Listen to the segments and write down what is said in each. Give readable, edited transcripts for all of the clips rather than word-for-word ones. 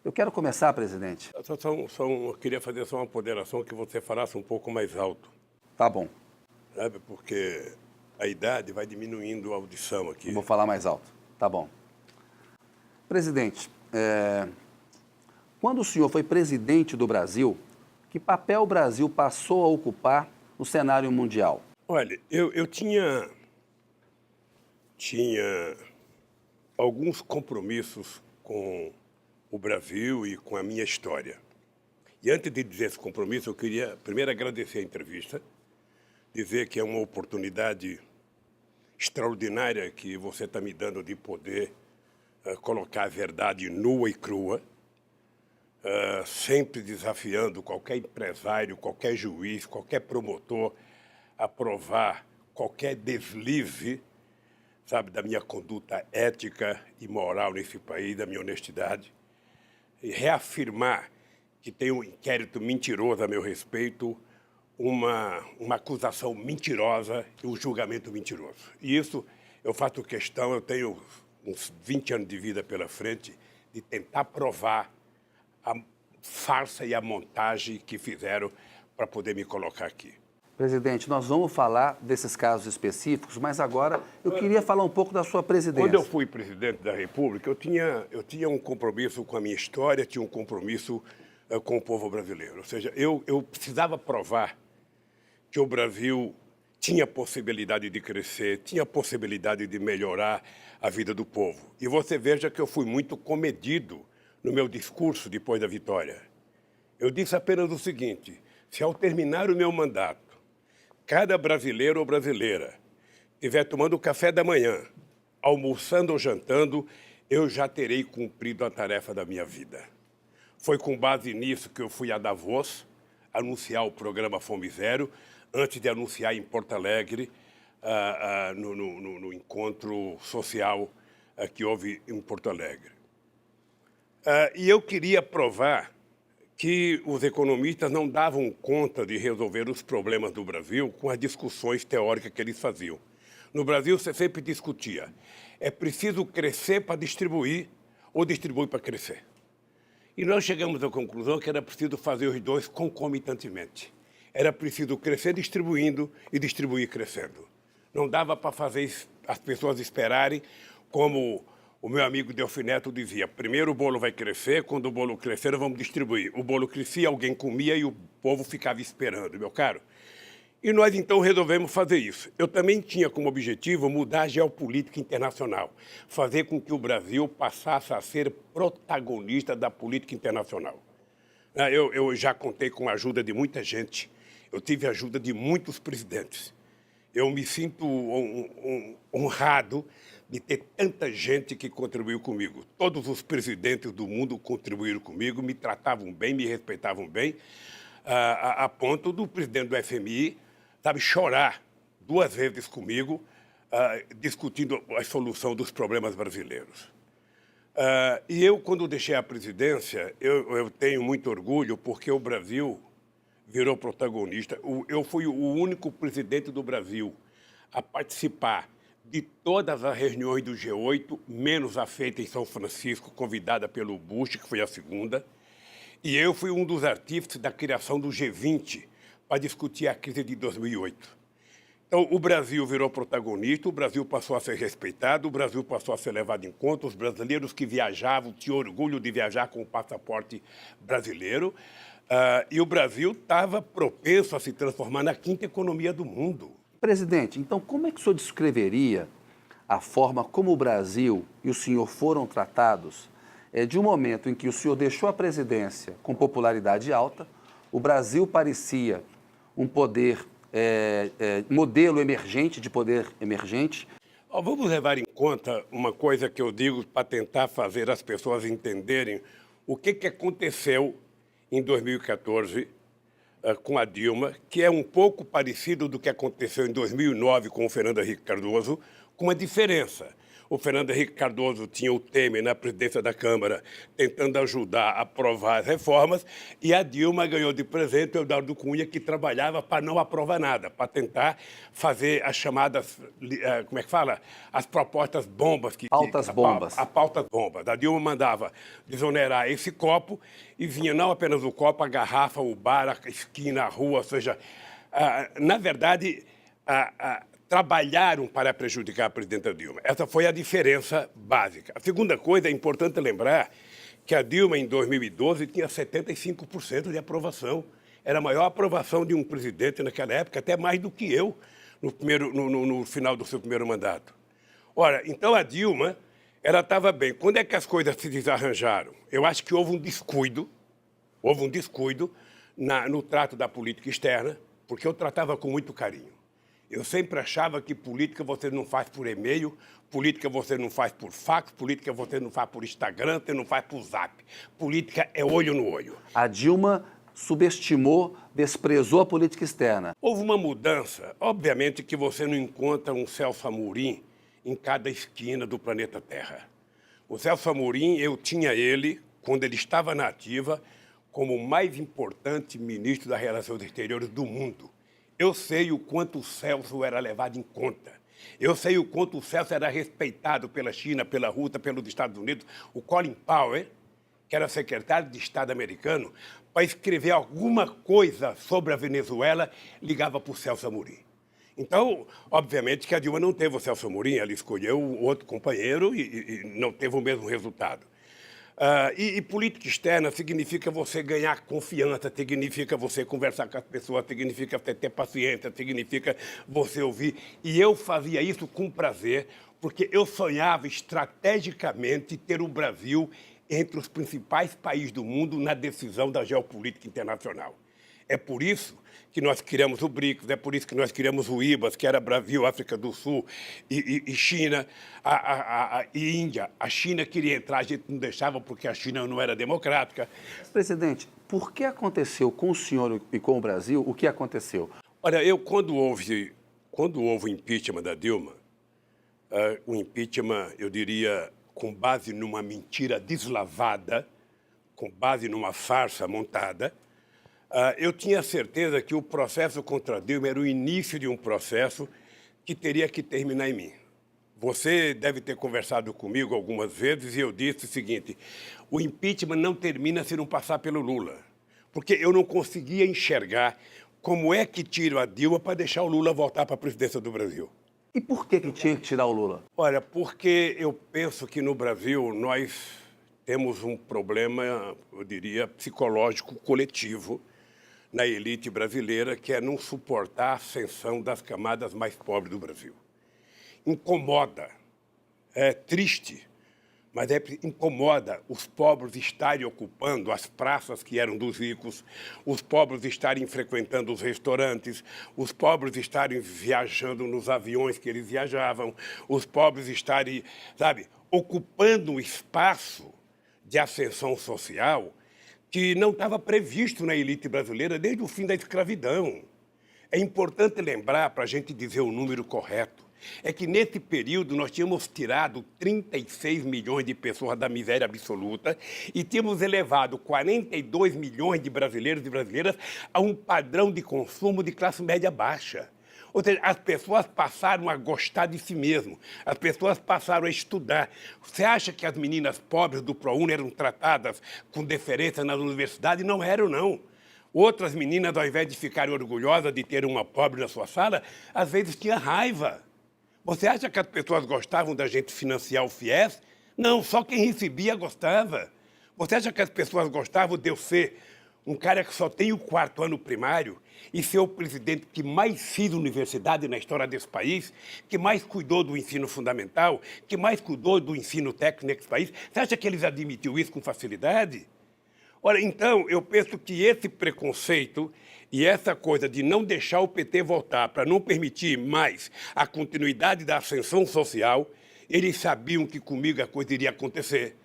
Eu quero começar, presidente. Eu queria fazer só uma ponderação que você falasse um pouco mais alto, Tá bom, sabe? Porque a idade vai diminuindo a audição eu aqui. vou falar mais alto. Tá bom. Presidente, quando o senhor foi presidente do Brasil, que papel o Brasil passou a ocupar no cenário mundial? Olha, eu tinha alguns compromissos com o Brasil e com a minha história. E antes de dizer esse compromisso, eu queria primeiro agradecer a entrevista, dizer que é uma oportunidade extraordinária que você está me dando de poder colocar a verdade nua e crua, sempre desafiando qualquer empresário, qualquer juiz, qualquer promotor a provar qualquer deslize, sabe, da minha conduta ética e moral nesse país, da minha honestidade, e reafirmar que tem um inquérito mentiroso a meu respeito, uma acusação mentirosa e um julgamento mentiroso. E isso eu faço questão, eu tenho uns 20 anos de vida pela frente, de tentar provar a farsa e a montagem que fizeram para poder me colocar aqui. Presidente, nós vamos falar desses casos específicos, mas agora eu queria falar um pouco da sua presidência. Quando eu fui presidente da República, eu tinha um compromisso com a minha história, tinha um compromisso com o povo brasileiro. Ou seja, eu precisava provar que o Brasil tinha possibilidade de crescer, tinha possibilidade de melhorar a vida do povo. E você veja que eu fui muito comedido no meu discurso depois da vitória. Eu disse apenas o seguinte: se ao terminar o meu mandato, cada brasileiro ou brasileira estiver tomando café da manhã, almoçando ou jantando, eu já terei cumprido a tarefa da minha vida. Foi com base nisso que eu fui a Davos anunciar o programa Fome Zero, antes de anunciar em Porto Alegre, no encontro social que houve em Porto Alegre. E eu queria provar que os economistas não davam conta de resolver os problemas do Brasil com as discussões teóricas que eles faziam. No Brasil, você sempre discutia, é preciso crescer para distribuir ou distribuir para crescer. E nós chegamos à conclusão que era preciso fazer os dois concomitantemente. Era preciso crescer distribuindo e distribuir crescendo. Não dava para fazer as pessoas esperarem, como o meu amigo Delfim Neto dizia: primeiro o bolo vai crescer, quando o bolo crescer vamos distribuir. O bolo crescia, alguém comia e o povo ficava esperando, meu caro. E nós então resolvemos fazer isso. Eu também tinha como objetivo mudar a geopolítica internacional, fazer com que o Brasil passasse a ser protagonista da política internacional. Eu já contei com a ajuda de muita gente, eu tive a ajuda de muitos presidentes. Eu me sinto honrado de ter tanta gente que contribuiu comigo. Todos os presidentes do mundo contribuíram comigo, me tratavam bem, me respeitavam bem, a ponto do presidente do FMI, sabe, chorar 2 vezes comigo, discutindo a solução dos problemas brasileiros. E eu, quando deixei a presidência, eu tenho muito orgulho, porque o Brasil virou protagonista. Eu fui o único presidente do Brasil a participar de todas as reuniões do G8, menos a feita em São Francisco, convidada pelo Bush, que foi a segunda. E eu fui um dos artífices da criação do G20 para discutir a crise de 2008. Então, o Brasil virou protagonista, o Brasil passou a ser respeitado, o Brasil passou a ser levado em conta, os brasileiros que viajavam tinham orgulho de viajar com o passaporte brasileiro, e o Brasil estava propenso a se transformar na 5ª economia do mundo. Presidente, então como é que o senhor descreveria a forma como o Brasil e o senhor foram tratados de um momento em que o senhor deixou a presidência com popularidade alta, o Brasil parecia um poder, modelo emergente, de poder emergente? Vamos levar em conta uma coisa que eu digo para tentar fazer as pessoas entenderem o que aconteceu em 2014 com a Dilma, que é um pouco parecido do que aconteceu em 2009 com o Fernando Henrique Cardoso, com uma diferença. O Fernando Henrique Cardoso tinha o Temer na presidência da Câmara, tentando ajudar a aprovar as reformas, e a Dilma ganhou de presente o Eduardo Cunha, que trabalhava para não aprovar nada, para tentar fazer as chamadas, como é que fala? As propostas bombas. Pautas bombas. A pautas bombas. A Dilma mandava desonerar esse copo e vinha não apenas o copo, a garrafa, o bar, a esquina, a rua, ou seja, na verdade, trabalharam para prejudicar a presidenta Dilma. Essa foi a diferença básica. A segunda coisa, é importante lembrar que a Dilma, em 2012, tinha 75% de aprovação. Era a maior aprovação de um presidente naquela época, até mais do que eu, no final do seu primeiro mandato. Ora, então a Dilma, ela estava bem. Quando é que as coisas se desarranjaram? Eu acho que houve um descuido no trato da política externa, porque eu tratava com muito carinho. Eu sempre achava que política você não faz por e-mail, política você não faz por fax, política você não faz por Instagram, você não faz por Zap. Política é olho no olho. A Dilma subestimou, desprezou a política externa. Houve uma mudança. Obviamente que você não encontra um Celso Amorim em cada esquina do planeta Terra. O Celso Amorim, eu tinha ele, quando ele estava na ativa, como o mais importante ministro das Relações Exteriores do mundo. Eu sei o quanto o Celso era levado em conta. Eu sei o quanto o Celso era respeitado pela China, pela Rússia, pelos Estados Unidos. O Colin Powell, que era secretário de Estado americano, para escrever alguma coisa sobre a Venezuela, ligava para o Celso Amorim. Então, obviamente que a Dilma não teve o Celso Amorim, ela escolheu outro companheiro e não teve o mesmo resultado. E política externa significa você ganhar confiança, significa você conversar com as pessoas, significa você ter paciência, significa você ouvir. E eu fazia isso com prazer, porque eu sonhava estrategicamente ter o Brasil entre os principais países do mundo na decisão da geopolítica internacional. É por isso que nós criamos o BRICS, é por isso que nós criamos o IBAS, que era Brasil, África do Sul e China e Índia. A China queria entrar, a gente não deixava porque a China não era democrática. Presidente, por que aconteceu com o senhor e com o Brasil o que aconteceu? Olha, quando houve o impeachment da Dilma, o impeachment, eu diria, com base numa mentira deslavada, com base numa farsa montada, eu tinha certeza que o processo contra Dilma era o início de um processo que teria que terminar em mim. Você deve ter conversado comigo algumas vezes e eu disse o seguinte: o impeachment não termina se não passar pelo Lula, porque eu não conseguia enxergar como é que tiro a Dilma para deixar o Lula voltar para a presidência do Brasil. E por que tinha que tirar o Lula? Olha, porque eu penso que no Brasil nós temos um problema, eu diria, psicológico coletivo na elite brasileira, que é não suportar a ascensão das camadas mais pobres do Brasil. Incomoda, é triste, mas incomoda os pobres estarem ocupando as praças que eram dos ricos, os pobres estarem frequentando os restaurantes, os pobres estarem viajando nos aviões que eles viajavam, os pobres estarem, ocupando um espaço de ascensão social que não estava previsto na elite brasileira desde o fim da escravidão. É importante lembrar, para a gente dizer o número correto, é que nesse período nós tínhamos tirado 36 milhões de pessoas da miséria absoluta e tínhamos elevado 42 milhões de brasileiros e brasileiras a um padrão de consumo de classe média baixa. Ou seja, as pessoas passaram a gostar de si mesmo, as pessoas passaram a estudar. Você acha que as meninas pobres do ProUni eram tratadas com deferência nas universidades? Não eram, não. Outras meninas, ao invés de ficarem orgulhosas de ter uma pobre na sua sala, às vezes tinham raiva. Você acha que as pessoas gostavam da gente financiar o FIES? Não, só quem recebia gostava. Você acha que as pessoas gostavam de eu ser um cara que só tem o 4º ano primário e ser o presidente que mais fez universidade na história desse país, que mais cuidou do ensino fundamental, que mais cuidou do ensino técnico nesse país? Você acha que eles admitiram isso com facilidade? Ora, então, eu penso que esse preconceito e essa coisa de não deixar o PT voltar para não permitir mais a continuidade da ascensão social, eles sabiam que comigo a coisa iria acontecer.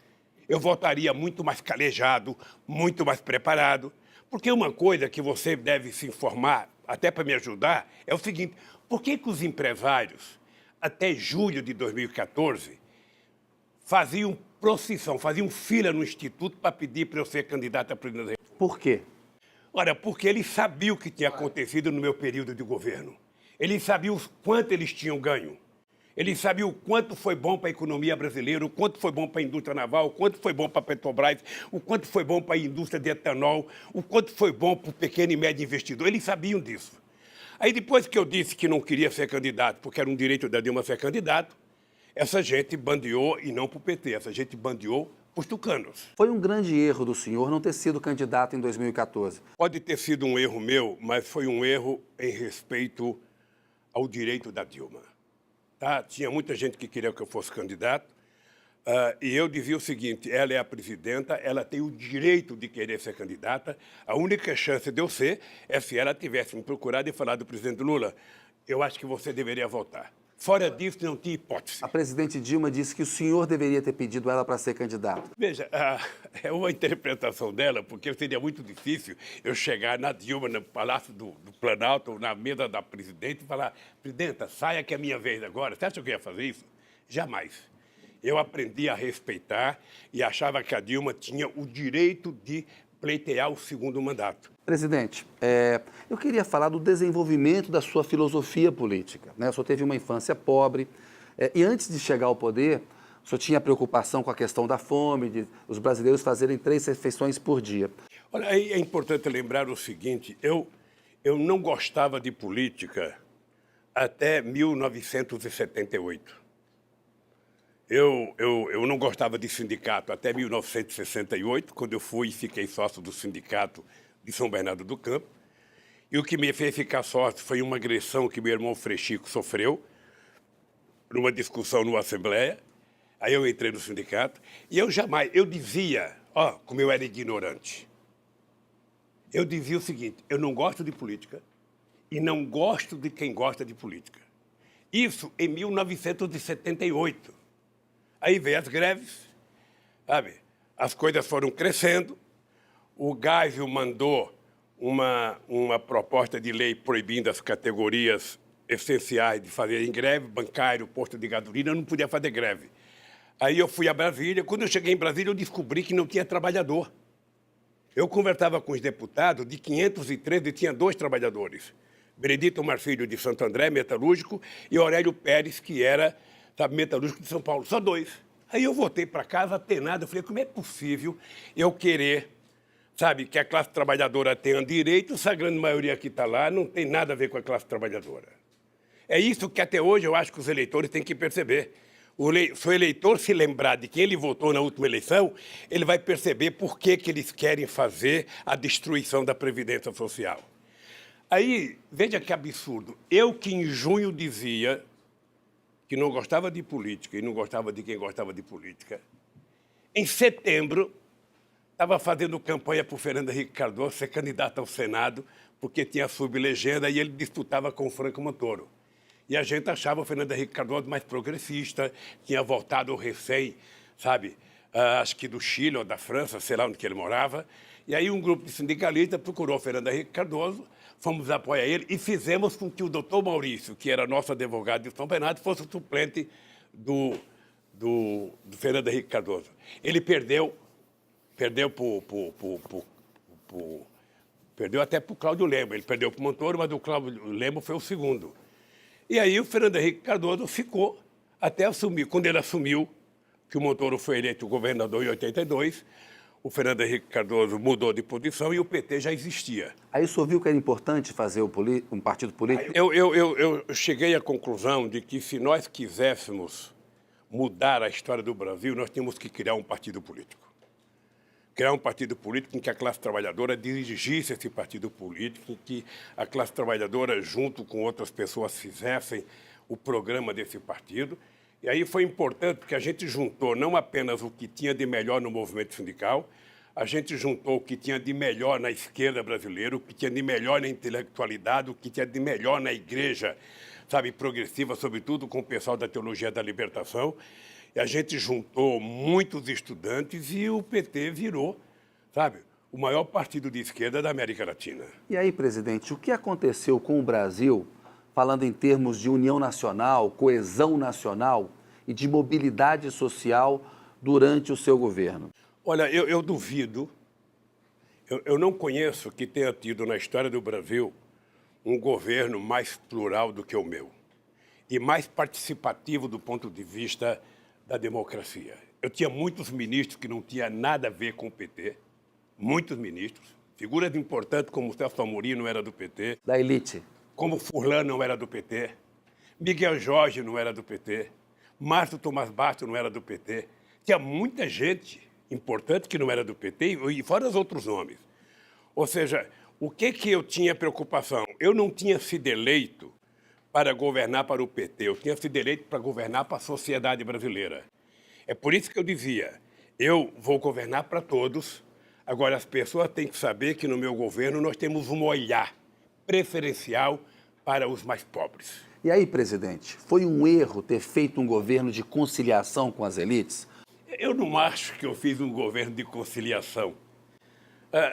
Eu voltaria muito mais calejado, muito mais preparado, porque uma coisa que você deve se informar, até para me ajudar, é o seguinte: por que os empresários, até julho de 2014, faziam procissão, faziam fila no Instituto para pedir para eu ser candidato a presidente da República. Por quê? Olha, porque eles sabiam o que tinha acontecido no meu período de governo. Eles sabiam o quanto eles tinham ganho. Eles sabiam o quanto foi bom para a economia brasileira, o quanto foi bom para a indústria naval, o quanto foi bom para a Petrobras, o quanto foi bom para a indústria de etanol, o quanto foi bom para o pequeno e médio investidor. Eles sabiam disso. Aí depois que eu disse que não queria ser candidato, porque era um direito da Dilma ser candidato, essa gente bandeou, e não para o PT, essa gente bandeou para os tucanos. Foi um grande erro do senhor não ter sido candidato em 2014. Pode ter sido um erro meu, mas foi um erro em respeito ao direito da Dilma. Tá? Tinha muita gente que queria que eu fosse candidato, e eu dizia o seguinte: ela é a presidenta, ela tem o direito de querer ser candidata, a única chance de eu ser é se ela tivesse me procurado e falado do presidente Lula, eu acho que você deveria votar. Fora disso, não tinha hipótese. A presidente Dilma disse que o senhor deveria ter pedido ela para ser candidato. Veja, é uma interpretação dela, porque seria muito difícil eu chegar na Dilma, no Palácio do Planalto, na mesa da presidente, e falar: presidenta, saia que é minha vez agora. Você acha que eu ia fazer isso? Jamais. Eu aprendi a respeitar e achava que a Dilma tinha o direito de pleitear o segundo mandato. Presidente, eu queria falar do desenvolvimento da sua filosofia política, né? O senhor teve uma infância pobre e antes de chegar ao poder, o senhor tinha preocupação com a questão da fome, de os brasileiros fazerem 3 refeições por dia. Olha, aí é importante lembrar o seguinte: eu não gostava de política até 1978. Eu não gostava de sindicato até 1968, quando eu fui e fiquei sócio do sindicato de São Bernardo do Campo. E o que me fez ficar sócio foi uma agressão que meu irmão Frechico sofreu numa discussão numa assembleia. Aí eu entrei no sindicato e eu dizia, como eu era ignorante, eu dizia o seguinte: eu não gosto de política e não gosto de quem gosta de política. Isso em 1978. Aí veio as greves, sabe? As coisas foram crescendo. O Geisel mandou uma proposta de lei proibindo as categorias essenciais de fazerem greve, bancário, posto de gasolina, eu não podia fazer greve. Aí eu fui a Brasília. Quando eu cheguei em Brasília, eu descobri que não tinha trabalhador. Eu conversava com os deputados, de 513 tinha 2 trabalhadores. Benedito Marfilho, de Santo André, metalúrgico, e Aurélio Pérez, que era metalúrgico de São Paulo, só 2. Aí eu voltei para casa apenado, eu falei: como é possível eu querer, que a classe trabalhadora tenha direito, se a grande maioria que está lá não tem nada a ver com a classe trabalhadora. É isso que até hoje eu acho que os eleitores têm que perceber. Se o eleitor se lembrar de quem ele votou na última eleição, ele vai perceber por que eles querem fazer a destruição da Previdência Social. Aí, veja que absurdo. Eu que em junho dizia que não gostava de política e não gostava de quem gostava de política, em setembro estava fazendo campanha para o Fernando Henrique Cardoso ser candidato ao Senado, porque tinha sublegenda e ele disputava com o Franco Montoro. E a gente achava o Fernando Henrique Cardoso mais progressista, tinha voltado recém, acho que do Chile ou da França, sei lá onde que ele morava. E aí um grupo de sindicalistas procurou o Fernando Henrique Cardoso, fomos apoiar ele e fizemos com que o doutor Maurício, que era nosso advogado de São Bernardo, fosse o suplente do Fernando Henrique Cardoso. Ele perdeu até para o Cláudio Lemos. Ele perdeu para o Montoro, mas o Cláudio Lemos foi o segundo. E aí o Fernando Henrique Cardoso ficou até assumir. Quando ele assumiu, que o Montoro foi eleito governador em 82, o Fernando Henrique Cardoso mudou de posição e o PT já existia. Aí o senhor viu que era importante fazer um partido político? Eu cheguei à conclusão de que se nós quiséssemos mudar a história do Brasil, nós tínhamos que criar um partido político. Criar um partido político em que a classe trabalhadora dirigisse esse partido político, em que a classe trabalhadora, junto com outras pessoas, fizessem o programa desse partido. E aí foi importante porque a gente juntou não apenas o que tinha de melhor no movimento sindical, a gente juntou o que tinha de melhor na esquerda brasileira, o que tinha de melhor na intelectualidade, o que tinha de melhor na igreja, progressiva, sobretudo com o pessoal da Teologia da Libertação. E a gente juntou muitos estudantes e o PT virou, o maior partido de esquerda da América Latina. E aí, presidente, o que aconteceu com o Brasil, falando em termos de união nacional, coesão nacional e de mobilidade social, durante o seu governo? Olha, eu duvido, eu não conheço que tenha tido na história do Brasil um governo mais plural do que o meu e mais participativo do ponto de vista da democracia. Eu tinha muitos ministros que não tinham nada a ver com o PT, muitos ministros, figuras importantes como Celso Amorim não era do PT, Da elite. como Furlan não era do PT, Miguel Jorge não era do PT, Márcio Tomás Bastos não era do PT. Tinha muita gente importante que não era do PT e fora os outros nomes. Ou seja, o que eu tinha preocupação? Eu não tinha sido eleito para governar para o PT, eu tinha sido eleito para governar para a sociedade brasileira. É por isso que eu dizia, eu vou governar para todos, agora as pessoas têm que saber que no meu governo nós temos um olhar preferencial para os mais pobres. E aí, presidente, foi um erro ter feito um governo de conciliação com as elites? Eu não acho que eu fiz um governo de conciliação.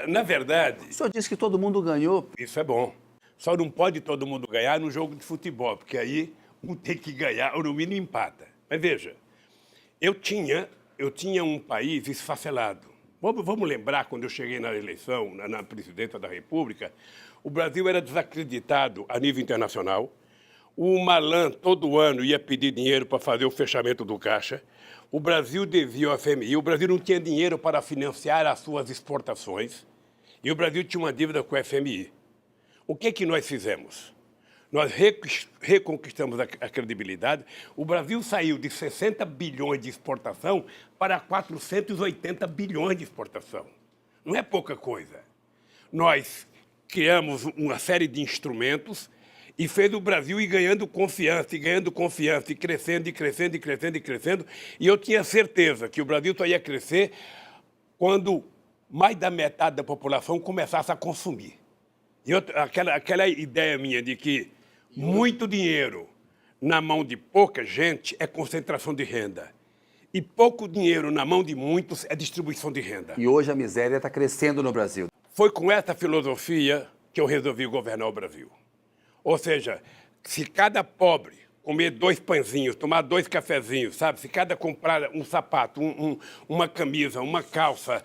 Na verdade, O senhor disse que todo mundo ganhou. isso é bom. Só não pode todo mundo ganhar no jogo de futebol, porque aí um tem que ganhar ou no mínimo empata. Mas veja, eu tinha um país esfacelado. Vamos lembrar, quando eu cheguei na eleição, na presidência da República, o Brasil era desacreditado a nível internacional. O Malan, todo ano, ia pedir dinheiro para fazer o fechamento do caixa. O Brasil devia ao FMI. O Brasil não tinha dinheiro para financiar as suas exportações. E o Brasil tinha uma dívida com o FMI. O que nós fizemos? Nós reconquistamos a credibilidade. O Brasil saiu de 60 bilhões de exportação para 480 bilhões de exportação. Não é pouca coisa. Nós criamos uma série de instrumentos e fez o Brasil ir ganhando confiança, e crescendo, e crescendo, e crescendo, e crescendo. E eu tinha certeza que o Brasil só ia crescer quando mais da metade da população começasse a consumir. E aquela ideia minha de que muito dinheiro na mão de pouca gente é concentração de renda. E pouco dinheiro na mão de muitos é distribuição de renda. E hoje a miséria está crescendo no Brasil. Foi com essa filosofia que eu resolvi governar o Brasil. Ou seja, se cada pobre comer 2 pãezinhos, tomar 2 cafezinhos, sabe? Se cada comprar um sapato, uma camisa, uma calça,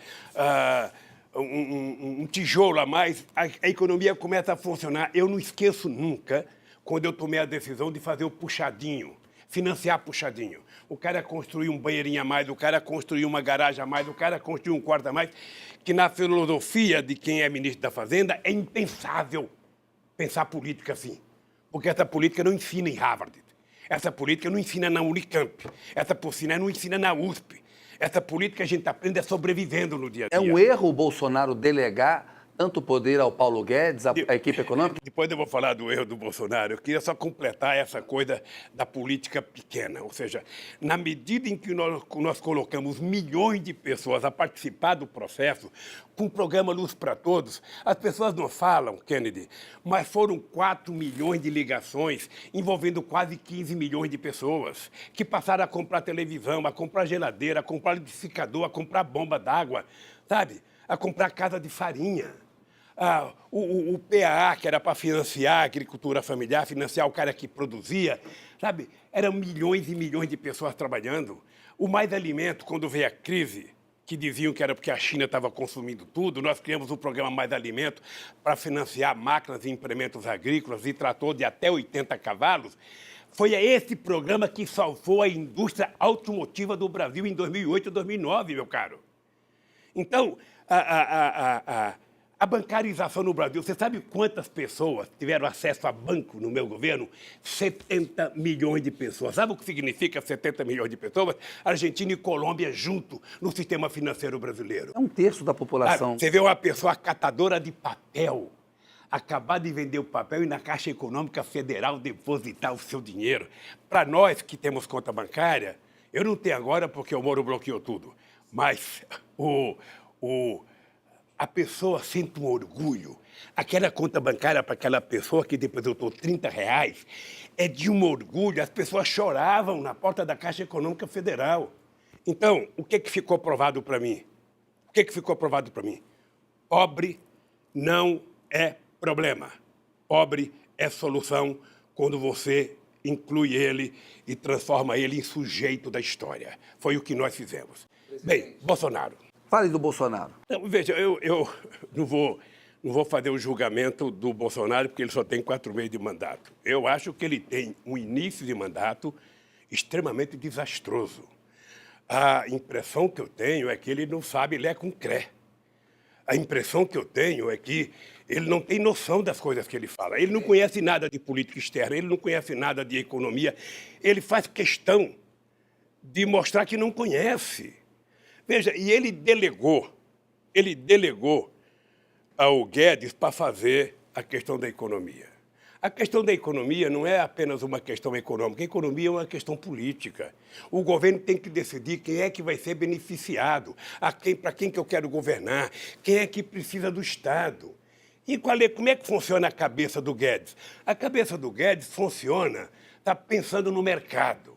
um tijolo a mais, a economia começa a funcionar. Eu não esqueço nunca quando eu tomei a decisão de fazer o puxadinho, financiar puxadinho. O cara construiu um banheirinho a mais, o cara construiu uma garagem a mais, o cara construiu um quarto a mais, que na filosofia de quem é ministro da Fazenda é impensável pensar política assim. Porque essa política não ensina em Harvard. Essa política não ensina na Unicamp. Essa política não ensina na USP. Essa política a gente aprende sobrevivendo no dia a dia. É um erro o Bolsonaro delegar tanto poder ao Paulo Guedes, à equipe econômica? Depois eu vou falar do erro do Bolsonaro. Eu queria só completar essa coisa da política pequena. Ou seja, na medida em que nós colocamos milhões de pessoas a participar do processo, com o programa Luz para Todos, as pessoas não falam, Kennedy, mas foram 4 milhões de ligações envolvendo quase 15 milhões de pessoas que passaram a comprar televisão, a comprar geladeira, a comprar liquidificador, a comprar bomba d'água, sabe? A comprar casa de farinha. O PAA, que era para financiar a agricultura familiar, financiar o cara que produzia, sabe? Eram milhões e milhões de pessoas trabalhando. O Mais Alimento, quando veio a crise, que diziam que era porque a China estava consumindo tudo, nós criamos o programa Mais Alimento para financiar máquinas e implementos agrícolas e trator de até 80 cavalos. Foi esse programa que salvou a indústria automotiva do Brasil em 2008 e 2009, meu caro. Então, a bancarização no Brasil, você sabe quantas pessoas tiveram acesso a banco no meu governo? 70 milhões de pessoas. Sabe o que significa 70 milhões de pessoas? Argentina e Colômbia junto no sistema financeiro brasileiro. É 1/3 da população. Você vê uma pessoa catadora de papel acabar de vender o papel e na Caixa Econômica Federal depositar o seu dinheiro. Para nós que temos conta bancária, eu não tenho agora porque o Moro bloqueou tudo, mas a pessoa sente um orgulho. Aquela conta bancária para aquela pessoa que depositou R$30 é de um orgulho. As pessoas choravam na porta da Caixa Econômica Federal. Então, o que ficou provado para mim? O que ficou provado para mim? Pobre não é problema. Pobre é solução quando você inclui ele e transforma ele em sujeito da história. Foi o que nós fizemos. Bem, Bolsonaro. Fale do Bolsonaro. Então, veja, eu não vou fazer o julgamento do Bolsonaro porque ele só tem 4 meses de mandato. Eu acho que ele tem um início de mandato extremamente desastroso. A impressão que eu tenho é que ele não sabe ler com cré. A impressão que eu tenho é que ele não tem noção das coisas que ele fala. Ele não conhece nada de política externa, ele não conhece nada de economia. Ele faz questão de mostrar que não conhece. Veja, e ele delegou ao Guedes para fazer a questão da economia. A questão da economia não é apenas uma questão econômica, a economia é uma questão política. O governo tem que decidir quem é que vai ser beneficiado, para quem que eu quero governar, quem é que precisa do Estado. E como é que funciona a cabeça do Guedes? A cabeça do Guedes funciona, está pensando no mercado.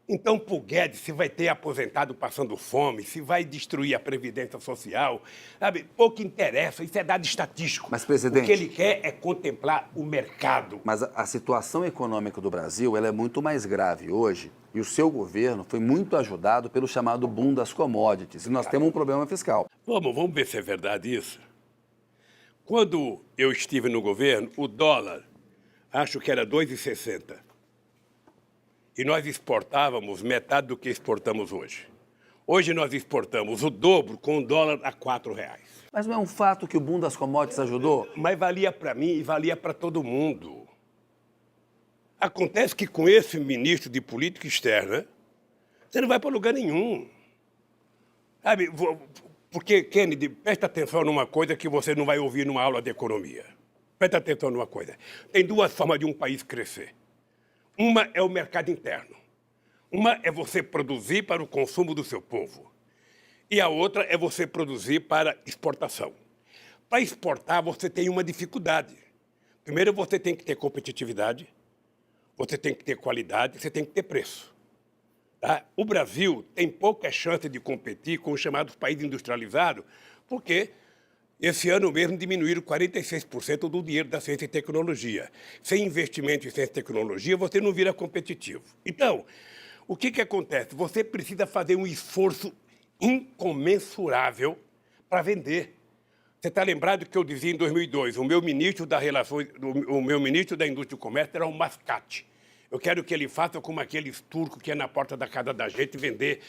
Então, para o Guedes, se vai ter aposentado passando fome, se vai destruir a Previdência Social, sabe? Pouco interessa, isso é dado estatístico. Mas, presidente... O que ele quer é contemplar o mercado. Mas a situação econômica do Brasil ela é muito mais grave hoje e o seu governo foi muito ajudado pelo chamado boom das commodities. E nós temos um problema fiscal. Vamos ver se é verdade isso. Quando eu estive no governo, o dólar, acho que era 2,60. E nós exportávamos metade do que exportamos hoje. Hoje nós exportamos o dobro com o dólar a R$4. Mas não é um fato que o boom das commodities ajudou? Mas valia para mim e valia para todo mundo. Acontece que com esse ministro de política externa, você não vai para lugar nenhum. Sabe, porque, Kennedy, presta atenção numa coisa que você não vai ouvir numa aula de economia. Presta atenção numa coisa. Tem 2 formas de um país crescer. Uma é o mercado interno. Uma é você produzir para o consumo do seu povo. E a outra é você produzir para exportação. Para exportar, você tem uma dificuldade. Primeiro, você tem que ter competitividade, você tem que ter qualidade, você tem que ter preço. Tá? O Brasil tem pouca chance de competir com os chamados países industrializados, porque esse ano mesmo diminuíram 46% do dinheiro da ciência e tecnologia. Sem investimento em ciência e tecnologia, você não vira competitivo. Então, o que acontece? Você precisa fazer um esforço incomensurável para vender. Você está lembrado que eu dizia em 2002, o meu ministro da Indústria e Comércio era um mascate. Eu quero que ele faça como aqueles turcos que é na porta da casa da gente vender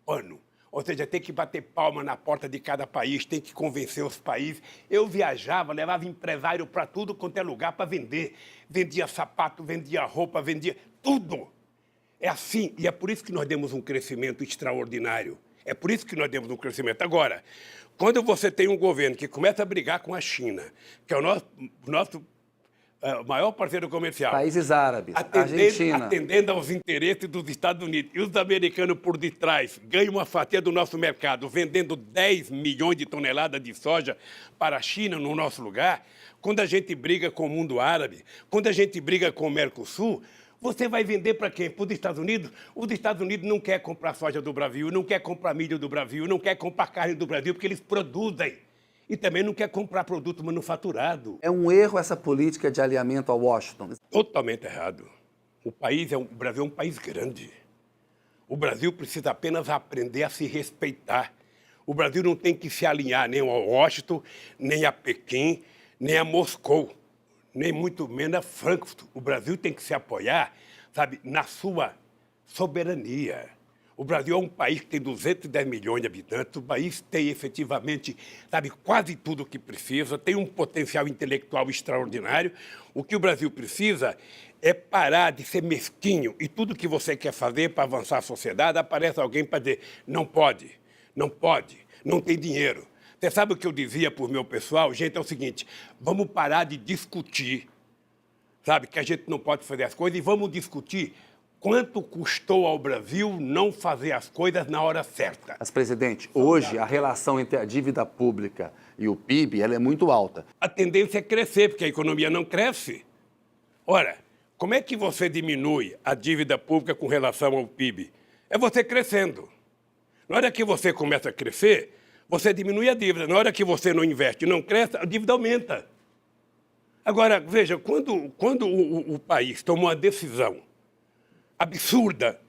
pano. Ou seja, tem que bater palma na porta de cada país, tem que convencer os países. Eu viajava, levava empresário para tudo quanto é lugar para vender. Vendia sapato, vendia roupa, vendia tudo. É assim, e é por isso que nós demos um crescimento extraordinário. É por isso que nós demos um crescimento. Agora, quando você tem um governo que começa a brigar com a China, que é o nosso maior parceiro comercial. Países árabes, Argentina. Atendendo aos interesses dos Estados Unidos. E os americanos por detrás ganham uma fatia do nosso mercado, vendendo 10 milhões de toneladas de soja para a China no nosso lugar. Quando a gente briga com o mundo árabe, quando a gente briga com o Mercosul, você vai vender para quem? Para os Estados Unidos? Os Estados Unidos não quer comprar soja do Brasil, não quer comprar milho do Brasil, não quer comprar carne do Brasil, porque eles produzem. E também não quer comprar produto manufaturado. É um erro essa política de alinhamento a Washington? Totalmente errado. O Brasil é um país grande. O Brasil precisa apenas aprender a se respeitar. O Brasil não tem que se alinhar nem a Washington, nem a Pequim, nem a Moscou, nem muito menos a Frankfurt. O Brasil tem que se apoiar, sabe, na sua soberania. O Brasil é um país que tem 210 milhões de habitantes, o país tem efetivamente, sabe, quase tudo o que precisa, tem um potencial intelectual extraordinário. O que o Brasil precisa é parar de ser mesquinho e tudo que você quer fazer para avançar a sociedade, aparece alguém para dizer, não pode, não tem dinheiro. Você sabe o que eu dizia para o meu pessoal? Gente, é o seguinte, vamos parar de discutir, sabe, que a gente não pode fazer as coisas e vamos discutir quanto custou ao Brasil não fazer as coisas na hora certa. Mas, presidente, hoje a relação entre a dívida pública e o PIB ela é muito alta. A tendência é crescer, porque a economia não cresce. Ora, como é que você diminui a dívida pública com relação ao PIB? É você crescendo. Na hora que você começa a crescer, você diminui a dívida. Na hora que você não investe e não cresce, a dívida aumenta. Agora, veja, quando o país toma uma decisão absurda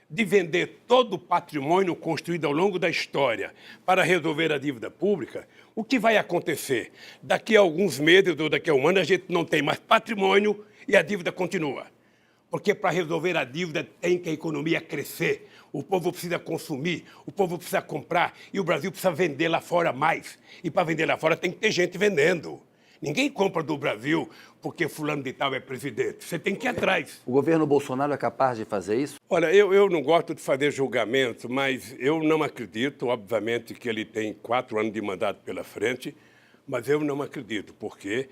de vender todo o patrimônio construído ao longo da história para resolver a dívida pública, o que vai acontecer? Daqui a alguns meses ou daqui a um ano, a gente não tem mais patrimônio e a dívida continua. Porque para resolver a dívida tem que a economia crescer, o povo precisa consumir, o povo precisa comprar e o Brasil precisa vender lá fora mais. E para vender lá fora tem que ter gente vendendo. Ninguém compra do Brasil porque fulano de tal é presidente. Você tem que ir atrás. O governo Bolsonaro é capaz de fazer isso? Olha, eu não gosto de fazer julgamento, mas eu não acredito, obviamente, que ele tem 4 anos de mandato pela frente, mas eu não acredito, porque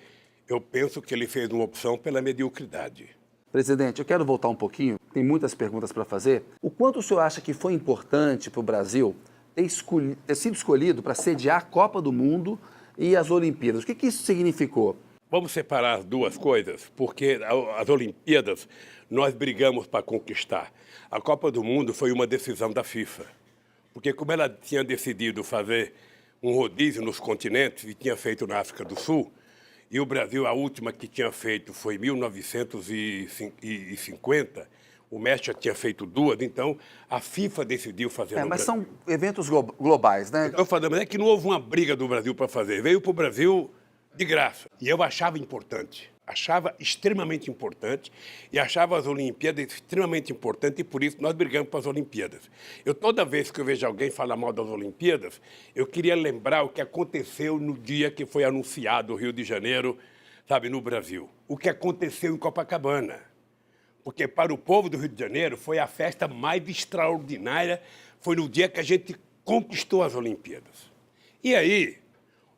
eu penso que ele fez uma opção pela mediocridade. Presidente, eu quero voltar um pouquinho, tem muitas perguntas para fazer. O quanto o senhor acha que foi importante para o Brasil ter sido escolhido para sediar a Copa do Mundo e as Olimpíadas? O que isso significou? Vamos separar as duas coisas, porque as Olimpíadas nós brigamos para conquistar. A Copa do Mundo foi uma decisão da FIFA, porque como ela tinha decidido fazer um rodízio nos continentes e tinha feito na África do Sul, e o Brasil, a última que tinha feito foi em 1950, o México já tinha feito 2, então a FIFA decidiu fazer no Mas Brasil. são eventos globais, né? Estou falando, mas é que não houve uma briga do Brasil para fazer, veio para o Brasil de graça. E eu achava importante, achava extremamente importante e achava as Olimpíadas extremamente importantes e por isso nós brigamos para as Olimpíadas. Toda vez que eu vejo alguém falar mal das Olimpíadas, eu queria lembrar o que aconteceu no dia que foi anunciado o Rio de Janeiro, sabe, no Brasil. O que aconteceu em Copacabana. Porque para o povo do Rio de Janeiro foi a festa mais extraordinária, foi no dia que a gente conquistou as Olimpíadas. E aí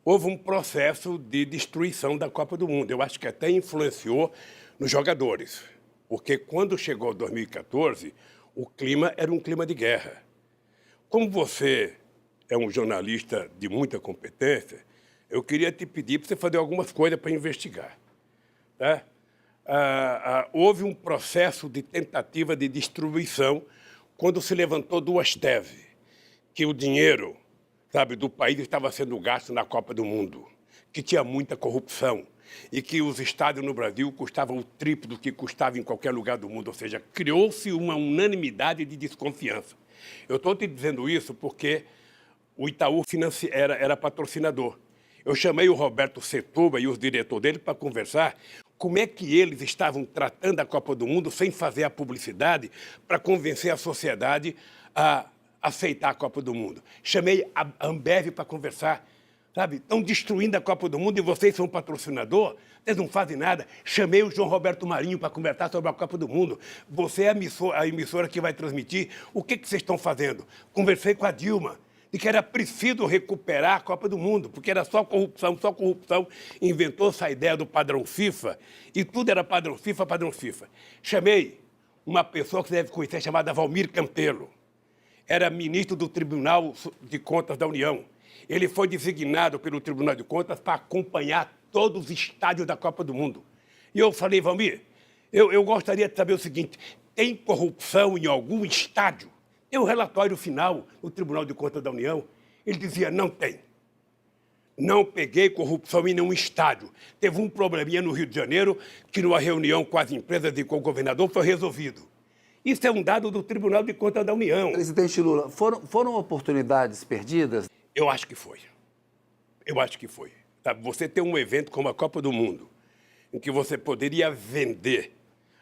houve um processo de destruição da Copa do Mundo. Eu acho que até influenciou nos jogadores, porque quando chegou 2014, o clima era um clima de guerra. Como você é um jornalista de muita competência, eu queria te pedir para você fazer algumas coisas para investigar. Tá? Houve um processo de tentativa de destruição quando se levantou 2 teses, que o dinheiro, sabe, do país estava sendo gasto na Copa do Mundo, que tinha muita corrupção e que os estádios no Brasil custavam o triplo do que custava em qualquer lugar do mundo, ou seja, criou-se uma unanimidade de desconfiança. Eu estou te dizendo isso porque o Itaú era patrocinador. Eu chamei o Roberto Setúbal e os diretores dele para conversar como é que eles estavam tratando a Copa do Mundo sem fazer a publicidade para convencer a sociedade a aceitar a Copa do Mundo. Chamei a Ambev para conversar, sabe? Estão destruindo a Copa do Mundo e vocês são patrocinador, vocês não fazem nada. Chamei o João Roberto Marinho para conversar sobre a Copa do Mundo. Você é a emissora que vai transmitir. O que vocês estão fazendo? Conversei com a Dilma, de que era preciso recuperar a Copa do Mundo, porque era só corrupção, só corrupção. Inventou-se a ideia do padrão FIFA, e tudo era padrão FIFA, padrão FIFA. Chamei uma pessoa que você deve conhecer, chamada Valmir Campelo. Era ministro do Tribunal de Contas da União. Ele foi designado pelo Tribunal de Contas para acompanhar todos os estádios da Copa do Mundo. E eu falei, Valmir, eu gostaria de saber o seguinte, tem corrupção em algum estádio? Tem um relatório final do Tribunal de Contas da União. Ele dizia, não tem. Não peguei corrupção em nenhum estádio. Teve um probleminha no Rio de Janeiro, que numa reunião com as empresas e com o governador foi resolvido. Isso é um dado do Tribunal de Contas da União. Presidente Lula, foram oportunidades perdidas? Eu acho que foi. Eu acho que foi. Sabe, você tem um evento como a Copa do Mundo, em que você poderia vender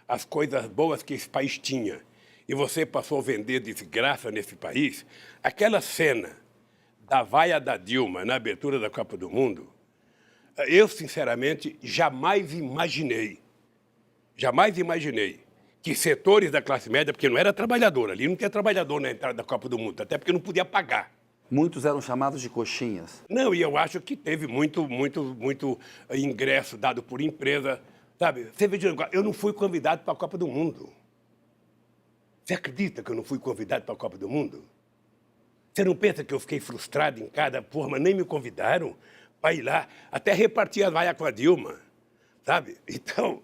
as coisas boas que esse país tinha, e você passou a vender desgraça nesse país, aquela cena da vaia da Dilma na abertura da Copa do Mundo, eu, sinceramente, jamais imaginei que setores da classe média, porque não era trabalhador, ali não tinha trabalhador na entrada da Copa do Mundo, até porque não podia pagar. Muitos eram chamados de coxinhas. Não, e eu acho que teve muito ingresso dado por empresa, sabe? Você veja, eu não fui convidado para a Copa do Mundo. Você acredita que eu não fui convidado para a Copa do Mundo? Você não pensa que eu fiquei frustrado em cada forma? Nem me convidaram para ir lá, até repartir a vaia com a Dilma, sabe? Então,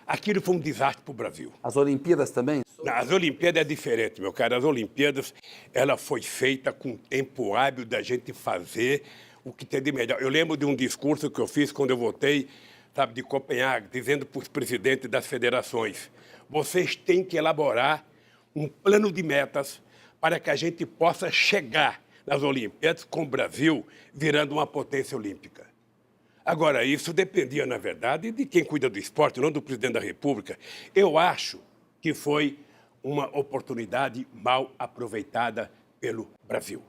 aquilo foi um desastre para o Brasil. As Olimpíadas também? As Olimpíadas é diferente, meu cara. As Olimpíadas, ela foi feita com tempo hábil da gente fazer o que tem de melhor. Eu lembro de um discurso que eu fiz quando eu voltei, sabe, de Copenhague, dizendo para os presidentes das federações, vocês têm que elaborar um plano de metas para que a gente possa chegar nas Olimpíadas com o Brasil virando uma potência olímpica. Agora, isso dependia, na verdade, de quem cuida do esporte, não do presidente da República. Eu acho que foi uma oportunidade mal aproveitada pelo Brasil.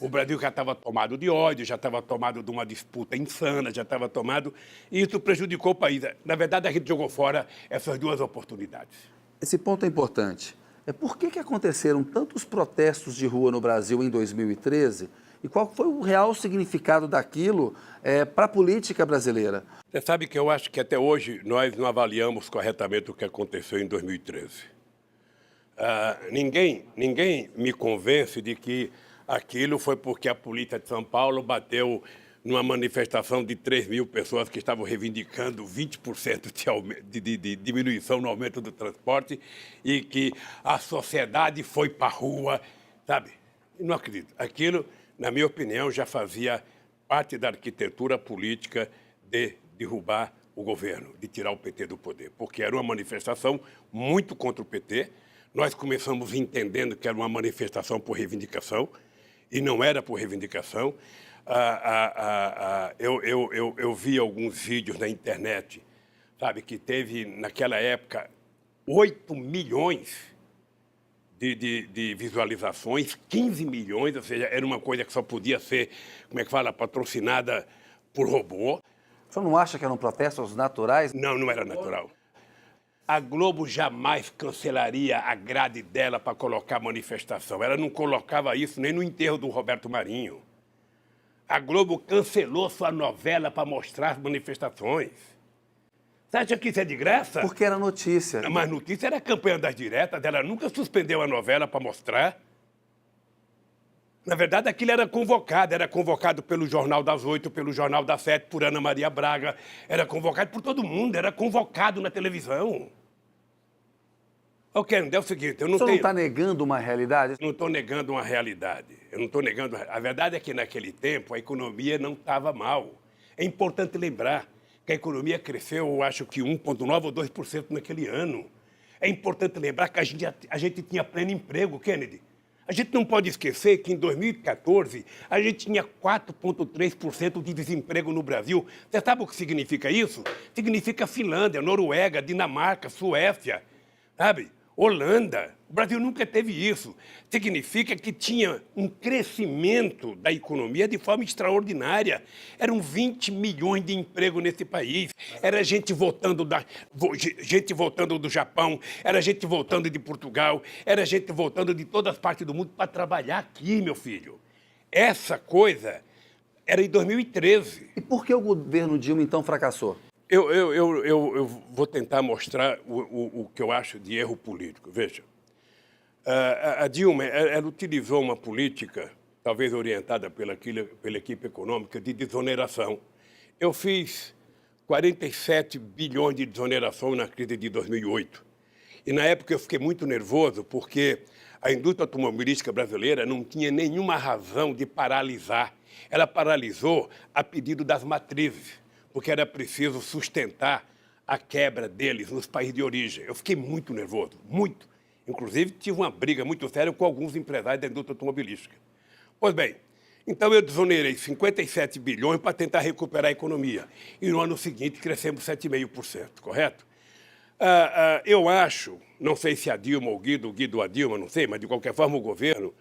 O Brasil já estava tomado de ódio, já estava tomado de uma disputa insana, já estava tomado, e isso prejudicou o país. Na verdade, a gente jogou fora essas duas oportunidades. Esse ponto é importante. Por que aconteceram tantos protestos de rua no Brasil em 2013 e qual foi o real significado daquilo para a política brasileira? Você sabe que eu acho que até hoje nós não avaliamos corretamente o que aconteceu em 2013. Ninguém me convence de que aquilo foi porque a polícia de São Paulo bateu numa manifestação de 3 mil pessoas que estavam reivindicando 20% de diminuição no aumento do transporte e que a sociedade foi para a rua, sabe? Não acredito. Aquilo, na minha opinião, já fazia parte da arquitetura política de derrubar o governo, de tirar o PT do poder, porque era uma manifestação muito contra o PT. Nós começamos entendendo que era uma manifestação por reivindicação e não era por reivindicação. Eu vi alguns vídeos na internet, sabe, que teve, naquela época, 8 milhões de visualizações, 15 milhões, ou seja, era uma coisa que só podia ser, como é que fala, patrocinada por robô. O senhor não acha que eram protestos naturais? Não, não era natural. A Globo jamais cancelaria a grade dela para colocar manifestação. Ela não colocava isso nem no enterro do Roberto Marinho. A Globo cancelou sua novela para mostrar as manifestações. Você acha que isso é de graça? Porque era notícia. Mas notícia era a campanha das diretas, ela nunca suspendeu a novela para mostrar. Na verdade, aquilo era convocado pelo Jornal das 8, pelo Jornal das 7, por Ana Maria Braga, era convocado por todo mundo, era convocado na televisão. Ok, é o seguinte, eu não tenho... O senhor não está negando uma realidade? Não estou negando uma realidade. Eu não estou negando... A verdade é que, naquele tempo, a economia não estava mal. É importante lembrar que a economia cresceu, eu acho que 1,9% ou 2% naquele ano. É importante lembrar que a gente tinha pleno emprego, Kennedy. A gente não pode esquecer que, em 2014, a gente tinha 4,3% de desemprego no Brasil. Você sabe o que significa isso? Significa Finlândia, Noruega, Dinamarca, Suécia, sabe? Holanda. O Brasil nunca teve isso. Significa que tinha um crescimento da economia de forma extraordinária. Eram 20 milhões de empregos nesse país. Era gente voltando do Japão, era gente voltando de Portugal, era gente voltando de todas as partes do mundo para trabalhar aqui, meu filho. Essa coisa era em 2013. E por que o governo Dilma, então, fracassou? Eu vou tentar mostrar o que eu acho de erro político. Veja, a Dilma, ela utilizou uma política, talvez orientada pela equipe econômica, de desoneração. Eu fiz 47 bilhões de desoneração na crise de 2008. E, na época, eu fiquei muito nervoso, porque a indústria automobilística brasileira não tinha nenhuma razão de paralisar. Ela paralisou a pedido das matrizes, porque era preciso sustentar a quebra deles nos países de origem. Eu fiquei muito nervoso, muito. Inclusive, tive uma briga muito séria com alguns empresários da indústria automobilística. Pois bem, então eu desonerei 57 bilhões para tentar recuperar a economia. E no ano seguinte crescemos 7,5%, correto? Eu acho, não sei se a Dilma ou o Guido a Dilma, não sei, mas de qualquer forma o governo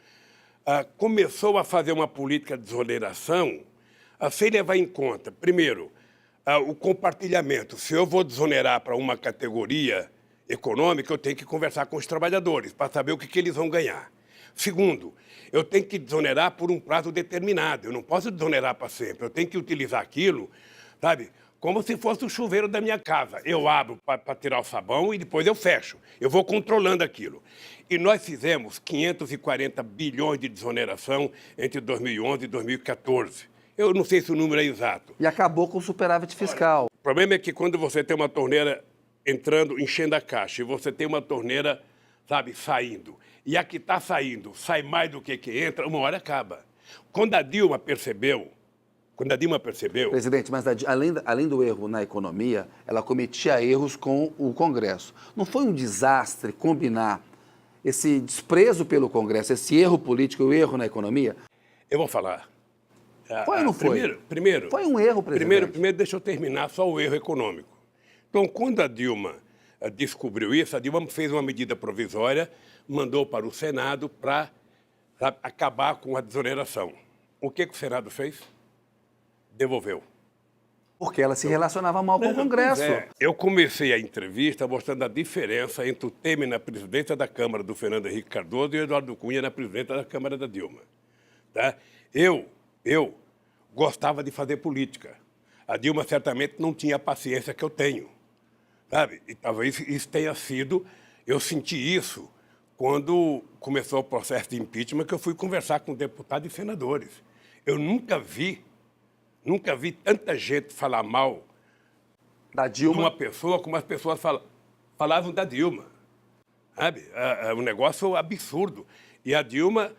começou a fazer uma política de desoneração sem levar em conta, primeiro, o compartilhamento. Se eu vou desonerar para uma categoria econômica, eu tenho que conversar com os trabalhadores para saber o que eles vão ganhar. Segundo, eu tenho que desonerar por um prazo determinado. Eu não posso desonerar para sempre. Eu tenho que utilizar aquilo, sabe, como se fosse o chuveiro da minha casa. Eu abro para tirar o sabão e depois eu fecho. Eu vou controlando aquilo. E nós fizemos 540 bilhões de desoneração entre 2011 e 2014. Eu não sei se o número é exato. E acabou com o superávit fiscal. O problema é que quando você tem uma torneira enchendo a caixa, e você tem uma torneira, sabe, saindo, e a que está saindo sai mais do que entra, uma hora acaba. Quando a Dilma percebeu... Presidente, mas além do erro na economia, ela cometia erros com o Congresso. Não foi um desastre combinar esse desprezo pelo Congresso, esse erro político, o erro na economia? Eu vou falar. Foi ou não foi? Primeiro, foi um erro, presidente. Primeiro, deixa eu terminar só o erro econômico. Então, quando a Dilma descobriu isso, a Dilma fez uma medida provisória, mandou para o Senado para acabar com a desoneração. O que o Senado fez? Devolveu. Porque ela se relacionava mal com o Congresso. Eu comecei a entrevista mostrando a diferença entre o Temer na presidência da Câmara do Fernando Henrique Cardoso e o Eduardo Cunha na presidência da Câmara da Dilma. Tá? Eu gostava de fazer política. A Dilma certamente não tinha a paciência que eu tenho. Sabe? E talvez isso tenha sido... Eu senti isso quando começou o processo de impeachment, que eu fui conversar com deputados e senadores. Eu nunca vi tanta gente falar mal da Dilma, de uma pessoa como as pessoas falavam da Dilma. Sabe? Um negócio absurdo. E a Dilma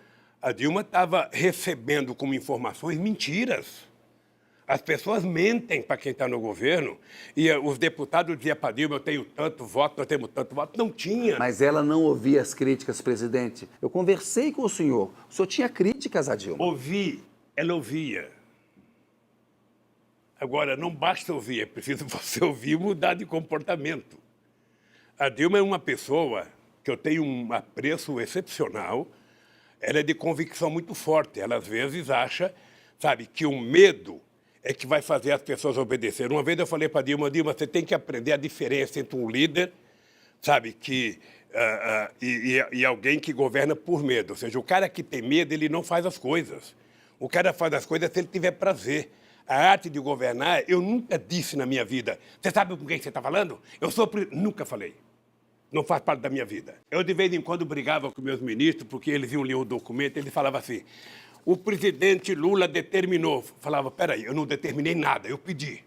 estava recebendo como informações mentiras. As pessoas mentem para quem está no governo. E os deputados diziam para a Dilma, eu tenho tanto voto, nós temos tanto voto. Não tinha. Mas ela não ouvia as críticas, presidente. Eu conversei com o senhor tinha críticas à Dilma. Ela ouvia. Agora, não basta ouvir, é preciso você ouvir e mudar de comportamento. A Dilma é uma pessoa que eu tenho um apreço excepcional. Ela é de convicção muito forte. Ela, às vezes, acha, sabe, que o medo é que vai fazer as pessoas obedecerem. Uma vez eu falei para a Dilma, você tem que aprender a diferença entre um líder, sabe, e alguém que governa por medo. Ou seja, o cara que tem medo, ele não faz as coisas. O cara faz as coisas se ele tiver prazer. A arte de governar, eu nunca disse na minha vida. Você sabe com quem você está falando? Nunca falei. Não faz parte da minha vida. Eu, de vez em quando, brigava com meus ministros, porque eles iam ler o documento, eles falavam assim, o presidente Lula determinou. Falava, peraí, eu não determinei nada, eu pedi.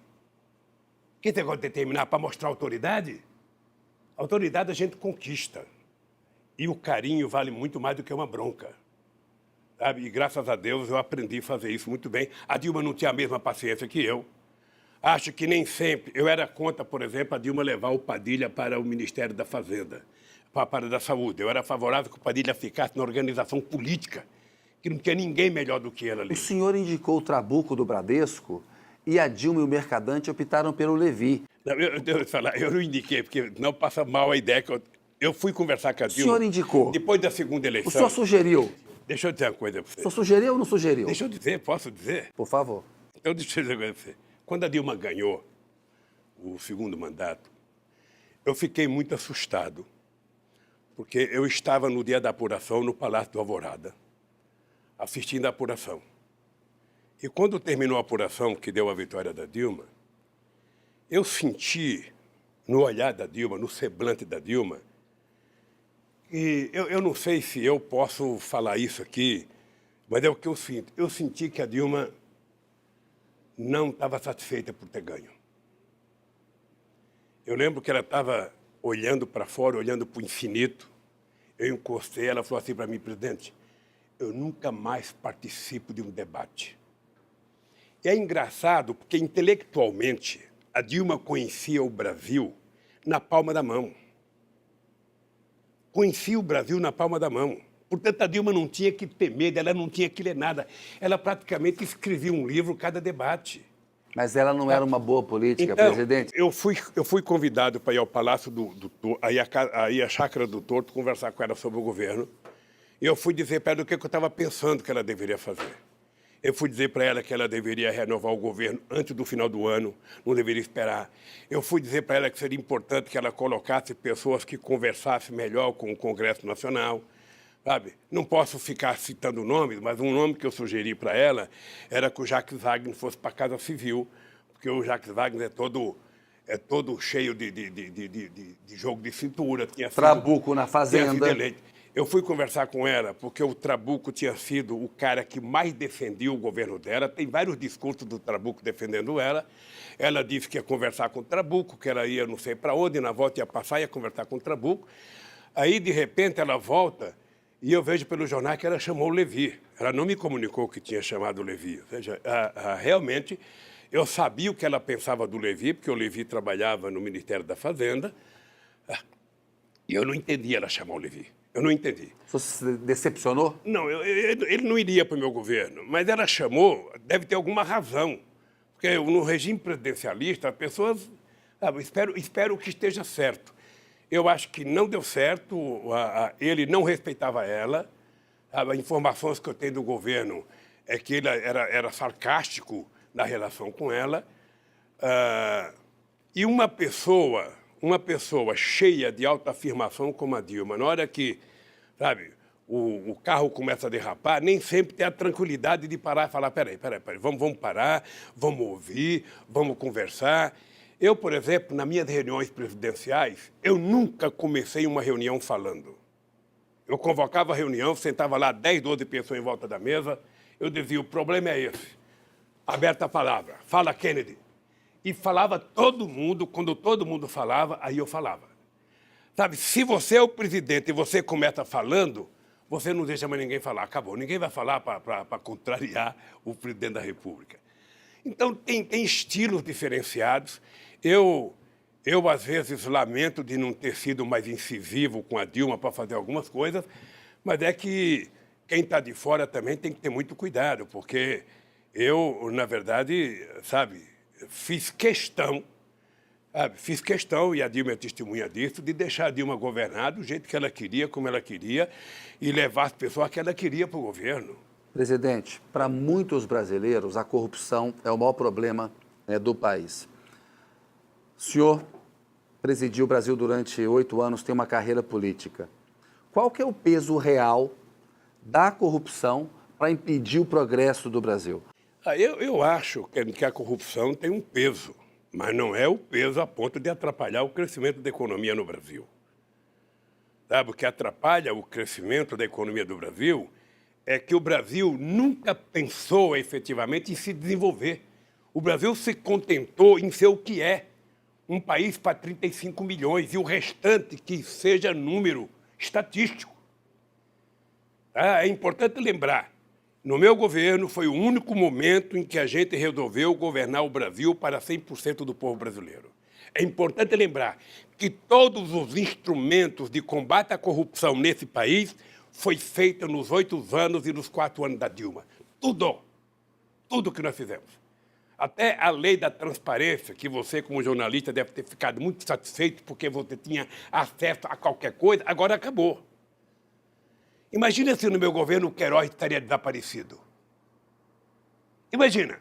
Que negócio de determinar para mostrar autoridade? Autoridade a gente conquista. E o carinho vale muito mais do que uma bronca. Sabe? E graças a Deus eu aprendi a fazer isso muito bem. A Dilma não tinha a mesma paciência que eu. Acho que nem sempre... Eu era contra, por exemplo, a Dilma levar o Padilha para o Ministério da Fazenda, para a área da Saúde. Eu era favorável que o Padilha ficasse na organização política, que não tinha ninguém melhor do que ela ali. O senhor indicou o Trabuco do Bradesco e a Dilma e o Mercadante optaram pelo Levi. Não, eu não indiquei, porque não passa mal a ideia que eu fui conversar com a Dilma. O senhor indicou. Depois da segunda eleição... O senhor sugeriu. Deixa eu dizer uma coisa para você. O senhor sugeriu ou não sugeriu? Deixa eu dizer, posso dizer? Por favor. Então, deixa eu dizer uma coisa para você. Quando a Dilma ganhou o segundo mandato, eu fiquei muito assustado, porque eu estava no dia da apuração no Palácio do Alvorada, assistindo a apuração. E quando terminou a apuração, que deu a vitória da Dilma, eu senti no olhar da Dilma, no semblante da Dilma, e eu não sei se eu posso falar isso aqui, mas é o que eu sinto. Eu senti que a Dilma não estava satisfeita por ter ganho. Eu lembro que ela estava olhando para fora, olhando para o infinito. Eu encostei, ela falou assim para mim, presidente, eu nunca mais participo de um debate. E é engraçado, porque intelectualmente a Dilma conhecia o Brasil na palma da mão. Conhecia o Brasil na palma da mão. Portanto, a Dilma não tinha que ter medo, ela não tinha que ler nada. Ela praticamente escrevia um livro cada debate. Mas ela não era uma boa política, então, presidente? Eu fui convidado para ir ao Palácio do Torto, aí a Chácara do Torto, conversar com ela sobre o governo. E eu fui dizer para ela o que eu estava pensando que ela deveria fazer. Eu fui dizer para ela que ela deveria renovar o governo antes do final do ano, não deveria esperar. Eu fui dizer para ela que seria importante que ela colocasse pessoas que conversassem melhor com o Congresso Nacional. Sabe? Não posso ficar citando nomes, mas um nome que eu sugeri para ela era que o Jacques Wagner fosse para a Casa Civil, porque o Jacques Wagner é todo cheio de jogo de cintura. Trabuco na Fazenda. Eu fui conversar com ela porque o Trabuco tinha sido o cara que mais defendia o governo dela. Tem vários discursos do Trabuco defendendo ela. Ela disse que ia conversar com o Trabuco, que ela ia não sei para onde, na volta ia passar e ia conversar com o Trabuco. Aí, de repente, ela volta e eu vejo pelo jornal que ela chamou o Levi. Ela não me comunicou que tinha chamado o Levi. Ou seja, realmente, eu sabia o que ela pensava do Levi, porque o Levi trabalhava no Ministério da Fazenda, e eu não entendia ela chamar o Levi. Eu não entendi. Você se decepcionou? Não, ele não iria para o meu governo, mas ela chamou, deve ter alguma razão. Porque no regime presidencialista, as pessoas... Sabe, espero que esteja certo. Eu acho que não deu certo, ele não respeitava ela. As informações que eu tenho do governo é que ele era sarcástico na relação com ela. E uma pessoa cheia de autoafirmação como a Dilma, na hora que, sabe, o carro começa a derrapar, nem sempre tem a tranquilidade de parar e falar, peraí, vamos parar, vamos ouvir, vamos conversar. Eu, por exemplo, nas minhas reuniões presidenciais, eu nunca comecei uma reunião falando. Eu convocava a reunião, sentava lá 10, 12 pessoas em volta da mesa, eu dizia, o problema é esse. Aberta a palavra, fala Kennedy. E falava todo mundo, quando todo mundo falava, aí eu falava. Sabe, se você é o presidente e você começa falando, você não deixa mais ninguém falar, acabou. Ninguém vai falar para contrariar o presidente da República. Então, tem estilos diferenciados. Eu, às vezes, lamento de não ter sido mais incisivo com a Dilma para fazer algumas coisas, mas é que quem está de fora também tem que ter muito cuidado, porque eu, na verdade, sabe, fiz questão, e a Dilma é testemunha disso, de deixar a Dilma governar do jeito que ela queria, como ela queria, e levar as pessoas que ela queria para o governo. Presidente, para muitos brasileiros, a corrupção é o maior problema do país. O senhor presidiu o Brasil durante 8 anos, tem uma carreira política. Qual que é o peso real da corrupção para impedir o progresso do Brasil? Eu acho que a corrupção tem um peso, mas não é o peso a ponto de atrapalhar o crescimento da economia no Brasil. Sabe, o que atrapalha o crescimento da economia do Brasil é que o Brasil nunca pensou efetivamente em se desenvolver. O Brasil se contentou em ser o que é, um país para 35 milhões e o restante que seja número estatístico. É importante lembrar, no meu governo foi o único momento em que a gente resolveu governar o Brasil para 100% do povo brasileiro. É importante lembrar que todos os instrumentos de combate à corrupção nesse país foi feito nos 8 anos e nos 4 anos da Dilma. Tudo que nós fizemos. Até a lei da transparência, que você, como jornalista, deve ter ficado muito satisfeito porque você tinha acesso a qualquer coisa, agora acabou. Imagina se no meu governo o Queiroz estaria desaparecido. Imagina.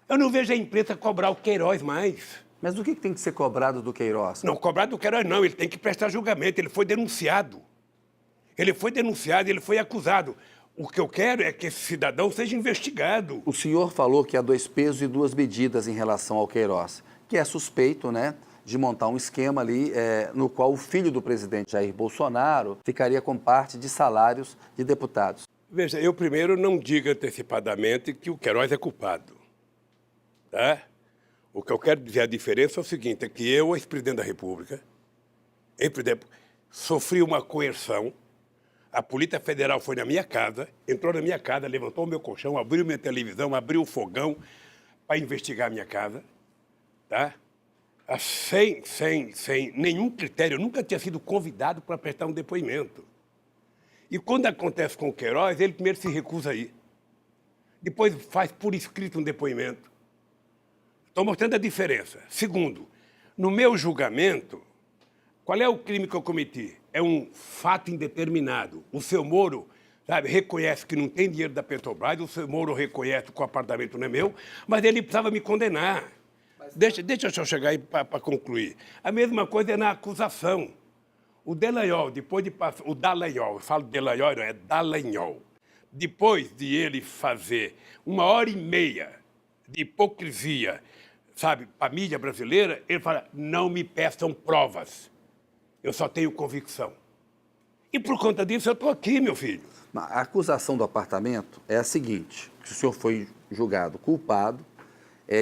Eu não vejo a imprensa cobrar o Queiroz mais. Mas o que tem que ser cobrado do Queiroz? Não, cobrado do Queiroz não, ele tem que prestar julgamento, ele foi denunciado. Ele foi acusado. O que eu quero é que esse cidadão seja investigado. O senhor falou que há 2 pesos e 2 medidas em relação ao Queiroz, que é suspeito, né, de montar um esquema ali no qual o filho do presidente Jair Bolsonaro ficaria com parte de salários de deputados. Veja, eu primeiro não digo antecipadamente que o Queiroz é culpado. Tá? O que eu quero dizer, a diferença é o seguinte, é que eu, ex-presidente da República, sofri uma coerção. A Polícia Federal foi na minha casa, entrou na minha casa, levantou o meu colchão, abriu minha televisão, abriu o fogão para investigar a minha casa, tá? Sem nenhum critério. Eu nunca tinha sido convidado para prestar um depoimento. E quando acontece com o Queiroz, ele primeiro se recusa a ir. Depois faz por escrito um depoimento. Estou mostrando a diferença. Segundo, no meu julgamento, qual é o crime que eu cometi? É um fato indeterminado. O seu Moro, sabe, reconhece que não tem dinheiro da Petrobras, o seu Moro reconhece que o apartamento não é meu, mas ele precisava me condenar. Deixa eu só chegar aí para concluir. A mesma coisa é na acusação. O Dallagnol, o Dallagnol, eu falo Dallagnol, não é Dallagnol. Depois de ele fazer 1h30 de hipocrisia, sabe, para a mídia brasileira, ele fala, não me peçam provas. Eu só tenho convicção. E por conta disso eu estou aqui, meu filho. A acusação do apartamento é a seguinte, que o senhor foi julgado culpado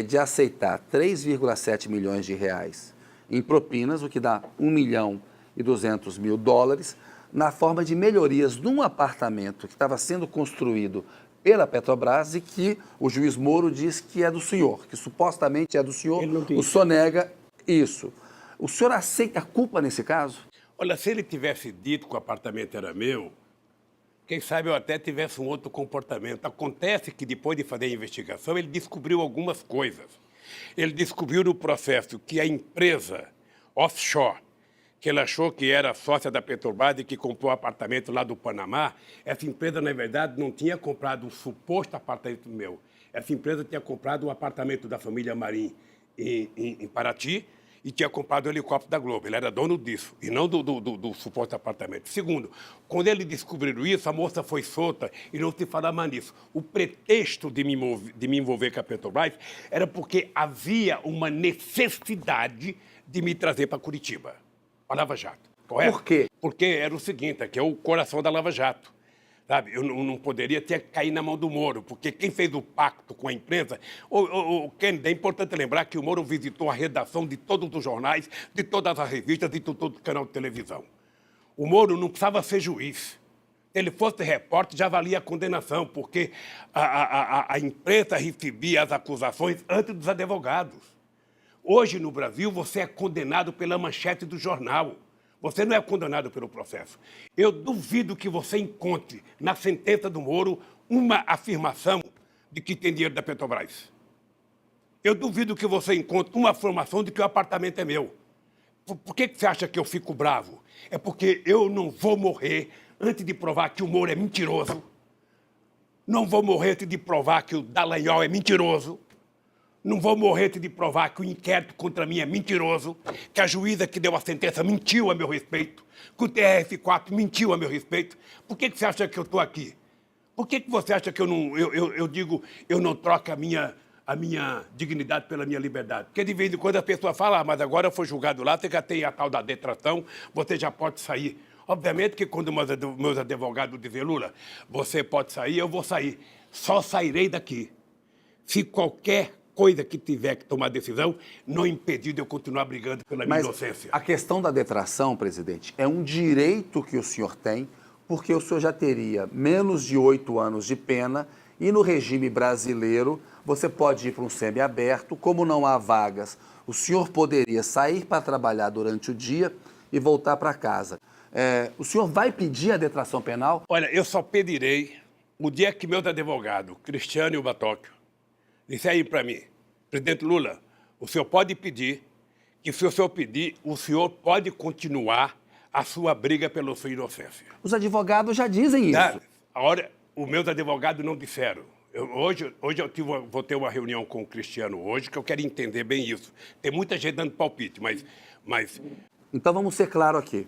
de aceitar 3,7 milhões de reais em propinas, o que dá $1,2 milhão, na forma de melhorias de um apartamento que estava sendo construído pela Petrobras e que o juiz Moro diz que é do senhor, que supostamente é do senhor, o senhor nega isso. O senhor aceita a culpa nesse caso? Olha, se ele tivesse dito que o apartamento era meu, quem sabe eu até tivesse um outro comportamento. Acontece que depois de fazer a investigação, ele descobriu algumas coisas. Ele descobriu no processo que a empresa offshore, que ele achou que era sócia da Petrobras e que comprou o apartamento lá do Panamá, essa empresa, na verdade, não tinha comprado um suposto apartamento meu. Essa empresa tinha comprado um apartamento da família Marim em Paraty e tinha comprado o helicóptero da Globo. Ele era dono disso, e não do suposto apartamento. Segundo, quando ele descobriu isso, a moça foi solta e não se fala mais nisso. O pretexto de me envolver com a Petrobras era porque havia uma necessidade de me trazer para Curitiba, para a Lava Jato. Correto? Por quê? Porque era o seguinte, que é o coração da Lava Jato. Sabe? Eu não poderia ter caído na mão do Moro, porque quem fez o pacto com a empresa... O Kennedy, é importante lembrar que o Moro visitou a redação de todos os jornais, de todas as revistas, de todo o canal de televisão. O Moro não precisava ser juiz. Se ele fosse repórter, já valia a condenação, porque a imprensa recebia as acusações antes dos advogados. Hoje, no Brasil, você é condenado pela manchete do jornal. Você não é condenado pelo processo. Eu duvido que você encontre na sentença do Moro uma afirmação de que tem dinheiro da Petrobras. Eu duvido que você encontre uma afirmação de que o apartamento é meu. Por que você acha que eu fico bravo? É porque eu não vou morrer antes de provar que o Moro é mentiroso. Não vou morrer antes de provar que o Dallagnol é mentiroso. Não vou morrer antes de provar que o inquérito contra mim é mentiroso, que a juíza que deu a sentença mentiu a meu respeito, que o TRF4 mentiu a meu respeito. Por que você acha que eu estou aqui? Por que você acha que eu não troco a minha dignidade pela minha liberdade? Porque de vez em quando a pessoa fala, mas agora eu fui julgado lá, você já tem a tal da detração, você já pode sair. Obviamente que quando meus advogados dizem, Lula, você pode sair, eu vou sair. Só sairei daqui se qualquer coisa que tiver que tomar decisão, não impedir de eu continuar brigando pela minha inocência. A questão da detração, presidente, é um direito que o senhor tem, porque o senhor já teria menos de 8 anos de pena e no regime brasileiro você pode ir para um semiaberto, como não há vagas, o senhor poderia sair para trabalhar durante o dia e voltar para casa. O senhor vai pedir a detração penal? Olha, eu só pedirei o dia que meus advogados, Cristiano e o Batóquio, disseram para mim, presidente Lula, o senhor pode pedir, que se o senhor pedir, o senhor pode continuar a sua briga pela sua inocência. Os advogados já dizem isso. Os meus advogados não disseram. Hoje vou ter uma reunião com o Cristiano hoje, que eu quero entender bem isso. Tem muita gente dando palpite, mas... Então vamos ser claros aqui.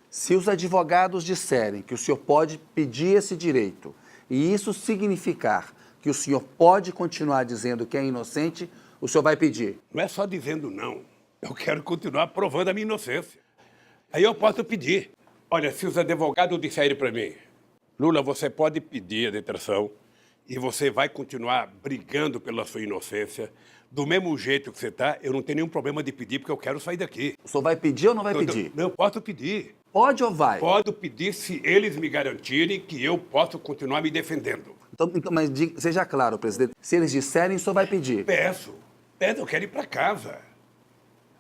Se os advogados disserem que o senhor pode pedir esse direito, e isso significar que o senhor pode continuar dizendo que é inocente, o senhor vai pedir? Não é só dizendo não. Eu quero continuar provando a minha inocência. Aí eu posso pedir. Olha, se os advogados disserem para mim, Lula, você pode pedir a detração e você vai continuar brigando pela sua inocência, do mesmo jeito que você está, eu não tenho nenhum problema de pedir, porque eu quero sair daqui. O senhor vai pedir ou não vai pedir? Não, eu posso pedir. Pode ou vai? Posso pedir se eles me garantirem que eu posso continuar me defendendo. Então, mas seja claro, presidente, se eles disserem, o senhor vai pedir? Peço, eu quero ir para casa.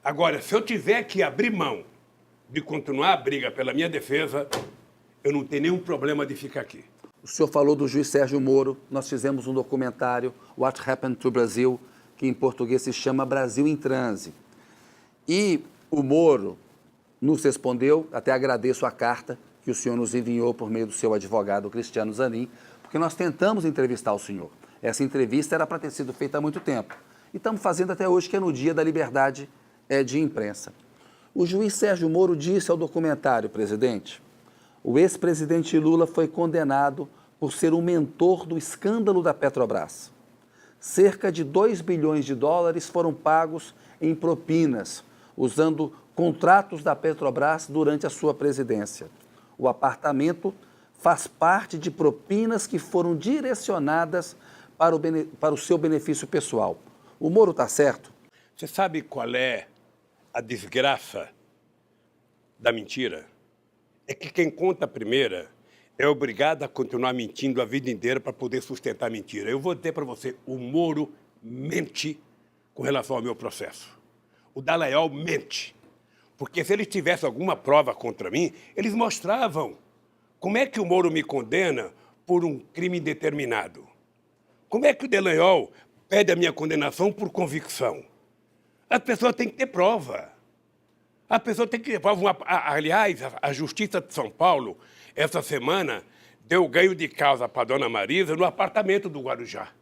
Agora, se eu tiver que abrir mão de continuar a briga pela minha defesa, eu não tenho nenhum problema de ficar aqui. O senhor falou do juiz Sérgio Moro, nós fizemos um documentário, What Happened to Brazil, que em português se chama Brasil em Transe. E o Moro nos respondeu, até agradeço a carta que o senhor nos enviou por meio do seu advogado Cristiano Zanin, porque nós tentamos entrevistar o senhor. Essa entrevista era para ter sido feita há muito tempo. E estamos fazendo até hoje, que é no dia da liberdade de imprensa. O juiz Sérgio Moro disse ao documentário, presidente, o ex-presidente Lula foi condenado por ser um mentor do escândalo da Petrobras. Cerca de 2 bilhões de dólares foram pagos em propinas, usando contratos da Petrobras durante a sua presidência. O apartamento faz parte de propinas que foram direcionadas para o seu benefício pessoal. O Moro está certo? Você sabe qual é a desgraça da mentira? É que quem conta a primeira é obrigado a continuar mentindo a vida inteira para poder sustentar a mentira. Eu vou dizer para você, o Moro mente com relação ao meu processo. O Dallagnol mente. Porque se eles tivessem alguma prova contra mim, eles mostravam. Como é que o Moro me condena por um crime indeterminado? Como é que o Dallagnol pede a minha condenação por convicção? A pessoa tem que ter prova. A pessoa tem que ter prova. Aliás, a Justiça de São Paulo, essa semana, deu ganho de causa para a dona Marisa no apartamento do Guarujá.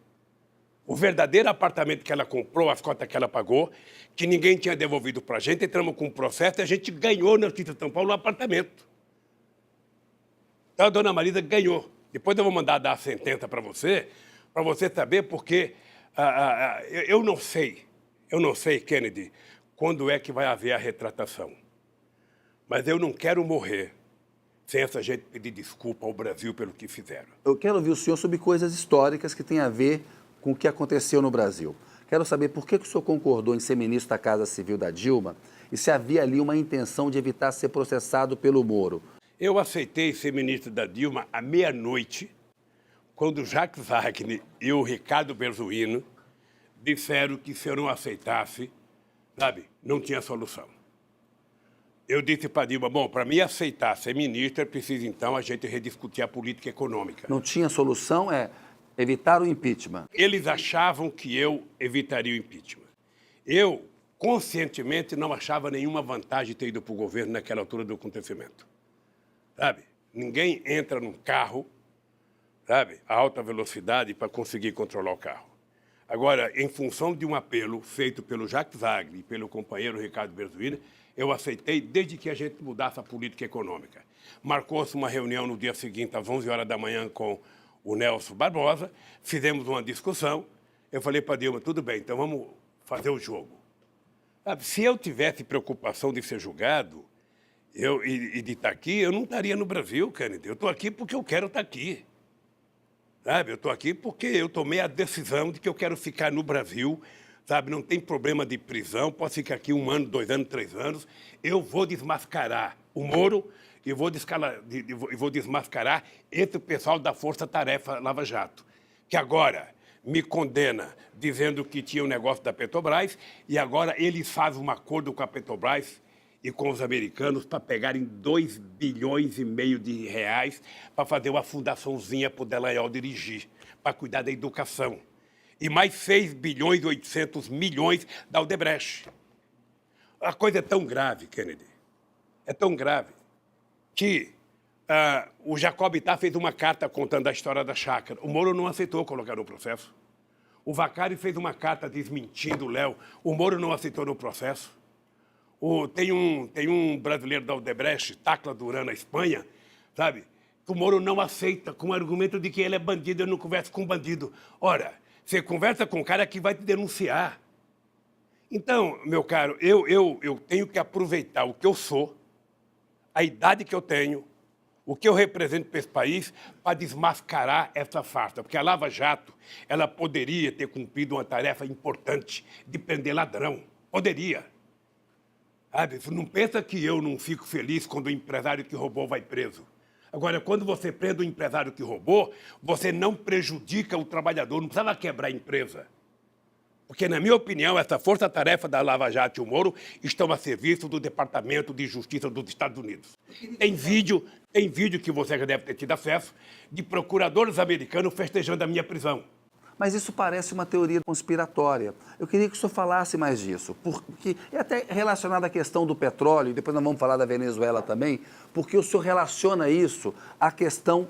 O verdadeiro apartamento que ela comprou, as cotas que ela pagou, que ninguém tinha devolvido para a gente, entramos com um processo e a gente ganhou na Justiça de São Paulo um apartamento. Então a dona Marisa ganhou. Depois eu vou mandar dar a sentença para você saber, porque eu não sei, Kennedy, quando é que vai haver a retratação. Mas eu não quero morrer sem essa gente pedir desculpa ao Brasil pelo que fizeram. Eu quero ouvir o senhor sobre coisas históricas que têm a ver com o que aconteceu no Brasil. Quero saber por que o senhor concordou em ser ministro da Casa Civil da Dilma e se havia ali uma intenção de evitar ser processado pelo Moro. Eu aceitei ser ministro da Dilma à meia-noite, quando Jacques Wagner e o Ricardo Berzoino disseram que se eu não aceitasse, sabe, não tinha solução. Eu disse para Dilma, bom, para mim aceitar ser ministro, é preciso então a gente rediscutir a política econômica. Não tinha solução, evitar o impeachment. Eles achavam que eu evitaria o impeachment. Eu, conscientemente, não achava nenhuma vantagem ter ido para o governo naquela altura do acontecimento. Sabe? Ninguém entra num carro, sabe, a alta velocidade para conseguir controlar o carro. Agora, em função de um apelo feito pelo Jacques Wagner e pelo companheiro Ricardo Berzoino, eu aceitei desde que a gente mudasse a política econômica. Marcou-se uma reunião no dia seguinte, às 11 horas da manhã, com o Nelson Barbosa, fizemos uma discussão, eu falei para Dilma, tudo bem, então vamos fazer o jogo. Sabe, se eu tivesse preocupação de ser julgado e de estar aqui, eu não estaria no Brasil, Kennedy. Eu estou aqui porque eu quero estar aqui. Sabe, eu estou aqui porque eu tomei a decisão de que eu quero ficar no Brasil, sabe, não tem problema de prisão, posso ficar aqui 1 ano, 2 anos, 3 anos, eu vou desmascarar o Moro e vou desmascarar esse pessoal da Força Tarefa Lava Jato, que agora me condena dizendo que tinha um negócio da Petrobras e agora eles fazem um acordo com a Petrobras e com os americanos para pegarem 2,5 bilhões de reais para fazer uma fundaçãozinha para o Dallagnol dirigir, para cuidar da educação. E mais 6 bilhões e 800 milhões da Odebrecht. A coisa é tão grave, Kennedy, é tão grave, que o Jacob Itá fez uma carta contando a história da chácara. O Moro não aceitou colocar no processo. O Vacari fez uma carta desmentindo o Léo. O Moro não aceitou no processo. Tem um brasileiro da Odebrecht, Tacla Duran, na Espanha, sabe? Que o Moro não aceita, com o argumento de que ele é bandido, eu não converso com bandido. Ora, você conversa com um cara que vai te denunciar. Então, meu caro, eu tenho que aproveitar o que eu sou, a idade que eu tenho, o que eu represento para esse país, para desmascarar essa farsa. Porque a Lava Jato, ela poderia ter cumprido uma tarefa importante de prender ladrão. Poderia. Sabe? Você não pensa que eu não fico feliz quando o empresário que roubou vai preso. Agora, quando você prende o empresário que roubou, você não prejudica o trabalhador, não precisava quebrar a empresa. Porque, na minha opinião, essa força-tarefa da Lava Jato e o Moro estão a serviço do Departamento de Justiça dos Estados Unidos. Tem vídeo que você já deve ter tido acesso, de procuradores americanos festejando a minha prisão. Mas isso parece uma teoria conspiratória. Eu queria que o senhor falasse mais disso, porque é até relacionado à questão do petróleo, e depois nós vamos falar da Venezuela também, porque o senhor relaciona isso à questão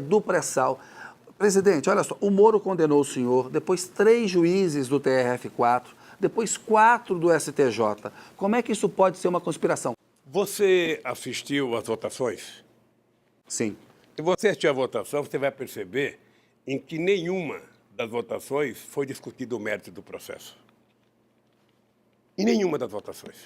do pré-sal. Presidente, olha só, o Moro condenou o senhor, depois 3 juízes do TRF4, depois 4 do STJ. Como é que isso pode ser uma conspiração? Você assistiu às votações? Sim. Se você assistiu à votação, você vai perceber em que nenhuma das votações foi discutido o mérito do processo. Em nenhuma das votações.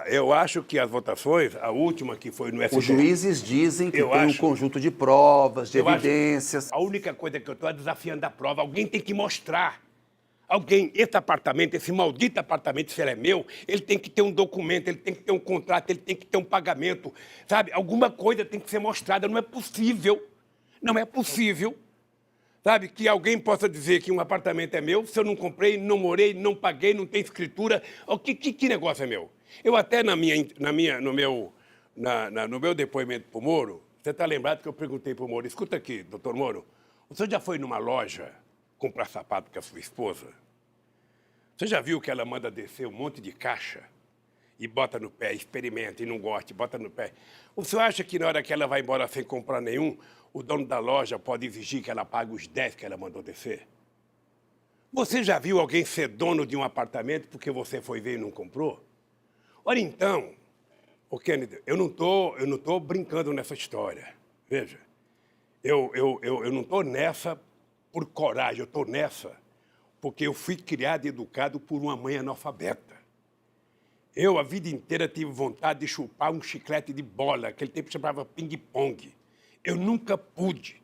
Eu acho que as votações, a última que foi no STF... Os juízes dizem que tem um conjunto de provas, de evidências. A única coisa que eu estou desafiando a prova, alguém tem que mostrar. Esse apartamento, esse maldito apartamento, se ele é meu, ele tem que ter um documento, ele tem que ter um contrato, ele tem que ter um pagamento, sabe? Alguma coisa tem que ser mostrada, não é possível, Sabe, que alguém possa dizer que um apartamento é meu, se eu não comprei, não morei, não paguei, não tem escritura. Que negócio é meu? Eu até no meu depoimento para o Moro, você está lembrado que eu perguntei para o Moro, escuta aqui, doutor Moro, o senhor já foi numa loja comprar sapato com a sua esposa? Você já viu que ela manda descer um monte de caixa e bota no pé, experimenta e não gosta, bota no pé? O senhor acha que na hora que ela vai embora sem comprar nenhum, o dono da loja pode exigir que ela pague os 10 que ela mandou descer? Você já viu alguém ser dono de um apartamento porque você foi ver e não comprou? Ora então, ô Kennedy, eu não tô brincando nessa história. Veja, eu não estou nessa por coragem, eu estou nessa porque eu fui criado e educado por uma mãe analfabeta. Eu, a vida inteira, tive vontade de chupar um chiclete de bola, aquele tempo chamava ping-pong. Eu nunca pude.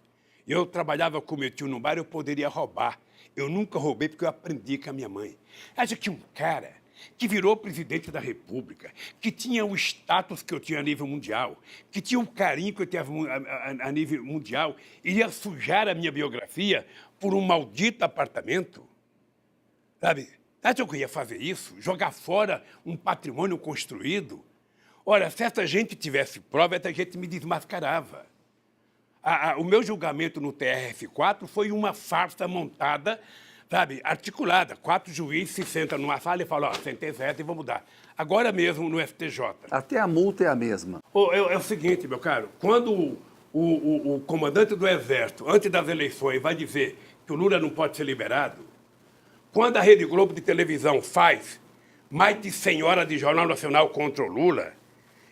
Eu trabalhava com meu tio no bar, eu poderia roubar. Eu nunca roubei porque eu aprendi com a minha mãe. Acha que um cara que virou presidente da República, que tinha o status que eu tinha a nível mundial, que tinha o carinho que eu tinha a nível mundial, iria sujar a minha biografia por um maldito apartamento? Sabe? Acha que eu ia fazer isso? Jogar fora um patrimônio construído? Ora, se essa gente tivesse prova, essa gente me desmascarava. O meu julgamento no TRF4 foi uma farsa montada, sabe, articulada. 4 juízes se sentam numa sala e falam, sentença essa e vou mudar. Agora mesmo no STJ. Até a multa é a mesma. É o seguinte, meu caro, quando o comandante do Exército, antes das eleições, vai dizer que o Lula não pode ser liberado, quando a Rede Globo de televisão faz mais de 100 horas de Jornal Nacional contra o Lula,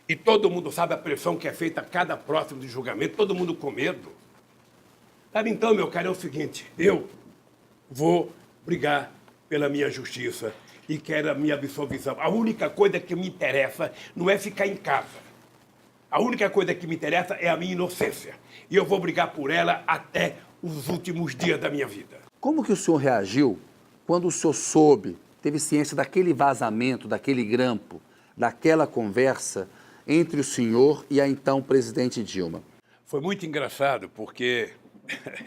e todo mundo sabe a pressão que é feita a cada próximo de julgamento, todo mundo com medo. Sabe, então, meu caro, é o seguinte, eu vou brigar pela minha justiça e quero a minha absolvição. A única coisa que me interessa não é ficar em casa. A única coisa que me interessa é a minha inocência. E eu vou brigar por ela até os últimos dias da minha vida. Como que o senhor reagiu quando o senhor soube, teve ciência daquele vazamento, daquele grampo, daquela conversa entre o senhor e a então presidente Dilma? Foi muito engraçado, porque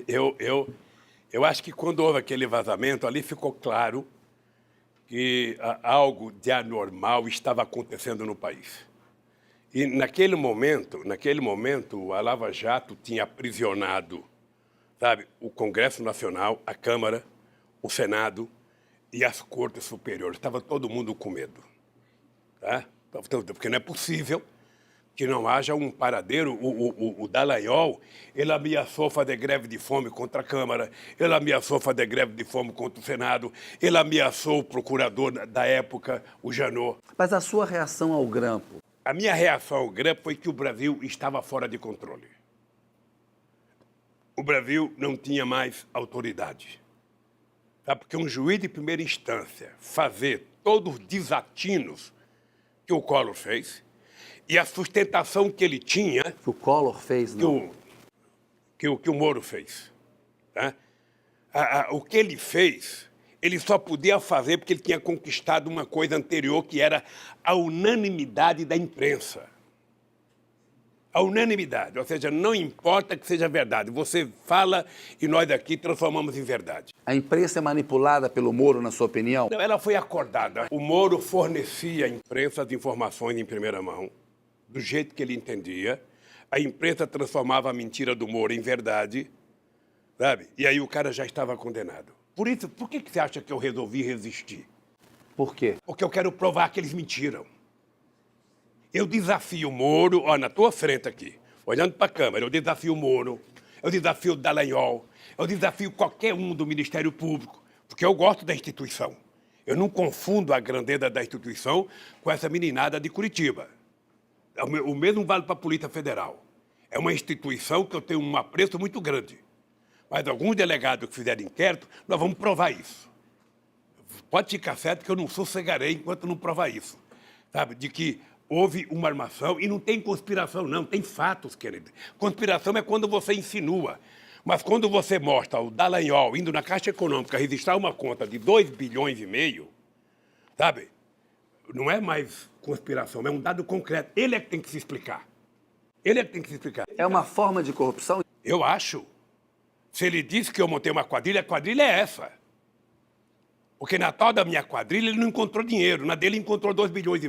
eu acho que quando houve aquele vazamento, ali ficou claro que algo de anormal estava acontecendo no país. E naquele momento, a Lava Jato tinha aprisionado, sabe, o Congresso Nacional, a Câmara, o Senado e as Cortes Superiores. Estava todo mundo com medo. Tá? Porque não é possível que não haja um paradeiro. O Dallagnol, ele ameaçou fazer greve de fome contra a Câmara, ele ameaçou fazer greve de fome contra o Senado, ele ameaçou o procurador da época, o Janot. Mas a sua reação ao grampo? A minha reação ao grampo foi que o Brasil estava fora de controle. O Brasil não tinha mais autoridade. Tá? Porque um juiz de primeira instância fazer todos os desatinos que o Collor fez e a sustentação que ele tinha... Que o Collor fez, não? Que o Moro fez. Tá? O que ele fez, ele só podia fazer porque ele tinha conquistado uma coisa anterior, que era a unanimidade da imprensa. A unanimidade, ou seja, não importa que seja verdade, você fala e nós aqui transformamos em verdade. A imprensa é manipulada pelo Moro, na sua opinião? Não, ela foi acordada. O Moro fornecia à imprensa as informações em primeira mão, do jeito que ele entendia. A imprensa transformava a mentira do Moro em verdade, sabe? E aí o cara já estava condenado. Por isso, por que você acha que eu resolvi resistir? Por quê? Porque eu quero provar que eles mentiram. Eu desafio o Moro, ó, na tua frente aqui, olhando para a câmera, eu desafio o Moro, eu desafio o Dallagnol, eu desafio qualquer um do Ministério Público, porque eu gosto da instituição. Eu não confundo a grandeza da instituição com essa meninada de Curitiba. O mesmo vale para a Polícia Federal. É uma instituição que eu tenho um apreço muito grande. Mas alguns delegados que fizeram inquérito, nós vamos provar isso. Pode ficar certo que eu não sossegarei enquanto não provar isso. Sabe, de que houve uma armação e não tem conspiração, não, tem fatos, querido. Conspiração é quando você insinua. Mas quando você mostra o Dallagnol indo na Caixa Econômica registrar uma conta de 2,5 bilhões, sabe? Não é mais conspiração, é um dado concreto. Ele é que tem que se explicar. Ele é que tem que se explicar. É uma forma de corrupção? Eu acho. Se ele disse que eu montei uma quadrilha, a quadrilha é essa. Porque na tal da minha quadrilha ele não encontrou dinheiro. Na dele encontrou 2,5 bilhões,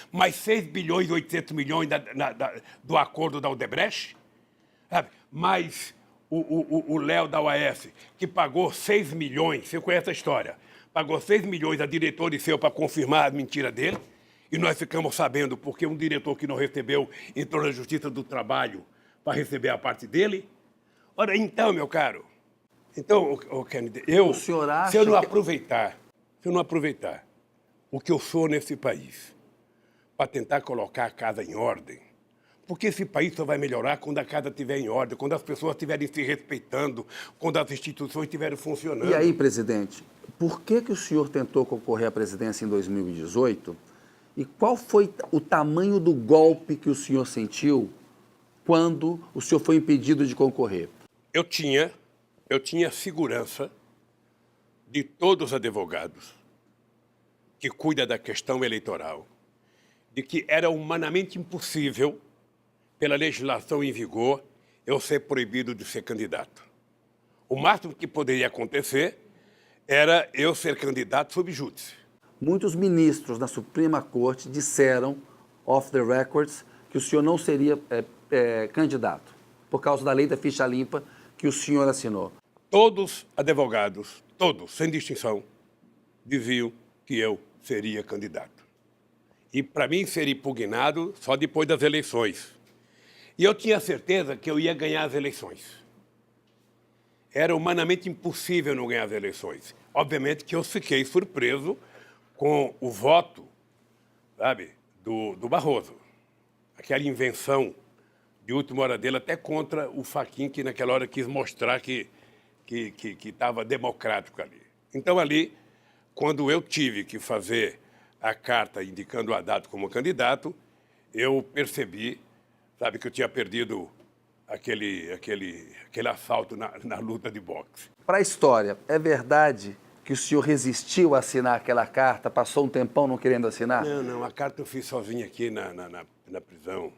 mais 6 bilhões e 800 milhões do acordo da Odebrecht. Sabe? Mais o Léo da UAS, que pagou 6 milhões, você conhece a história, pagou 6 milhões a diretor seu para confirmar a mentira dele. E nós ficamos sabendo porque um diretor que não recebeu entrou na Justiça do Trabalho para receber a parte dele. Ora, então, meu caro, então, Kennedy, O senhor acha se eu não que- aproveitar o que eu sou nesse país para tentar colocar a casa em ordem, porque esse país só vai melhorar quando a casa estiver em ordem, quando as pessoas estiverem se respeitando, quando as instituições estiverem funcionando. E aí, presidente, por que o senhor tentou concorrer à presidência em 2018? E qual foi o tamanho do golpe que o senhor sentiu quando o senhor foi impedido de concorrer? Eu tinha segurança de todos os advogados que cuidam da questão eleitoral, de que era humanamente impossível, pela legislação em vigor, eu ser proibido de ser candidato. O máximo que poderia acontecer era eu ser candidato sob júdice. Muitos ministros da Suprema Corte disseram, off the records, que o senhor não seria candidato, por causa da lei da ficha limpa que o senhor assinou. Todos advogados, todos, sem distinção, diziam que eu seria candidato. E para mim ser impugnado só depois das eleições. E eu tinha certeza que eu ia ganhar as eleições. Era humanamente impossível não ganhar as eleições. Obviamente que eu fiquei surpreso com o voto, sabe, do Barroso. Aquela invenção de última hora dele, até contra o Fachin, que naquela hora quis mostrar que estava democrático ali. Então, ali, quando eu tive que fazer a carta indicando o Haddad como candidato, eu percebi, sabe, que eu tinha perdido aquele assalto na luta de boxe. Para a história, é verdade que o senhor resistiu a assinar aquela carta, passou um tempão não querendo assinar? Não, a carta eu fiz sozinho aqui na prisão.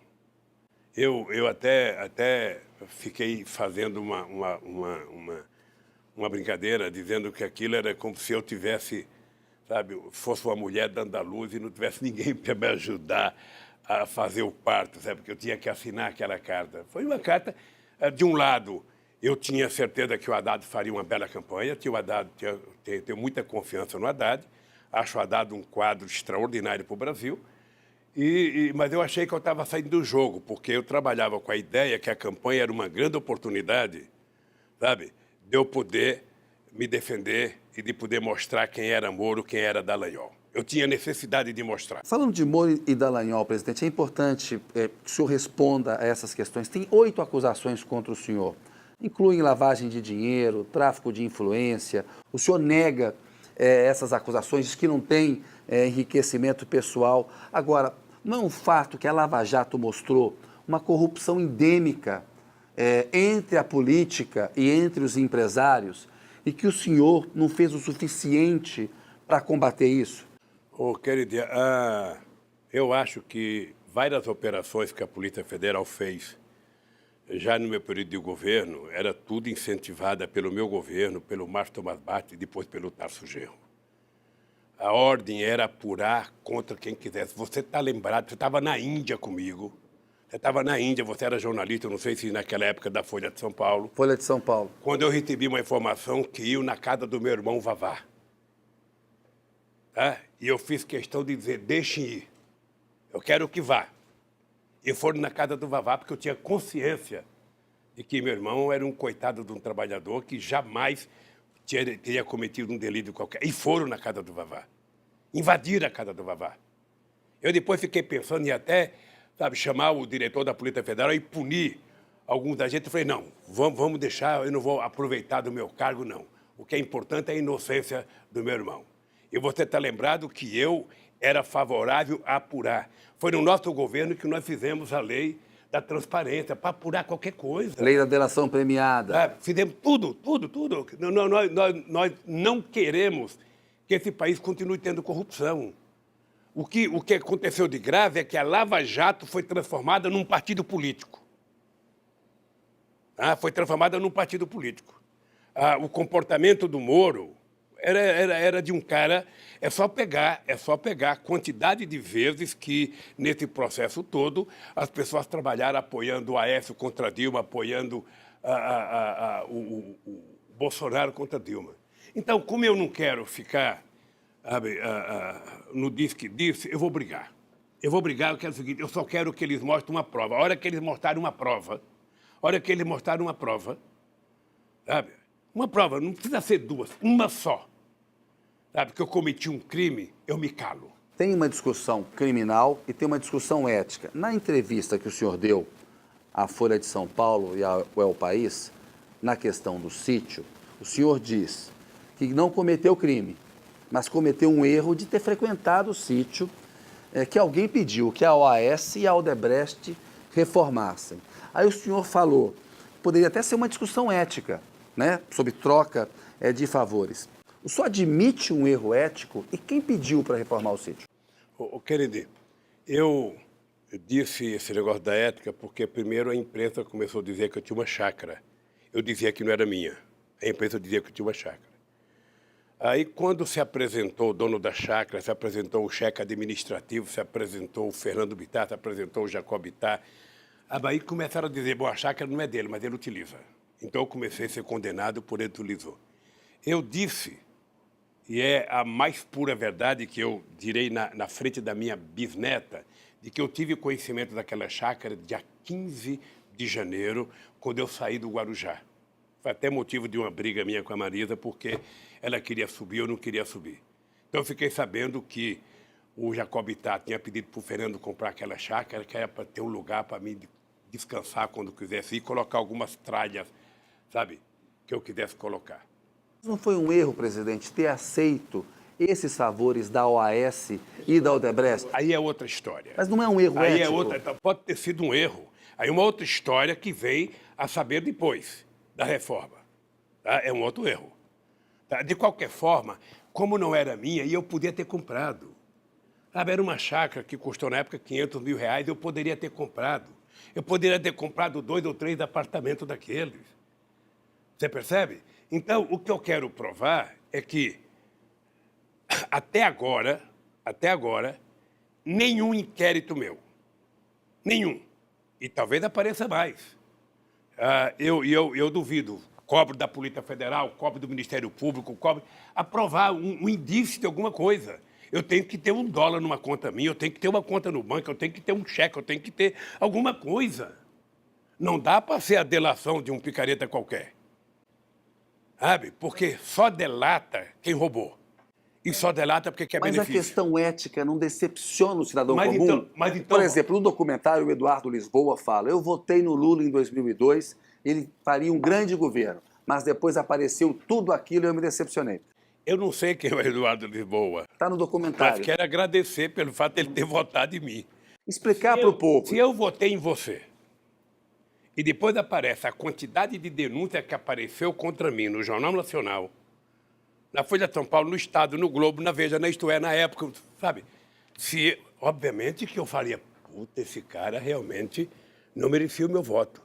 Eu até fiquei fazendo uma brincadeira, dizendo que aquilo era como se eu tivesse, sabe, fosse uma mulher dando à luz e não tivesse ninguém para me ajudar a fazer o parto, sabe, porque eu tinha que assinar aquela carta. Foi uma carta, de um lado, eu tinha certeza que o Haddad faria uma bela campanha, tenho muita confiança no Haddad, acho o Haddad um quadro extraordinário para o Brasil, mas eu achei que eu estava saindo do jogo, porque eu trabalhava com a ideia que a campanha era uma grande oportunidade, sabe, de eu poder me defender e de poder mostrar quem era Moro, quem era Dallagnol. Eu tinha necessidade de mostrar. Falando de Moro e Dallagnol, presidente, é importante que o senhor responda a essas questões. Tem 8 acusações contra o senhor. Incluem lavagem de dinheiro, tráfico de influência. O senhor nega essas acusações, diz que não tem enriquecimento pessoal. Agora, não é um fato que a Lava Jato mostrou uma corrupção endêmica entre a política e entre os empresários e que o senhor não fez o suficiente para combater isso? Kennedy, eu acho que várias operações que a Polícia Federal fez já no meu período de governo, era tudo incentivada pelo meu governo, pelo Márcio Tomás Bastos e depois pelo Tarso Genro. A ordem era apurar contra quem quisesse. Você está lembrado, você estava na Índia comigo. Você estava na Índia, você era jornalista, eu não sei se naquela época da Folha de São Paulo. Folha de São Paulo. Quando eu recebi uma informação que iam na casa do meu irmão Vavá. Tá? E eu fiz questão de dizer, deixem ir. Eu quero que vá. E foram na casa do Vavá porque eu tinha consciência de que meu irmão era um coitado de um trabalhador que jamais teria cometido um delito qualquer. E foram na casa do Vavá. Invadiram a casa do Vavá. Eu depois fiquei pensando em até, sabe, chamar o diretor da Polícia Federal e punir alguns da gente. Eu falei, não, vamos deixar, eu não vou aproveitar do meu cargo, não. O que é importante é a inocência do meu irmão. E você está lembrado que eu era favorável a apurar. Foi no nosso governo que nós fizemos a lei da transparência, para apurar qualquer coisa. Lei da delação premiada. Fizemos tudo. Nós não queremos que esse país continue tendo corrupção. O que aconteceu de grave é que a Lava Jato foi transformada num partido político. Foi transformada num partido político. o comportamento do Moro era de um cara... É só pegar a quantidade de vezes que, nesse processo todo, as pessoas trabalharam apoiando o Aécio contra Dilma, apoiando o Bolsonaro contra Dilma. Então, como eu não quero ficar no disse, eu vou brigar. Eu quero o seguinte, eu só quero que eles mostrem uma prova. A hora que eles mostrarem uma prova, sabe? Uma prova, não precisa ser duas, uma só. Sabe, que eu cometi um crime, eu me calo. Tem uma discussão criminal e tem uma discussão ética. Na entrevista que o senhor deu à Folha de São Paulo e ao El País, na questão do sítio, o senhor diz que não cometeu crime, mas cometeu um erro de ter frequentado o sítio que alguém pediu que a OAS e a Odebrecht reformassem. Aí o senhor falou, poderia até ser uma discussão ética, né, sobre troca de favores. O senhor admite um erro ético e quem pediu para reformar o sítio? Kennedy, eu disse esse negócio da ética porque primeiro a imprensa começou a dizer que eu tinha uma chácara. Eu dizia que não era minha. A imprensa dizia que eu tinha uma chácara. Aí, quando se apresentou o dono da chácara, se apresentou o chefe administrativo, se apresentou o Fernando Bittar, se apresentou o Jacob Bittar, aí começaram a dizer, bom, a chácara não é dele, mas ele utiliza. Então, eu comecei a ser condenado por ele utilizou. Eu disse, e é a mais pura verdade que eu direi na frente da minha bisneta, de que eu tive conhecimento daquela chácara dia 15 de janeiro, quando eu saí do Guarujá. Foi até motivo de uma briga minha com a Marisa, porque ela queria subir, eu não queria subir. Então, eu fiquei sabendo que o Jacob Bittar tinha pedido para o Fernando comprar aquela chácara, que era para ter um lugar para mim descansar quando quisesse ir, colocar algumas tralhas, sabe, que eu quisesse colocar. Não foi um erro, presidente, ter aceito esses favores da OAS e da Odebrecht? Aí é outra história. Mas não é um erro Aí ético? é outra, então, pode ter sido um erro. Aí uma outra história que vem a saber depois da reforma. Tá? É um outro erro. Tá? De qualquer forma, como não era minha, e eu podia ter comprado. Sabe, era uma chácara que custou na época R$500 mil, eu poderia ter comprado. Eu poderia ter comprado 2 ou 3 apartamentos daqueles. Você percebe? Então, o que eu quero provar é que, até agora, nenhum inquérito meu, nenhum, e talvez apareça mais, eu duvido, cobro da Polícia Federal, cobro do Ministério Público, cobro, aprovar um indício de alguma coisa. Eu tenho que ter $1 numa conta minha, eu tenho que ter uma conta no banco, eu tenho que ter um cheque, eu tenho que ter alguma coisa. Não dá para ser a delação de um picareta qualquer. Sabe? Porque só delata quem roubou. E só delata porque quer benefício. Mas a questão ética não decepciona o cidadão comum? Então, Por exemplo, no documentário, o Eduardo Lisboa fala, eu votei no Lula em 2002, ele faria um grande governo, mas depois apareceu tudo aquilo e eu me decepcionei. Eu não sei quem é o Eduardo Lisboa. Está no documentário. Mas quero agradecer pelo fato de ele ter votado em mim. Explicar para o povo. Se eu votei em você, e depois aparece a quantidade de denúncia que apareceu contra mim no Jornal Nacional, na Folha de São Paulo, no Estado, no Globo, na Veja, na Isto É, na época, sabe? Obviamente que eu faria, puta, esse cara realmente não merecia o meu voto.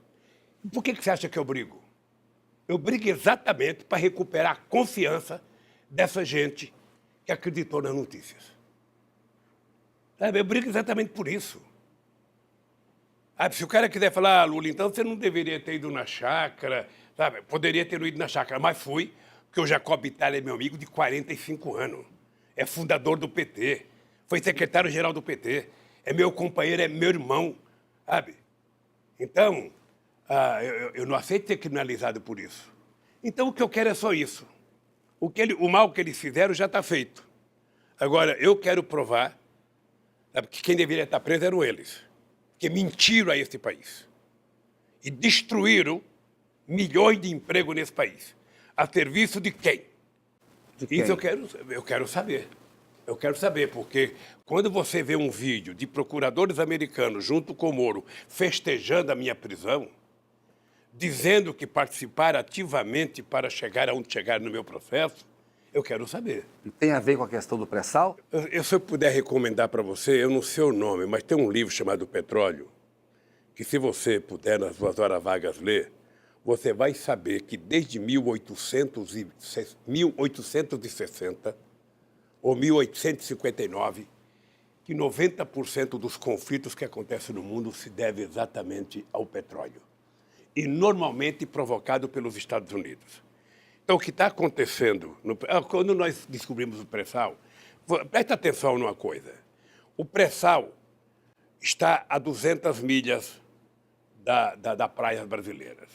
Por que você acha que eu brigo? Eu brigo exatamente para recuperar a confiança dessa gente que acreditou nas notícias. Sabe? Eu brigo exatamente por isso. Se o cara quiser falar, Lula, então você não deveria ter ido na chácara, sabe? Poderia ter ido na chácara, mas fui, porque o Jacob Bittar é meu amigo de 45 anos. É fundador do PT, foi secretário-geral do PT, é meu companheiro, é meu irmão, sabe? Então, eu não aceito ser criminalizado por isso. Então, o que eu quero é só isso. O mal que eles fizeram já está feito. Agora, eu quero provar, sabe, que quem deveria estar preso eram eles. Que mentiram a este país e destruíram milhões de empregos nesse país. A serviço de quem? De quem? Isso eu quero saber. Eu quero saber, porque quando você vê um vídeo de procuradores americanos junto com o Moro festejando a minha prisão, dizendo que participaram ativamente para chegar aonde chegaram no meu processo, eu quero saber. Tem a ver com a questão do pré-sal? Se eu puder recomendar para você, eu não sei o nome, mas tem um livro chamado Petróleo, que se você puder, nas suas horas vagas, ler, você vai saber que desde 1860 ou 1859, que 90% dos conflitos que acontecem no mundo se deve exatamente ao petróleo. E normalmente provocado pelos Estados Unidos. Então, o que está acontecendo, quando nós descobrimos o pré-sal, presta atenção numa coisa. O pré-sal está a 200 milhas da praias brasileiras.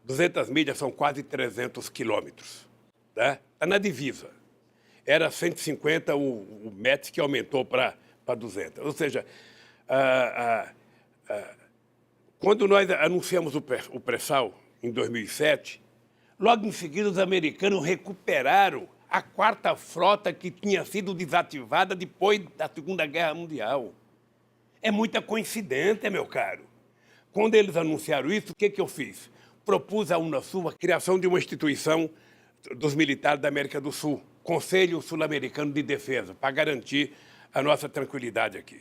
200 milhas são quase 300 quilômetros. Né? Está na divisa. Era 150 o METS que aumentou para 200. Ou seja, quando nós anunciamos o pré-sal, em 2007, logo em seguida os americanos recuperaram a quarta frota que tinha sido desativada depois da Segunda Guerra Mundial. É muita coincidência, meu caro. Quando eles anunciaram isso, o que eu fiz? Propus à Unasul a criação de uma instituição dos militares da América do Sul, Conselho Sul-Americano de Defesa, para garantir a nossa tranquilidade aqui.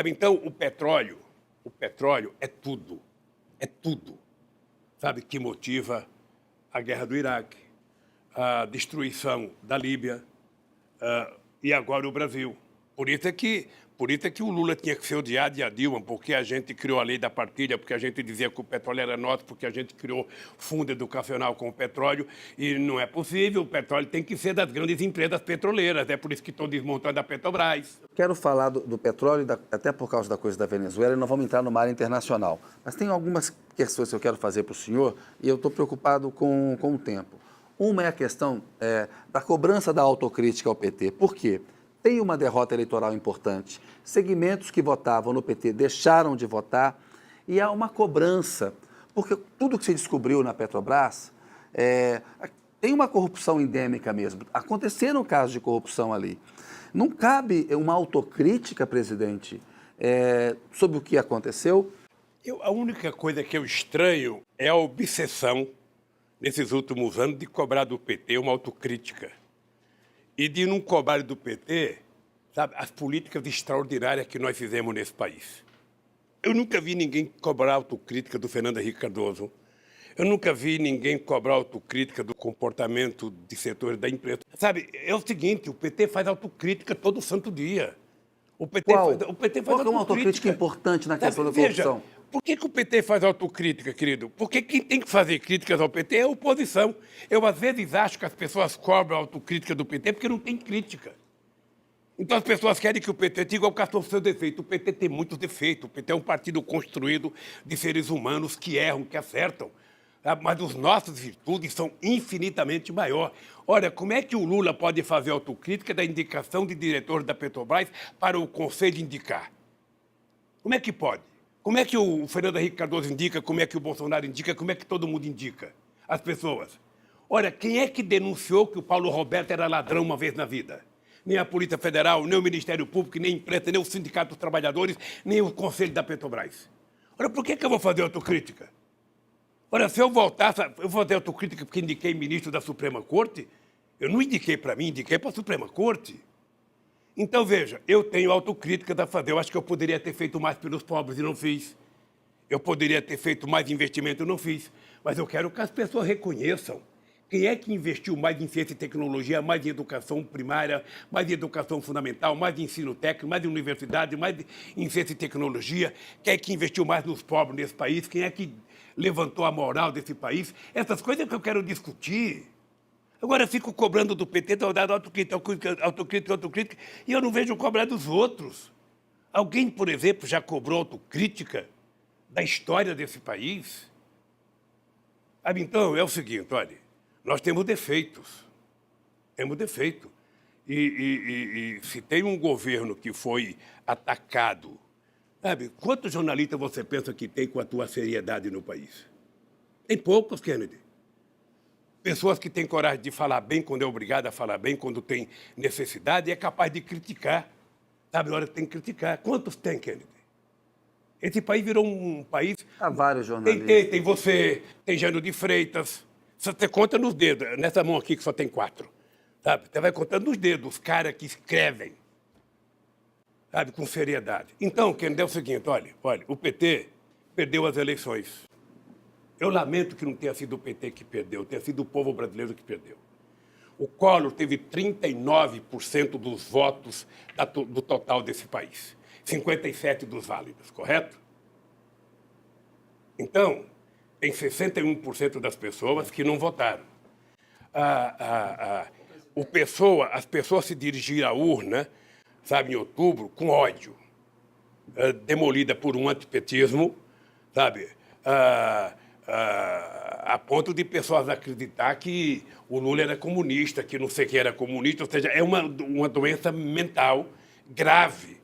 Então, o petróleo é tudo, sabe, que motiva a guerra do Iraque, a destruição da Líbia e agora o Brasil. Por isso é que o Lula tinha que ser odiado e a Dilma, porque a gente criou a lei da partilha, porque a gente dizia que o petróleo era nosso, porque a gente criou fundo educacional com o petróleo, e não é possível, o petróleo tem que ser das grandes empresas petroleiras, é por isso que estão desmontando a Petrobras. Quero falar do petróleo, até por causa da coisa da Venezuela, e nós vamos entrar no mar internacional. Mas tem algumas questões que eu quero fazer para o senhor, e eu estou preocupado com o tempo. Uma é a questão da cobrança da autocrítica ao PT. Por quê? Tem uma derrota eleitoral importante. Segmentos que votavam no PT deixaram de votar e há uma cobrança, porque tudo que se descobriu na Petrobras tem uma corrupção endêmica mesmo. Aconteceram casos de corrupção ali. Não cabe uma autocrítica, presidente, sobre o que aconteceu? A única coisa que eu estranho é a obsessão, nesses últimos anos, de cobrar do PT uma autocrítica. E de não cobrar do PT, sabe, as políticas extraordinárias que nós fizemos nesse país. Eu nunca vi ninguém cobrar autocrítica do Fernando Henrique Cardoso. Eu nunca vi ninguém cobrar autocrítica do comportamento de setores da imprensa. Sabe, é o seguinte, o PT faz autocrítica todo santo dia. O PT faz Qual é uma autocrítica importante na questão da corrupção? Veja, por que o PT faz autocrítica, querido? Porque quem tem que fazer críticas ao PT é a oposição. Eu, às vezes, acho que as pessoas cobram a autocrítica do PT porque não tem crítica. Então, as pessoas querem que o PT diga qual é o seu defeito. O PT tem muitos defeitos. O PT é um partido construído de seres humanos que erram, que acertam. Mas as nossas virtudes são infinitamente maiores. Olha, como é que o Lula pode fazer autocrítica da indicação de diretor da Petrobras para o Conselho indicar? Como é que pode? Como é que o Fernando Henrique Cardoso indica, como é que o Bolsonaro indica, como é que todo mundo indica as pessoas? Olha, quem é que denunciou que o Paulo Roberto era ladrão uma vez na vida? Nem a Polícia Federal, nem o Ministério Público, nem a imprensa, nem o Sindicato dos Trabalhadores, nem o Conselho da Petrobras. Olha, por que eu vou fazer autocrítica? Olha, se eu voltar, eu vou fazer autocrítica porque indiquei ministro da Suprema Corte? Eu não indiquei para mim, indiquei para a Suprema Corte. Então, veja, eu tenho autocrítica a fazer. Eu acho que eu poderia ter feito mais pelos pobres e não fiz. Eu poderia ter feito mais investimento e não fiz. Mas eu quero que as pessoas reconheçam quem é que investiu mais em ciência e tecnologia, mais em educação primária, mais em educação fundamental, mais em ensino técnico, mais em universidade, mais em ciência e tecnologia, quem é que investiu mais nos pobres nesse país, quem é que levantou a moral desse país. Essas coisas que eu quero discutir. Agora eu fico cobrando do PT, autocrítica, e eu não vejo cobrar dos outros. Alguém, por exemplo, já cobrou autocrítica da história desse país? Então, é o seguinte, olha, nós temos defeitos. Temos defeito. E se tem um governo que foi atacado, sabe, quantos jornalistas você pensa que tem com a tua seriedade no país? Tem poucos, Kennedy. Pessoas que têm coragem de falar bem quando é obrigado a falar bem, quando tem necessidade, e é capaz de criticar. Sabe, na hora que tem que criticar. Quantos tem, Kennedy? Esse país virou um país... Há vários jornalistas. Tem você, tem Jânio de Freitas. Você conta nos dedos, nessa mão aqui que só tem 4. Sabe? Você vai contando nos dedos os caras que escrevem, sabe, com seriedade. Então, Kennedy, é o seguinte, olha, o PT perdeu as eleições. Eu lamento que não tenha sido o PT que perdeu, tenha sido o povo brasileiro que perdeu. O Collor teve 39% dos votos do total desse país, 57% dos válidos, correto? Então, tem 61% das pessoas que não votaram. As pessoas se dirigiram à urna, sabe, em outubro, com ódio, demolida por um antipetismo, sabe, a ponto de pessoas acreditar que o Lula era comunista, que não sei quem era comunista, ou seja, é uma doença mental grave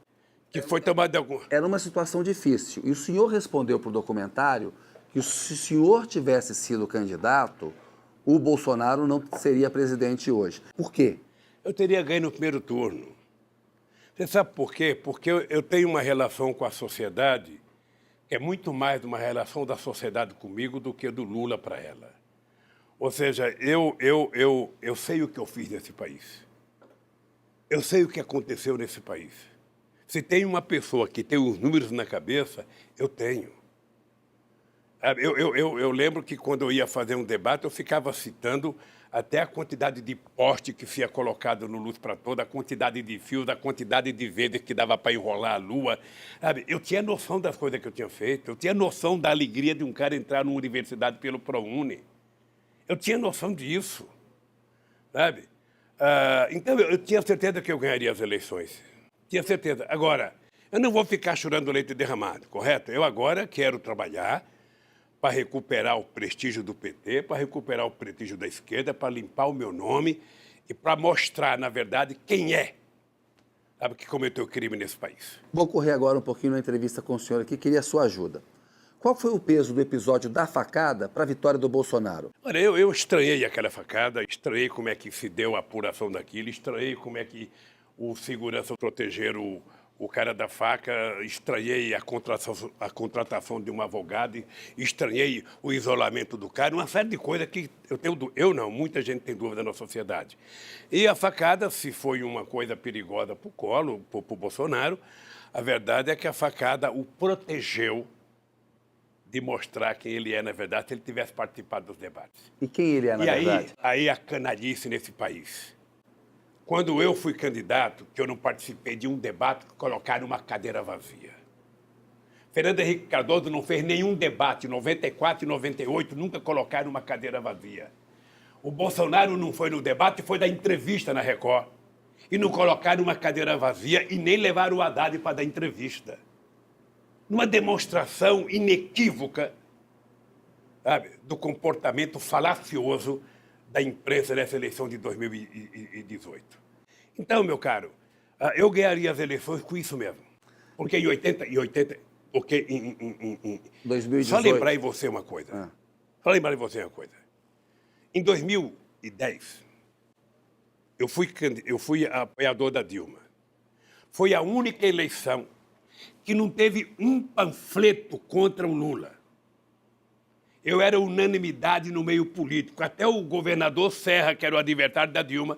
que foi tomada de algum... Era uma situação difícil. E o senhor respondeu para o documentário que se o senhor tivesse sido candidato, o Bolsonaro não seria presidente hoje. Por quê? Eu teria ganho no primeiro turno. Você sabe por quê? Porque eu tenho uma relação com a sociedade que é muito mais uma relação da sociedade comigo do que do Lula para ela. Ou seja, eu sei o que eu fiz nesse país. Eu sei o que aconteceu nesse país. Se tem uma pessoa que tem os números na cabeça, eu tenho. Eu lembro que quando eu ia fazer um debate, eu ficava citando até a quantidade de poste que se ia colocado no Luz para Toda, a quantidade de fios, a quantidade de vezes que dava para enrolar a lua. Sabe? Eu tinha noção das coisas que eu tinha feito, eu tinha noção da alegria de um cara entrar numa universidade pelo ProUni. Eu tinha noção disso. Sabe? Então, eu tinha certeza que eu ganharia as eleições. Tinha certeza. Agora, eu não vou ficar chorando leite derramado, correto? Eu agora quero trabalhar para recuperar o prestígio do PT, para recuperar o prestígio da esquerda, para limpar o meu nome e para mostrar, na verdade, quem é, sabe, que cometeu crime nesse país. Vou correr agora um pouquinho na entrevista com o senhor aqui, queria a sua ajuda. Qual foi o peso do episódio da facada para a vitória do Bolsonaro? Olha, eu estranhei aquela facada, estranhei como é que se deu a apuração daquilo, estranhei como é que o segurança protegeram o cara da faca, estranhei a contratação de um advogado, estranhei o isolamento do cara, uma série de coisas que muita gente tem dúvida na sociedade. E a facada, se foi uma coisa perigosa para o Collor, para o Bolsonaro, a verdade é que a facada o protegeu de mostrar quem ele é, na verdade, se ele tivesse participado dos debates. E quem ele é, na verdade? Aí a canalice nesse país. Quando eu fui candidato, que eu não participei de um debate, colocaram uma cadeira vazia. Fernando Henrique Cardoso não fez nenhum debate, em 94 e 98, nunca colocaram uma cadeira vazia. O Bolsonaro não foi no debate, foi dar entrevista na Record. E não colocaram uma cadeira vazia e nem levaram o Haddad para dar entrevista. Numa demonstração inequívoca, sabe, do comportamento falacioso da imprensa nessa eleição de 2018. Então, meu caro, eu ganharia as eleições com isso mesmo. Porque em 2018... Só lembrar em você uma coisa. Em 2010, eu fui apoiador da Dilma. Foi a única eleição que não teve um panfleto contra o Lula. Eu era unanimidade no meio político. Até o governador Serra, que era o adversário da Dilma,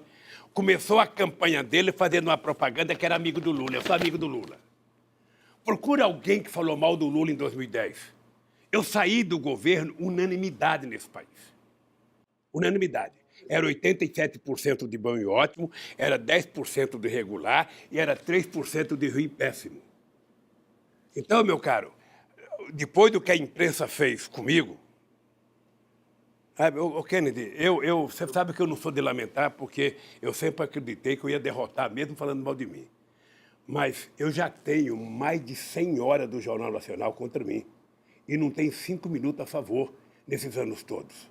começou a campanha dele fazendo uma propaganda que era amigo do Lula. Eu sou amigo do Lula. Procura alguém que falou mal do Lula em 2010. Eu saí do governo unanimidade nesse país. Unanimidade. Era 87% de bom e ótimo, era 10% de regular e era 3% de ruim e péssimo. Então, meu caro, depois do que a imprensa fez comigo, sabe, Kennedy, você sabe que eu não sou de lamentar, porque eu sempre acreditei que eu ia derrotar, mesmo falando mal de mim. Mas eu já tenho mais de 100 horas do Jornal Nacional contra mim. E não tem 5 minutos a favor nesses anos todos.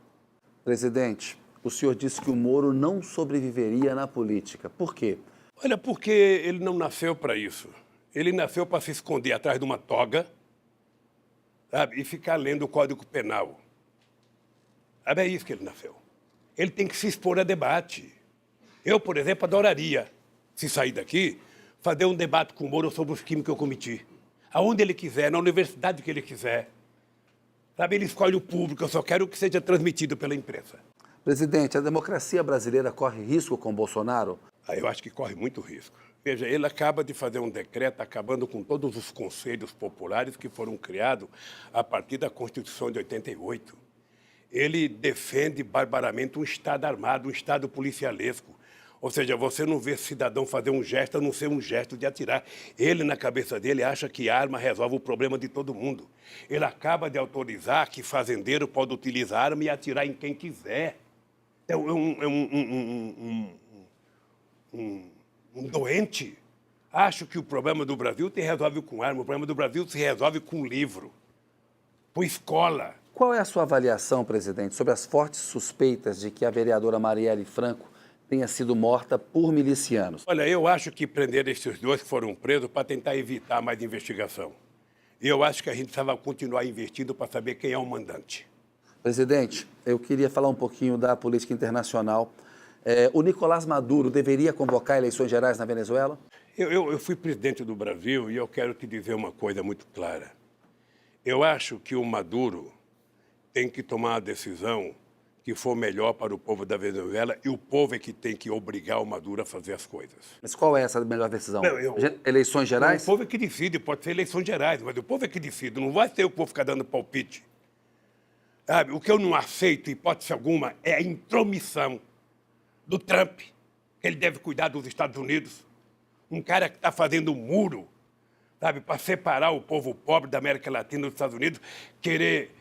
Presidente, o senhor disse que o Moro não sobreviveria na política. Por quê? Olha, porque ele não nasceu para isso. Ele nasceu para se esconder atrás de uma toga, sabe, e ficar lendo o Código Penal. Sabe, é isso que ele nasceu. Ele tem que se expor a debate. Eu, por exemplo, adoraria, se sair daqui, fazer um debate com o Moro sobre os crimes que eu cometi. Aonde ele quiser, na universidade que ele quiser. Sabe, ele escolhe o público, eu só quero que seja transmitido pela imprensa. Presidente, a democracia brasileira corre risco com Bolsonaro? Eu acho que corre muito risco. Veja, ele acaba de fazer um decreto acabando com todos os conselhos populares que foram criados a partir da Constituição de 88. ele defende barbaramente um Estado armado, um Estado policialesco. Ou seja, você não vê cidadão fazer um gesto a não ser um gesto de atirar. Ele, na cabeça dele, acha que arma resolve o problema de todo mundo. Ele acaba de autorizar que fazendeiro pode utilizar arma e atirar em quem quiser. É um doente. Acho que o problema do Brasil se resolve com arma, o problema do Brasil se resolve com livro, com escola. Qual é a sua avaliação, presidente, sobre as fortes suspeitas de que a vereadora Marielle Franco tenha sido morta por milicianos? Olha, eu acho que prenderam esses dois que foram presos para tentar evitar mais investigação. E eu acho que a gente precisava continuar investindo para saber quem é o mandante. Presidente, eu queria falar um pouquinho da política internacional. O Nicolás Maduro deveria convocar eleições gerais na Venezuela? Eu fui presidente do Brasil e eu quero te dizer uma coisa muito clara. Eu acho que o Maduro tem que tomar a decisão que for melhor para o povo da Venezuela e o povo é que tem que obrigar o Maduro a fazer as coisas. Mas qual é essa melhor decisão? Não, Eleições gerais? O povo é que decide, pode ser eleições gerais, mas o povo é que decide, não vai ser eu que vou ficar dando palpite. Sabe? O que eu não aceito, hipótese alguma, é a intromissão do Trump, que ele deve cuidar dos Estados Unidos. Um cara que está fazendo um muro, sabe, para separar o povo pobre da América Latina dos Estados Unidos, querer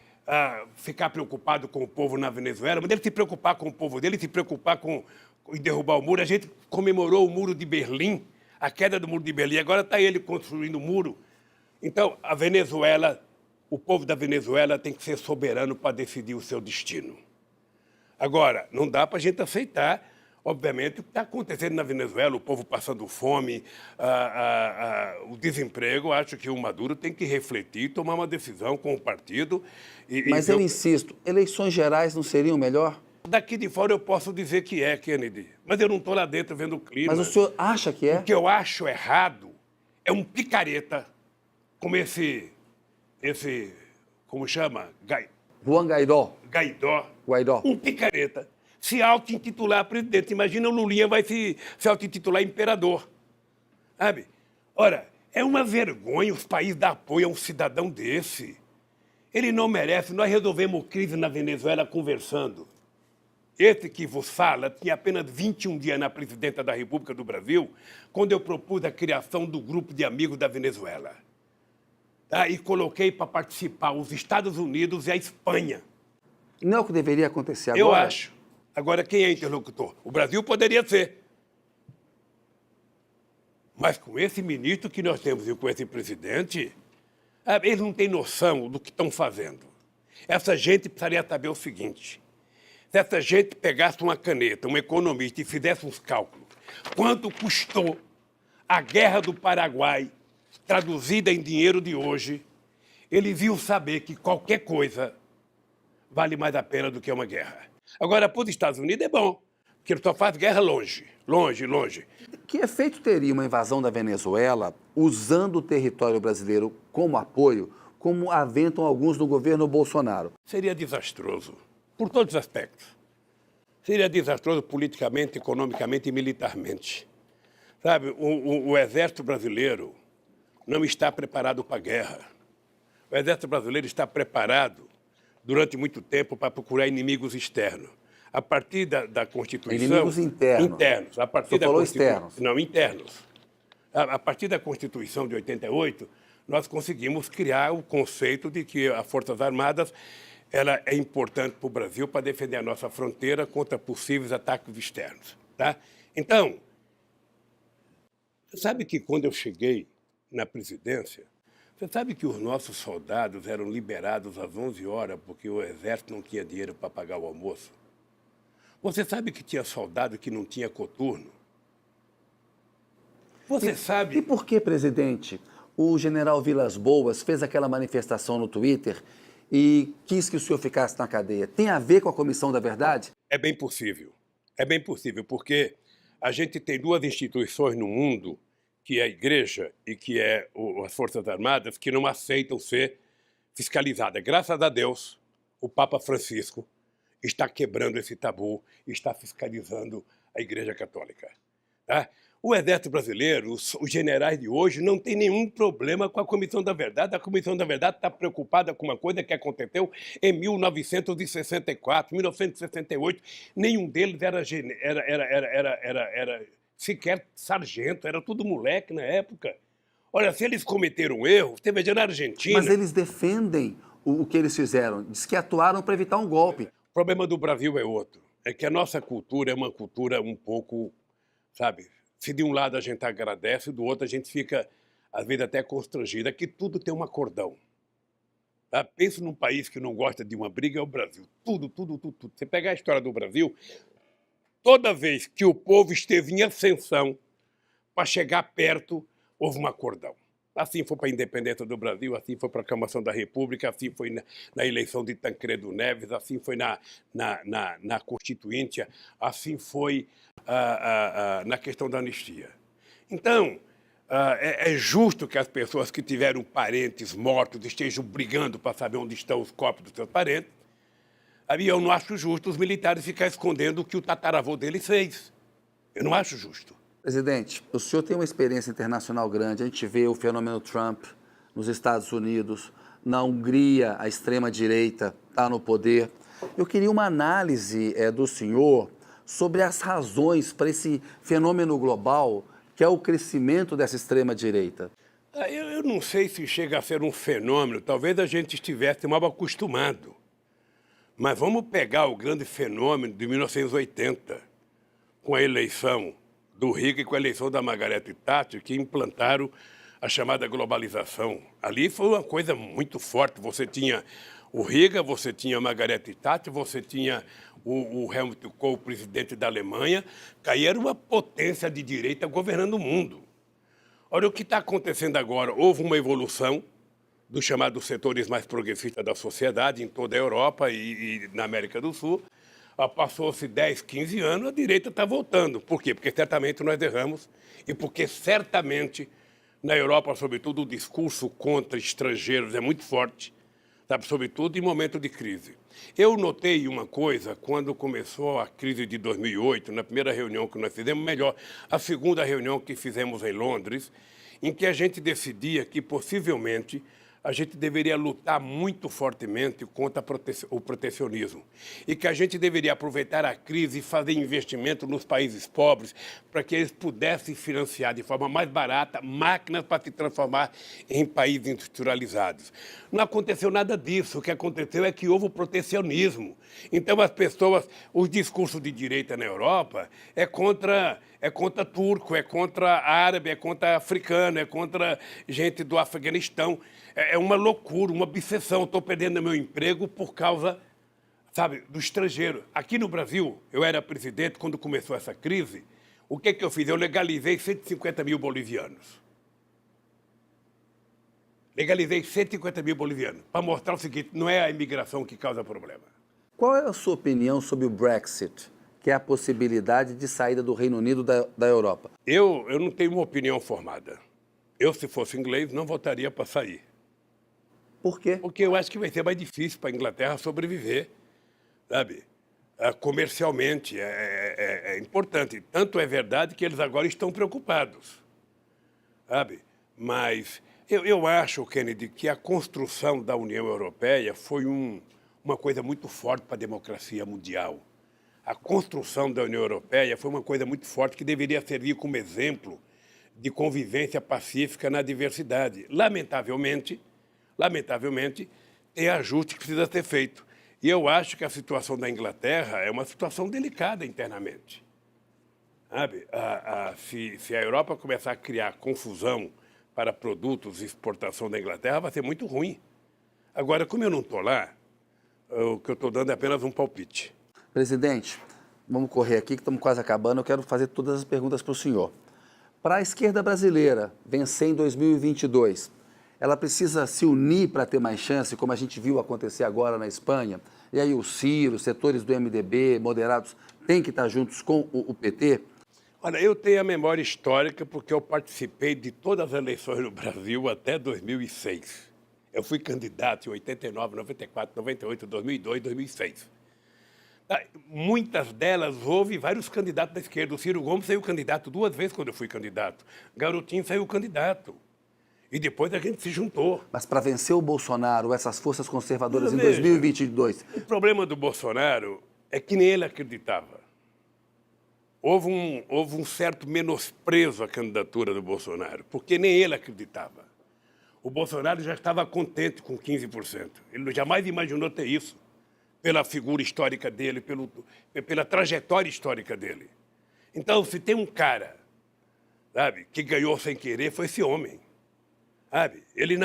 ficar preocupado com o povo na Venezuela, mas ele se preocupar com o povo dele, se preocupar em derrubar o muro. A gente comemorou o muro de Berlim, a queda do muro de Berlim, agora está ele construindo o muro. Então, a Venezuela, o povo da Venezuela tem que ser soberano para decidir o seu destino. Agora, não dá para a gente aceitar, obviamente, o que está acontecendo na Venezuela, o povo passando fome, o desemprego. Acho que o Maduro tem que refletir, tomar uma decisão com o partido. Mas eu insisto, eleições gerais não seriam melhor? Daqui de fora eu posso dizer que é, Kennedy, mas eu não estou lá dentro vendo o clima. Mas o senhor acha que é? O que eu acho errado é um picareta como esse como chama? Juan Guaidó. Guaidó. Um picareta. Se auto-intitular presidente. Imagina o Lulinha vai se auto-intitular imperador. Sabe? Ora, é uma vergonha os países dar apoio a um cidadão desse. Ele não merece. Nós resolvemos crise na Venezuela conversando. Esse que vos fala tinha apenas 21 dias na presidência da República do Brasil, quando eu propus a criação do grupo de amigos da Venezuela. Tá? E coloquei para participar os Estados Unidos e a Espanha. Não é o que deveria acontecer agora? Eu acho. Agora, quem é interlocutor? O Brasil poderia ser. Mas com esse ministro que nós temos e com esse presidente, eles não têm noção do que estão fazendo. Essa gente precisaria saber o seguinte: se essa gente pegasse uma caneta, um economista, e fizesse uns cálculos, quanto custou a Guerra do Paraguai, traduzida em dinheiro de hoje, eles iam saber que qualquer coisa vale mais a pena do que uma guerra. Agora, para os Estados Unidos é bom, porque ele só faz guerra longe, longe, longe. Que efeito teria uma invasão da Venezuela usando o território brasileiro como apoio, como aventam alguns no governo Bolsonaro? Seria desastroso, por todos os aspectos. Seria desastroso politicamente, economicamente e militarmente. Sabe, o exército brasileiro não está preparado para a guerra. O exército brasileiro está preparado durante muito tempo para procurar inimigos externos. A partir da Constituição... Inimigos internos. Internos. A partir Você falou externos. Não, internos. A partir da Constituição de 88, nós conseguimos criar o conceito de que as Forças Armadas ela é importante para o Brasil para defender a nossa fronteira contra possíveis ataques externos. Tá? Então, você sabe que quando eu cheguei na presidência, você sabe que os nossos soldados eram liberados às 11 horas porque o exército não tinha dinheiro para pagar o almoço? Você sabe que tinha soldado que não tinha coturno? Você sabe... E por que, presidente, o general Vilas Boas fez aquela manifestação no Twitter e quis que o senhor ficasse na cadeia? Tem a ver com a Comissão da Verdade? É bem possível. É bem possível, porque a gente tem duas instituições no mundo, que é a Igreja e que é as Forças Armadas, que não aceitam ser fiscalizadas. Graças a Deus, o Papa Francisco está quebrando esse tabu e está fiscalizando a Igreja Católica. Tá? O Exército Brasileiro, os generais de hoje, não têm nenhum problema com a Comissão da Verdade. A Comissão da Verdade está preocupada com uma coisa que aconteceu em 1964, 1968. Nenhum deles era sequer sargento, era tudo moleque na época. Olha, se eles cometeram um erro, você veja na Argentina... Mas eles defendem o que eles fizeram. Diz que atuaram para evitar um golpe. O problema do Brasil é outro. É que a nossa cultura é uma cultura um pouco, sabe... Se de um lado a gente agradece, do outro a gente fica, às vezes, até constrangido. Aqui tudo tem um acordão. Tá? Pensa num país que não gosta de uma briga, é o Brasil. Tudo. Você pegar a história do Brasil, toda vez que o povo esteve em ascensão, para chegar perto, houve um acordão. Assim foi para a independência do Brasil, assim foi para a aclamação da República, assim foi na eleição de Tancredo Neves, assim foi na Constituinte, assim foi na questão da anistia. Então, é justo que as pessoas que tiveram parentes mortos estejam brigando para saber onde estão os corpos dos seus parentes. E eu não acho justo os militares ficarem escondendo o que o tataravô deles fez. Eu não acho justo. Presidente, o senhor tem uma experiência internacional grande. A gente vê o fenômeno Trump nos Estados Unidos, na Hungria, a extrema-direita está no poder. Eu queria uma análise do senhor sobre as razões para esse fenômeno global, que é o crescimento dessa extrema-direita. Eu não sei se chega a ser um fenômeno, talvez a gente estivesse mal acostumado. Mas vamos pegar o grande fenômeno de 1980, com a eleição do Riga e com a eleição da Margaret Thatcher, que implantaram a chamada globalização. Ali foi uma coisa muito forte. Você tinha o Riga, você tinha a Margaret Thatcher, você tinha o Helmut Kohl, presidente da Alemanha, que aí era uma potência de direita governando o mundo. Olha o que está acontecendo agora. Houve uma evolução dos chamados setores mais progressistas da sociedade em toda a Europa e na América do Sul. Passou-se 10, 15 anos, a direita está voltando. Por quê? Porque certamente nós erramos e porque certamente na Europa, sobretudo, o discurso contra estrangeiros é muito forte, sabe? Sobretudo em momento de crise. Eu notei uma coisa quando começou a crise de 2008, na primeira reunião que nós fizemos, melhor, a segunda reunião que fizemos em Londres, em que a gente decidia que possivelmente a gente deveria lutar muito fortemente contra o protecionismo e que a gente deveria aproveitar a crise e fazer investimento nos países pobres para que eles pudessem financiar de forma mais barata máquinas para se transformar em países industrializados. Não aconteceu nada disso. O que aconteceu é que houve o protecionismo. Então, as pessoas, os discursos de direita na Europa é contra turco, é contra árabe, é contra africano, é contra gente do Afeganistão. É uma loucura, uma obsessão. Estou perdendo meu emprego por causa, sabe, do estrangeiro. Aqui no Brasil, eu era presidente quando começou essa crise. O que eu fiz? Eu legalizei 150 mil bolivianos. Legalizei 150 mil bolivianos, para mostrar o seguinte, não é a imigração que causa problema. Qual é a sua opinião sobre o Brexit, que é a possibilidade de saída do Reino Unido da Europa? Eu não tenho uma opinião formada. Eu, se fosse inglês, não votaria para sair. Por quê? Porque eu acho que vai ser mais difícil para a Inglaterra sobreviver, sabe? Comercialmente é importante. Tanto é verdade que eles agora estão preocupados, sabe? Mas eu acho, Kennedy, que a construção da União Europeia foi uma coisa muito forte para a democracia mundial. A construção da União Europeia foi uma coisa muito forte que deveria servir como exemplo de convivência pacífica na diversidade. Lamentavelmente, tem ajuste que precisa ser feito. E eu acho que a situação da Inglaterra é uma situação delicada internamente. Sabe? Se a Europa começar a criar confusão para produtos de exportação da Inglaterra, vai ser muito ruim. Agora, como eu não estou lá, o que eu estou dando é apenas um palpite. Presidente, vamos correr aqui que estamos quase acabando. Eu quero fazer todas as perguntas para o senhor. Para a esquerda brasileira vencer em 2022, ela precisa se unir para ter mais chance, como a gente viu acontecer agora na Espanha? E aí o Ciro, os setores do MDB, moderados, têm que estar juntos com o PT? Olha, eu tenho a memória histórica porque eu participei de todas as eleições no Brasil até 2006. Eu fui candidato em 89, 94, 98, 2002, 2006. Muitas delas houve vários candidatos da esquerda. O Ciro Gomes saiu candidato 2 vezes quando eu fui candidato. Garotinho saiu candidato. E depois a gente se juntou. Mas para vencer o Bolsonaro, essas forças conservadoras em Veja, 2022... O problema do Bolsonaro é que nem ele acreditava. Houve um certo menosprezo à candidatura do Bolsonaro, porque nem ele acreditava. O Bolsonaro já estava contente com 15%. Ele jamais imaginou ter isso, pela figura histórica dele, pela trajetória histórica dele. Então, se tem um cara, sabe, que ganhou sem querer, foi esse homem. Sabe? Ele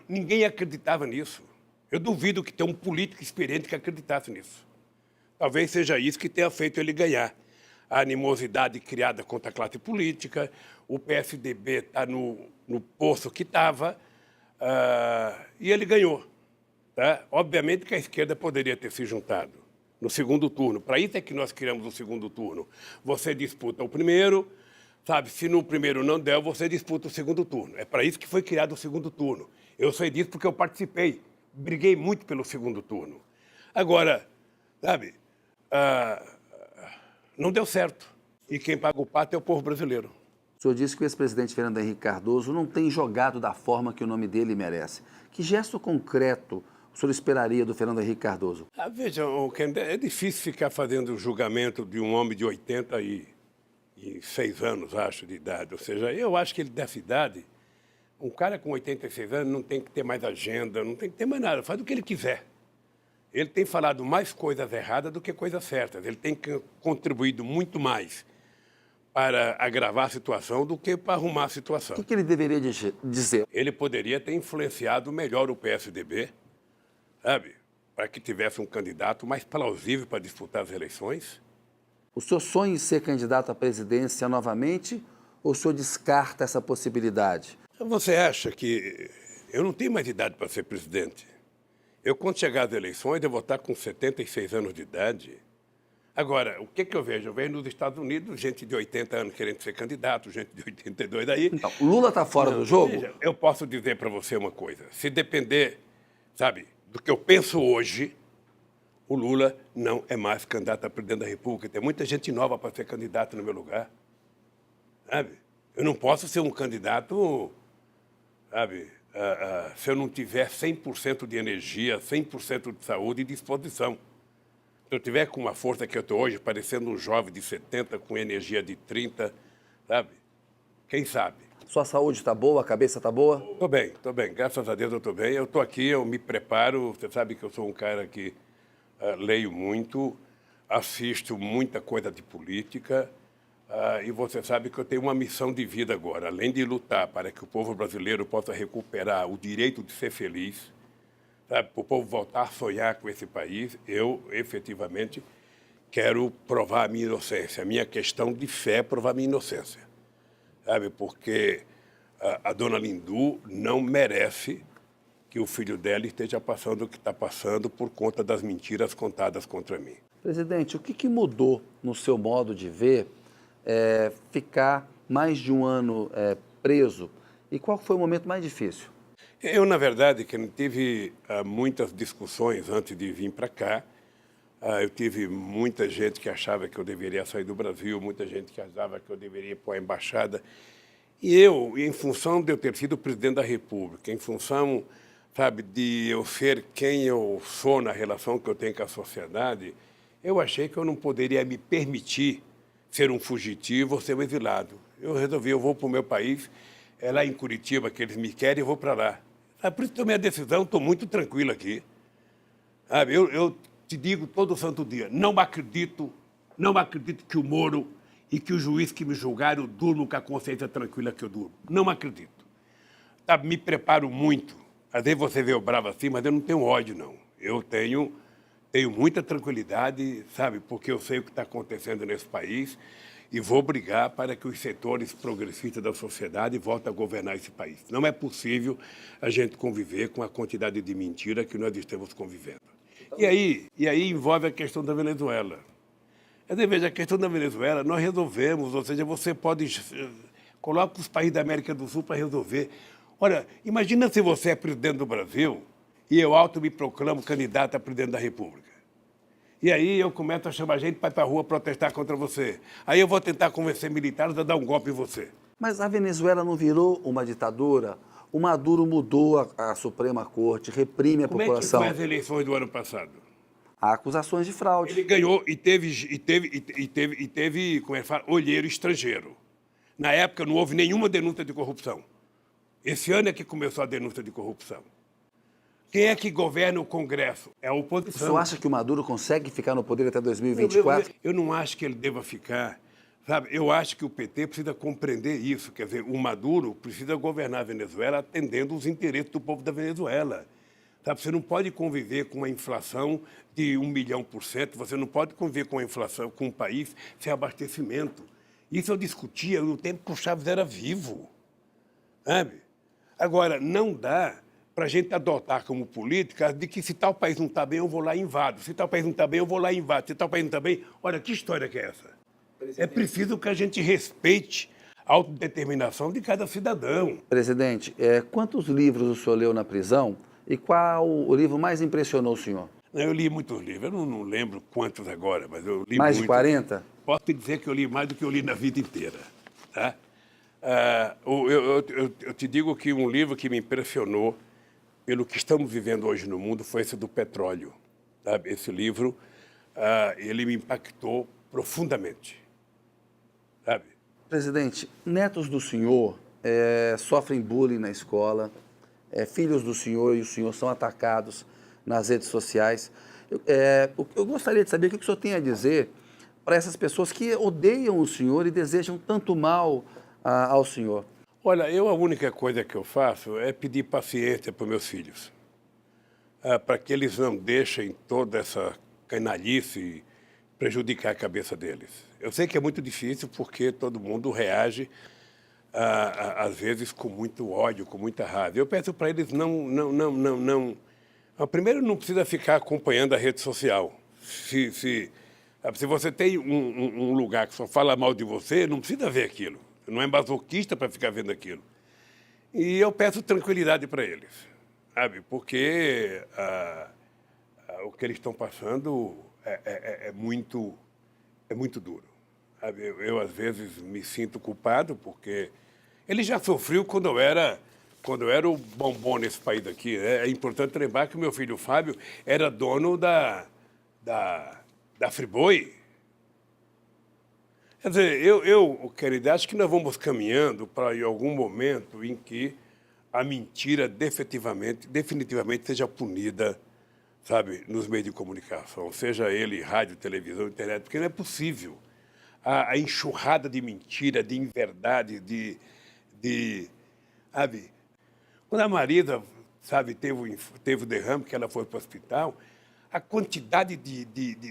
ninguém acreditava nisso. Eu duvido que tenha um político experiente que acreditasse nisso. Talvez seja isso que tenha feito ele ganhar. A animosidade criada contra a classe política, o PSDB está no poço que estava, e ele ganhou. Tá? Obviamente que a esquerda poderia ter se juntado no segundo turno. Para isso é que nós criamos o segundo turno. Você disputa o primeiro, sabe? Se no primeiro não der, você disputa o segundo turno. É para isso que foi criado o segundo turno. Eu sei disso porque eu participei, briguei muito pelo segundo turno. Agora, sabe, não deu certo. E quem paga o pato é o povo brasileiro. O senhor disse que o ex-presidente Fernando Henrique Cardoso não tem jogado da forma que o nome dele merece. Que gesto concreto o senhor esperaria do Fernando Henrique Cardoso? Veja, é difícil ficar fazendo julgamento de um homem de 86 anos, acho, de idade. Ou seja, eu acho que ele dessa idade, um cara com 86 anos não tem que ter mais agenda, não tem que ter mais nada, faz o que ele quiser. Ele tem falado mais coisas erradas do que coisas certas. Ele tem contribuído muito mais para agravar a situação do que para arrumar a situação. O que ele deveria dizer? Ele poderia ter influenciado melhor o PSDB, sabe, para que tivesse um candidato mais plausível para disputar as eleições. O senhor sonha em ser candidato à presidência novamente ou o senhor descarta essa possibilidade? Você acha que eu não tenho mais idade para ser presidente? Eu, quando chegar às eleições, eu vou estar com 76 anos de idade. Agora, o que eu vejo? Eu vejo nos Estados Unidos gente de 80 anos querendo ser candidato, gente de 82 aí. Então, Lula está fora do jogo? Veja, eu posso dizer para você uma coisa. Se depender, sabe, do que eu penso hoje, o Lula não é mais candidato a presidente da República. Tem muita gente nova para ser candidato no meu lugar. Sabe? Eu não posso ser um candidato, sabe, se eu não tiver 100% de energia, 100% de saúde e disposição. Se eu tiver com uma força que eu estou hoje, parecendo um jovem de 70 com energia de 30, sabe? Quem sabe? Sua saúde está boa, a cabeça está boa? Estou bem. Graças a Deus eu estou bem. Eu estou aqui, eu me preparo. Você sabe que eu sou um cara que leio muito, assisto muita coisa de política, e você sabe que eu tenho uma missão de vida agora. Além de lutar para que o povo brasileiro possa recuperar o direito de ser feliz, sabe, para o povo voltar a sonhar com esse país, eu efetivamente quero provar a minha inocência. A minha questão de fé é provar a minha inocência. Sabe, porque a dona Lindu não merece que o filho dela esteja passando o que está passando por conta das mentiras contadas contra mim. Presidente, o que mudou no seu modo de ver ficar mais de um ano preso? E qual foi o momento mais difícil? Eu, na verdade, que não tive muitas discussões antes de vir para cá. Eu tive muita gente que achava que eu deveria sair do Brasil, muita gente que achava que eu deveria ir para a embaixada. E eu, em função de eu ter sido presidente da República, em função, sabe, de eu ser quem eu sou na relação que eu tenho com a sociedade, eu achei que eu não poderia me permitir ser um fugitivo ou ser um exilado. Eu resolvi, eu vou para o meu país, é lá em Curitiba que eles me querem, eu vou para lá. Por isso tomei a decisão, estou muito tranquilo aqui. Sabe, eu te digo todo santo dia, não acredito que o Moro e que o juiz que me julgaram durmam com a consciência tranquila que eu durmo. Não acredito. Sabe, me preparo muito. Às vezes você vê eu bravo assim, mas eu não tenho ódio, não. Eu tenho muita tranquilidade, sabe, porque eu sei o que está acontecendo nesse país e vou brigar para que os setores progressistas da sociedade voltem a governar esse país. Não é possível a gente conviver com a quantidade de mentira que nós estamos convivendo. E aí envolve a questão da Venezuela. Quer dizer, veja, a questão da Venezuela nós resolvemos, ou seja, você pode... Coloca os países da América do Sul para resolver. Olha, imagina se você é presidente do Brasil e eu me proclamo candidato a presidente da República. E aí eu começo a chamar gente para ir para a rua protestar contra você. Aí eu vou tentar convencer militares a dar um golpe em você. Mas a Venezuela não virou uma ditadura? O Maduro mudou a Suprema Corte, reprime a Como população. é que foi as eleições do ano passado? Há acusações de fraude. Ele ganhou e teve, como é que fala, olheiro estrangeiro. Na época não houve nenhuma denúncia de corrupção. Esse ano é que começou a denúncia de corrupção. Quem é que governa o Congresso? É a O oposição. senhor acha que o Maduro consegue ficar no poder até 2024? Eu não acho que ele deva ficar. Sabe, eu acho que o PT precisa compreender isso. Quer dizer, o Maduro precisa governar a Venezuela atendendo os interesses do povo da Venezuela. Sabe, você não pode conviver com uma inflação de 1 milhão por cento, você não pode conviver com a inflação, com um país sem abastecimento. Isso eu discutia no tempo que o Chaves era vivo. Sabe? Agora, não dá para a gente adotar como política de que se tal país não está bem, eu vou lá e invado. Se tal país não está bem, eu vou lá e invado. Se tal país não está bem... Olha, que história que é essa? É preciso que a gente respeite a autodeterminação de cada cidadão. Presidente, quantos livros o senhor leu na prisão e qual o livro mais impressionou o senhor? Eu li muitos livros, eu não lembro quantos agora, mas eu li Mais muito. de 40? Posso te dizer que eu li mais do que eu li na vida inteira. Tá? Eu te digo que um livro que me impressionou pelo que estamos vivendo hoje no mundo foi esse do petróleo. Sabe? Esse livro, ele me impactou profundamente. Sabe? Presidente, netos do senhor sofrem bullying na escola, filhos do senhor e o senhor são atacados nas redes sociais. Eu gostaria de saber o que o senhor tem a dizer para essas pessoas que odeiam o senhor e desejam tanto mal ao senhor. Olha, a única coisa que eu faço é pedir paciência para os meus filhos, para que eles não deixem toda essa canalice prejudicar a cabeça deles. Eu sei que é muito difícil porque todo mundo reage, às vezes, com muito ódio, com muita raiva. Eu peço para eles não. Primeiro, não precisa ficar acompanhando a rede social. Se você tem um lugar que só fala mal de você, não precisa ver aquilo. Não é masoquista para ficar vendo aquilo. E eu peço tranquilidade para eles, sabe? Porque o que eles estão passando é muito duro. Sabe? Eu, às vezes, me sinto culpado porque ele já sofreu quando eu era o bombom nesse país aqui. É importante lembrar que o meu filho Fábio era dono da Friboi. Quer dizer, querido, acho que nós vamos caminhando para em algum momento em que a mentira definitivamente seja punida, sabe, nos meios de comunicação, seja ele rádio, televisão, internet, porque não é possível. A enxurrada de mentira, de inverdade, sabe? Quando a Marisa, sabe, teve o derrame, que ela foi para o hospital, a quantidade de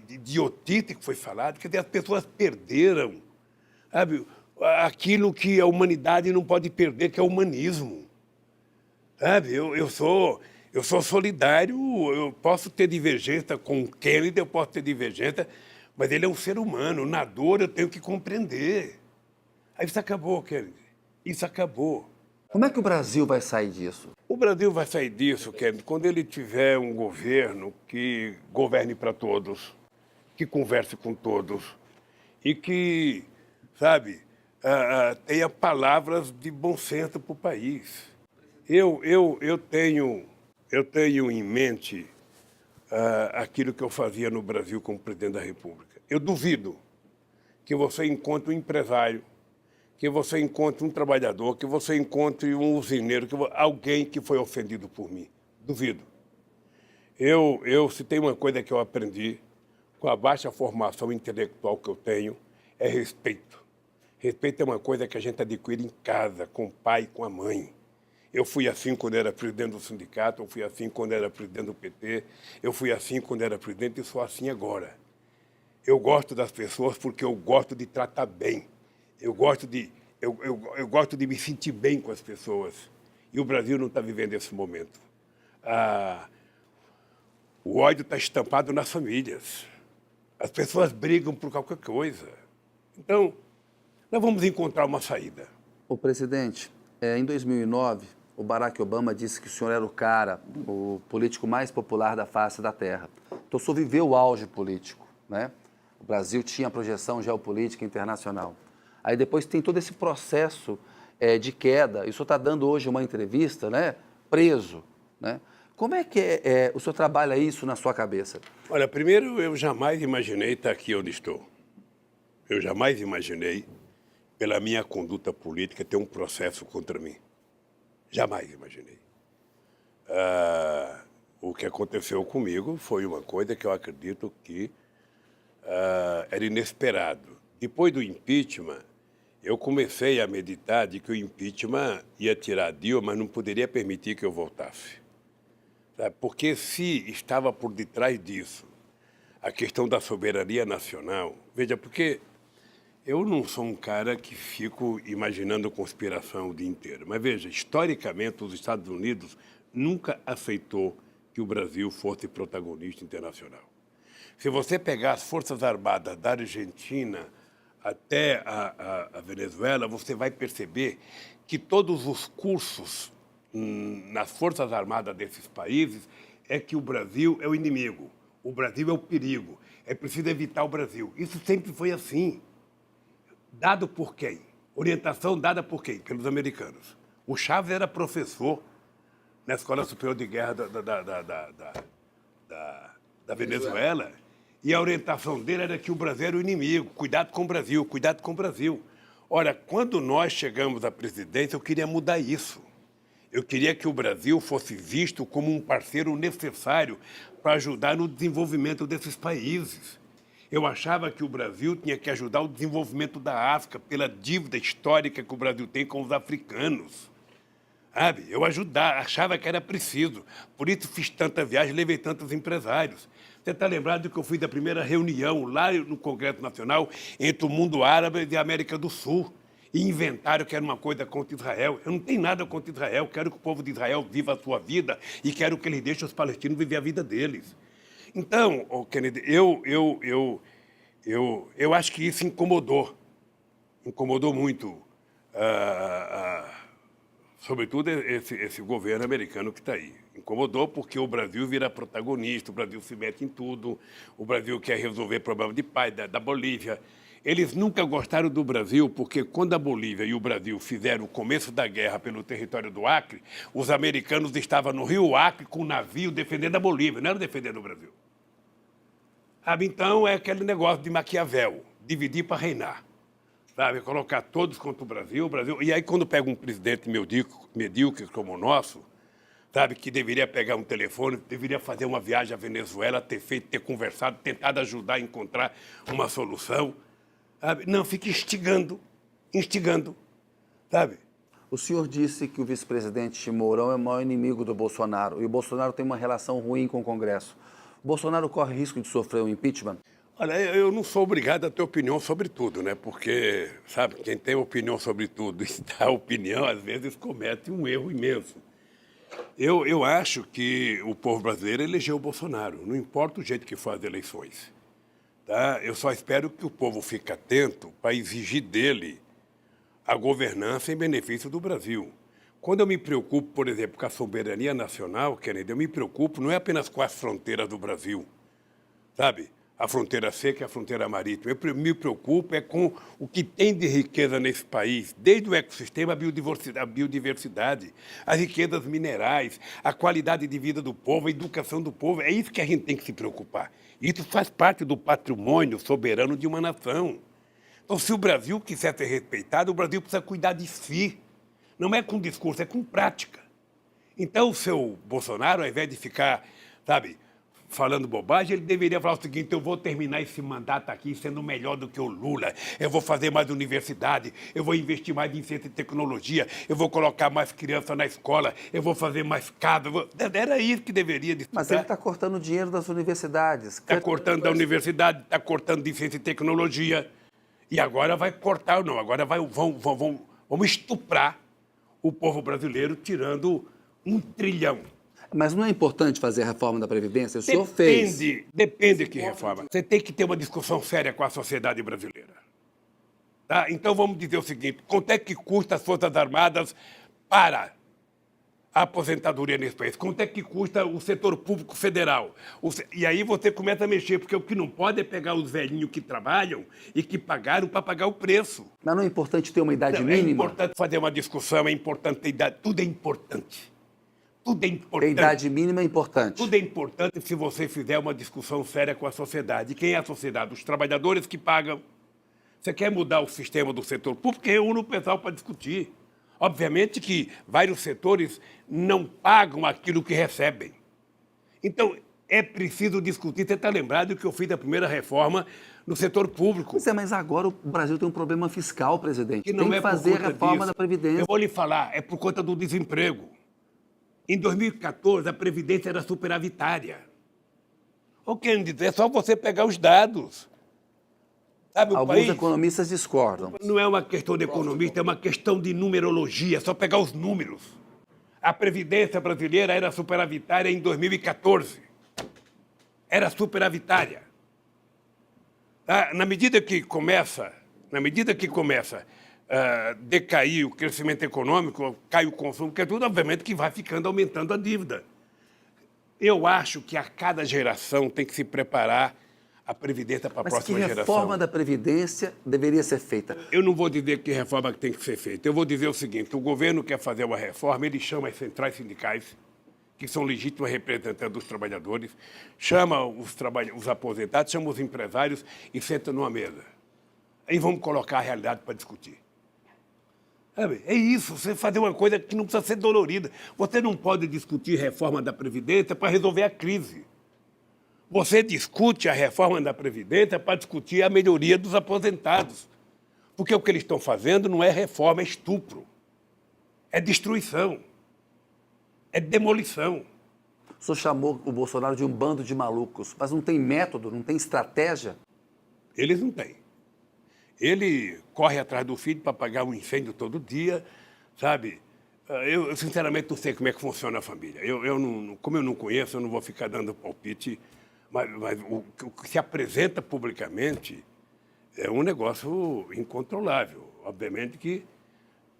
idiotice que foi falada, quer dizer, as pessoas perderam, sabe, aquilo que a humanidade não pode perder, que é o humanismo. Sabe, eu sou solidário, eu posso ter divergência com o Kennedy, eu posso ter divergência, mas ele é um ser humano, na dor eu tenho que compreender. Aí isso acabou, Kennedy, isso acabou. Como é que o Brasil vai sair disso? O Brasil vai sair disso, Kennedy, quando ele tiver um governo que governe para todos, que converse com todos e que, sabe, tenha palavras de bom senso para o país. Eu tenho em mente aquilo que eu fazia no Brasil como presidente da República. Eu duvido que você encontre um empresário, que você encontre um trabalhador, que você encontre um usineiro, alguém que foi ofendido por mim. Duvido. Se tem uma coisa que eu aprendi com a baixa formação intelectual que eu tenho, é respeito. Respeito é uma coisa que a gente adquire em casa, com o pai e com a mãe. Eu fui assim quando era presidente do sindicato, eu fui assim quando era presidente do PT, eu fui assim quando era presidente e sou assim agora. Eu gosto das pessoas porque eu gosto de tratar bem. Eu gosto de me sentir bem com as pessoas. E o Brasil não está vivendo esse momento. O ódio está estampado nas famílias. As pessoas brigam por qualquer coisa. Então, nós vamos encontrar uma saída. O presidente, em 2009, o Barack Obama disse que o senhor era o político mais popular da face da Terra. Então, o senhor viveu o auge político, né? O Brasil tinha projeção geopolítica internacional. Aí depois tem todo esse processo de queda, e o senhor está dando hoje uma entrevista, né? Preso, né? Como é que o senhor trabalha isso na sua cabeça? Olha, primeiro, eu jamais imaginei estar aqui onde estou. Eu jamais imaginei, pela minha conduta política, ter um processo contra mim. Jamais imaginei. O que aconteceu comigo foi uma coisa que eu acredito que era inesperado. Depois do impeachment, eu comecei a meditar de que o impeachment ia tirar Dilma, mas não poderia permitir que eu voltasse. Sabe? Porque se estava por detrás disso a questão da soberania nacional, veja, porque eu não sou um cara que fico imaginando conspiração o dia inteiro, mas veja, historicamente os Estados Unidos nunca aceitou que o Brasil fosse protagonista internacional. Se você pegar as Forças Armadas da Argentina até a Venezuela, você vai perceber que todos os cursos nas Forças Armadas desses países é que o Brasil é o inimigo, o Brasil é o perigo, é preciso evitar o Brasil. Isso sempre foi assim. Dado por quem? Orientação dada por quem? Pelos americanos. O Chaves era professor na Escola Superior de Guerra da Venezuela, e a orientação dele era que o Brasil era o inimigo, cuidado com o Brasil, cuidado com o Brasil. Ora, quando nós chegamos à presidência, eu queria mudar isso. Eu queria que o Brasil fosse visto como um parceiro necessário para ajudar no desenvolvimento desses países. Eu achava que o Brasil tinha que ajudar o desenvolvimento da África pela dívida histórica que o Brasil tem com os africanos. Sabe? Eu achava que era preciso. Por isso fiz tanta viagem, levei tantos empresários. Você está lembrado que eu fui da primeira reunião lá no Congresso Nacional entre o mundo árabe e a América do Sul. E inventaram que era uma coisa contra Israel. Eu não tenho nada contra Israel. Quero que o povo de Israel viva a sua vida e quero que eles deixem os palestinos viver a vida deles. Então, Kennedy, eu acho que isso incomodou muito, sobretudo esse governo americano que está aí. Incomodou porque o Brasil vira protagonista, o Brasil se mete em tudo, o Brasil quer resolver problema de paz da Bolívia. Eles nunca gostaram do Brasil porque quando a Bolívia e o Brasil fizeram o começo da guerra pelo território do Acre, os americanos estavam no Rio Acre com um navio defendendo a Bolívia, não era defendendo o Brasil. Sabe? Então é aquele negócio de Maquiavel, dividir para reinar. Sabe? Colocar todos contra o Brasil. E aí quando pega um presidente medíocre como o nosso, sabe, que deveria pegar um telefone, deveria fazer uma viagem à Venezuela, ter conversado, tentado ajudar a encontrar uma solução. Sabe? Não, fica instigando, sabe? O senhor disse que o vice-presidente Mourão é o maior inimigo do Bolsonaro e o Bolsonaro tem uma relação ruim com o Congresso. O Bolsonaro corre risco de sofrer um impeachment? Olha, eu não sou obrigado a ter opinião sobre tudo, né? Porque, sabe, quem tem opinião sobre tudo e dá opinião, às vezes comete um erro imenso. Eu acho que o povo brasileiro elegeu o Bolsonaro, não importa o jeito que faz as eleições. Tá? Eu só espero que o povo fique atento para exigir dele a governança em benefício do Brasil. Quando eu me preocupo, por exemplo, com a soberania nacional, Kennedy, eu me preocupo não é apenas com as fronteiras do Brasil, sabe? A fronteira seca e a fronteira marítima. Eu me preocupo é com o que tem de riqueza nesse país, desde o ecossistema, a biodiversidade, as riquezas minerais, a qualidade de vida do povo, a educação do povo. É isso que a gente tem que se preocupar. Isso faz parte do patrimônio soberano de uma nação. Então, se o Brasil quiser ser respeitado, o Brasil precisa cuidar de si. Não é com discurso, é com prática. Então, o seu Bolsonaro, ao invés de ficar, sabe, falando bobagem, ele deveria falar o seguinte: eu vou terminar esse mandato aqui sendo melhor do que o Lula, eu vou fazer mais universidade, eu vou investir mais em ciência e tecnologia, eu vou colocar mais criança na escola, eu vou fazer mais casa. Era isso que deveria disputar. Mas ele está cortando o dinheiro das universidades. Está cortando da universidade, está cortando de ciência e tecnologia. E agora vai cortar, não, agora vamos estuprar o povo brasileiro tirando 1 trilhão. Mas não é importante fazer a reforma da Previdência? O senhor fez. Depende que reforma. Você tem que ter uma discussão séria com a sociedade brasileira. Tá? Então vamos dizer o seguinte: quanto é que custa as Forças Armadas para a aposentadoria nesse país? Quanto é que custa o setor público federal? E aí você começa a mexer, porque o que não pode é pegar os velhinhos que trabalham e que pagaram para pagar o preço. Mas não é importante ter uma idade Não, mínima? é importante fazer uma discussão, é importante ter idade, tudo é importante. Tudo é Ter importante. idade mínima é importante. Tudo é importante se você fizer uma discussão séria com a sociedade. E quem é a sociedade? Os trabalhadores que pagam. Você quer mudar o sistema do setor público? Reúne o pessoal para discutir. Obviamente que vários setores não pagam aquilo que recebem. Então, é preciso discutir. Você está lembrado que eu fiz a primeira reforma no setor público. Pois é, mas agora o Brasil tem um problema fiscal, presidente. Que não Tem é que por fazer a conta reforma disso. da Previdência. Eu vou lhe falar, é por conta do desemprego. Em 2014, a Previdência era superavitária. O que quer dizer? É só você pegar os dados. Sabe, Alguns economistas discordam. Não é uma questão de economista, é uma questão de numerologia, é só pegar os números. A Previdência brasileira era superavitária em 2014. Era superavitária. Na medida que começa a decair o crescimento econômico, cai o consumo, que é tudo, obviamente, que vai ficando, aumentando a dívida. Eu acho que a cada geração tem que se preparar a Previdência para a próxima geração. Mas que reforma da Previdência deveria ser feita? Eu não vou dizer que reforma tem que ser feita. Eu vou dizer o seguinte, o governo quer fazer uma reforma, ele chama as centrais sindicais, que são legítimos representantes dos trabalhadores, chama os aposentados, chama os empresários e senta numa mesa. Aí vamos colocar a realidade para discutir. É isso, você fazer uma coisa que não precisa ser dolorida. Você não pode discutir reforma da Previdência para resolver a crise. Você discute a reforma da Previdência para discutir a melhoria dos aposentados. Porque o que eles estão fazendo não é reforma, é estupro. É destruição. É demolição. O senhor chamou o Bolsonaro de um bando de malucos, mas não tem método, não tem estratégia? Eles não têm. Ele corre atrás do filho para apagar um incêndio todo dia, sabe? Eu, sinceramente, não sei como é que funciona a família. Como eu não conheço, eu não vou ficar dando palpite, mas o que se apresenta publicamente é um negócio incontrolável. Obviamente que,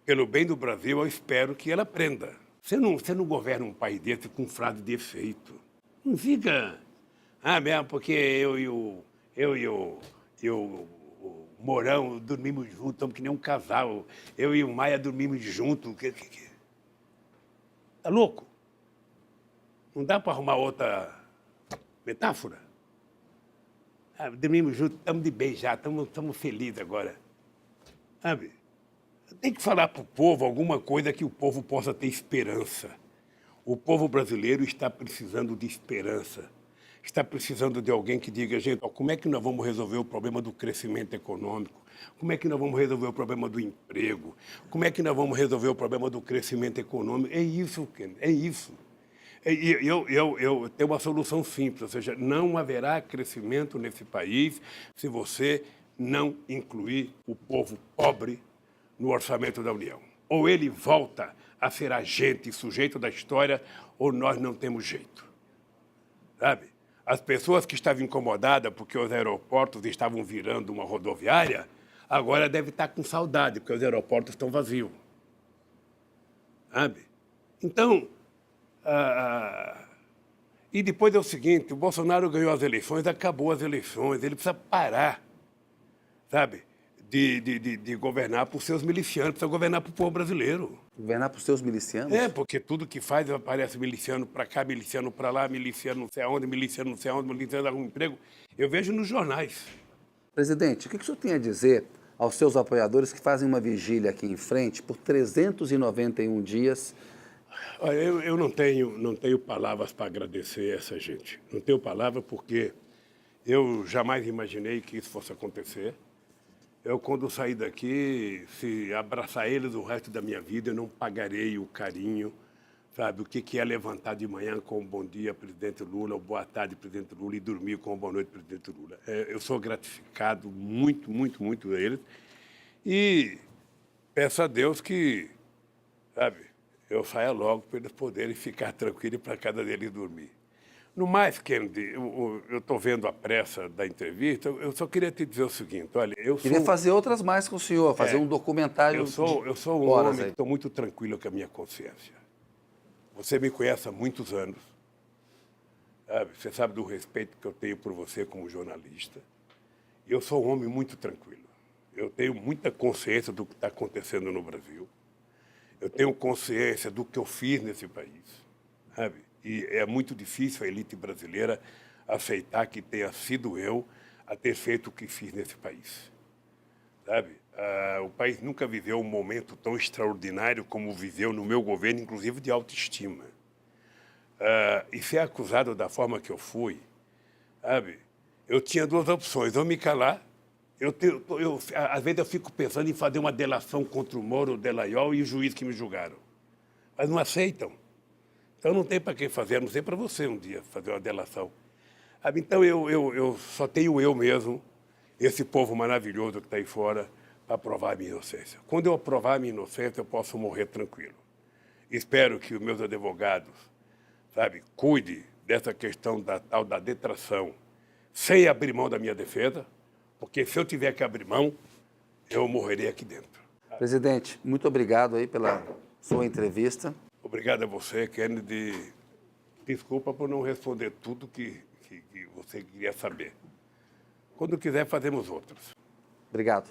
pelo bem do Brasil, eu espero que ela aprenda. Você não governa um país desse com frase de efeito. Não fica... mesmo porque eu e o Mourão dormimos juntos, estamos que nem um casal. Eu e o Maia dormimos juntos. Tá louco? Não dá para arrumar outra metáfora? Dormimos juntos, estamos de bem já, estamos felizes agora. Sabe? Tem que falar para o povo alguma coisa que o povo possa ter esperança. O povo brasileiro está precisando de esperança. Está precisando de alguém que diga, gente, como é que nós vamos resolver o problema do crescimento econômico? Como é que nós vamos resolver o problema do emprego? Como é que nós vamos resolver o problema do crescimento econômico? É isso, Ken, é isso. Eu tenho uma solução simples, ou seja, não haverá crescimento nesse país se você não incluir o povo pobre no orçamento da União. Ou ele volta a ser agente e sujeito da história, ou nós não temos jeito. Sabe? As pessoas que estavam incomodadas porque os aeroportos estavam virando uma rodoviária, agora devem estar com saudade, porque os aeroportos estão vazios. Sabe? Então, e depois é o seguinte, o Bolsonaro ganhou as eleições, acabou as eleições, ele precisa parar, sabe, de governar por seus milicianos, precisa governar para o povo brasileiro. Governar por seus milicianos? Porque tudo que faz aparece miliciano para cá, miliciano para lá, miliciano não sei aonde, miliciano não sei aonde, miliciano arruma emprego. Eu vejo nos jornais. Presidente, o que o senhor tem a dizer aos seus apoiadores que fazem uma vigília aqui em frente por 391 dias? Olha, eu não tenho palavras para agradecer essa gente. Não tenho palavra porque eu jamais imaginei que isso fosse acontecer. Eu, quando sair daqui, se abraçar eles o resto da minha vida, eu não pagarei o carinho, sabe? O que é levantar de manhã com um bom dia, presidente Lula, ou boa tarde, presidente Lula, e dormir com um boa noite, presidente Lula. Eu sou gratificado muito, muito, muito a eles. E peço a Deus que, sabe, eu saia logo para eles poderem ficar tranquilos para cada deles dormir. No mais, Kennedy, eu estou vendo a pressa da entrevista, eu só queria te dizer o seguinte, olha, Queria fazer outras mais com o senhor, fazer um documentário. Eu sou um homem que estou muito tranquilo com a minha consciência. Você me conhece há muitos anos. Sabe? Você sabe do respeito que eu tenho por você como jornalista. E eu sou um homem muito tranquilo. Eu tenho muita consciência do que está acontecendo no Brasil. Eu tenho consciência do que eu fiz nesse país. Sabe? E é muito difícil a elite brasileira aceitar que tenha sido eu a ter feito o que fiz nesse país. Sabe? O país nunca viveu um momento tão extraordinário como viveu no meu governo, inclusive de autoestima. E ser acusado da forma que eu fui, sabe? Eu tinha duas opções, ou me calar, às vezes eu fico pensando em fazer uma delação contra o Moro, o Delaiol e o juiz que me julgaram. Mas não aceitam. Então não tem para quem fazer, a não ser para você um dia fazer uma delação. Sabe? Então eu só tenho eu mesmo, esse povo maravilhoso que está aí fora, para provar a minha inocência. Quando eu provar a minha inocência, eu posso morrer tranquilo. Espero que os meus advogados, sabe, cuide dessa questão da tal da detração, sem abrir mão da minha defesa, porque se eu tiver que abrir mão, eu morrerei aqui dentro. Presidente, muito obrigado aí pela sua entrevista. Obrigado a você, Kennedy. Desculpa por não responder tudo que você queria saber. Quando quiser, fazemos outros. Obrigado.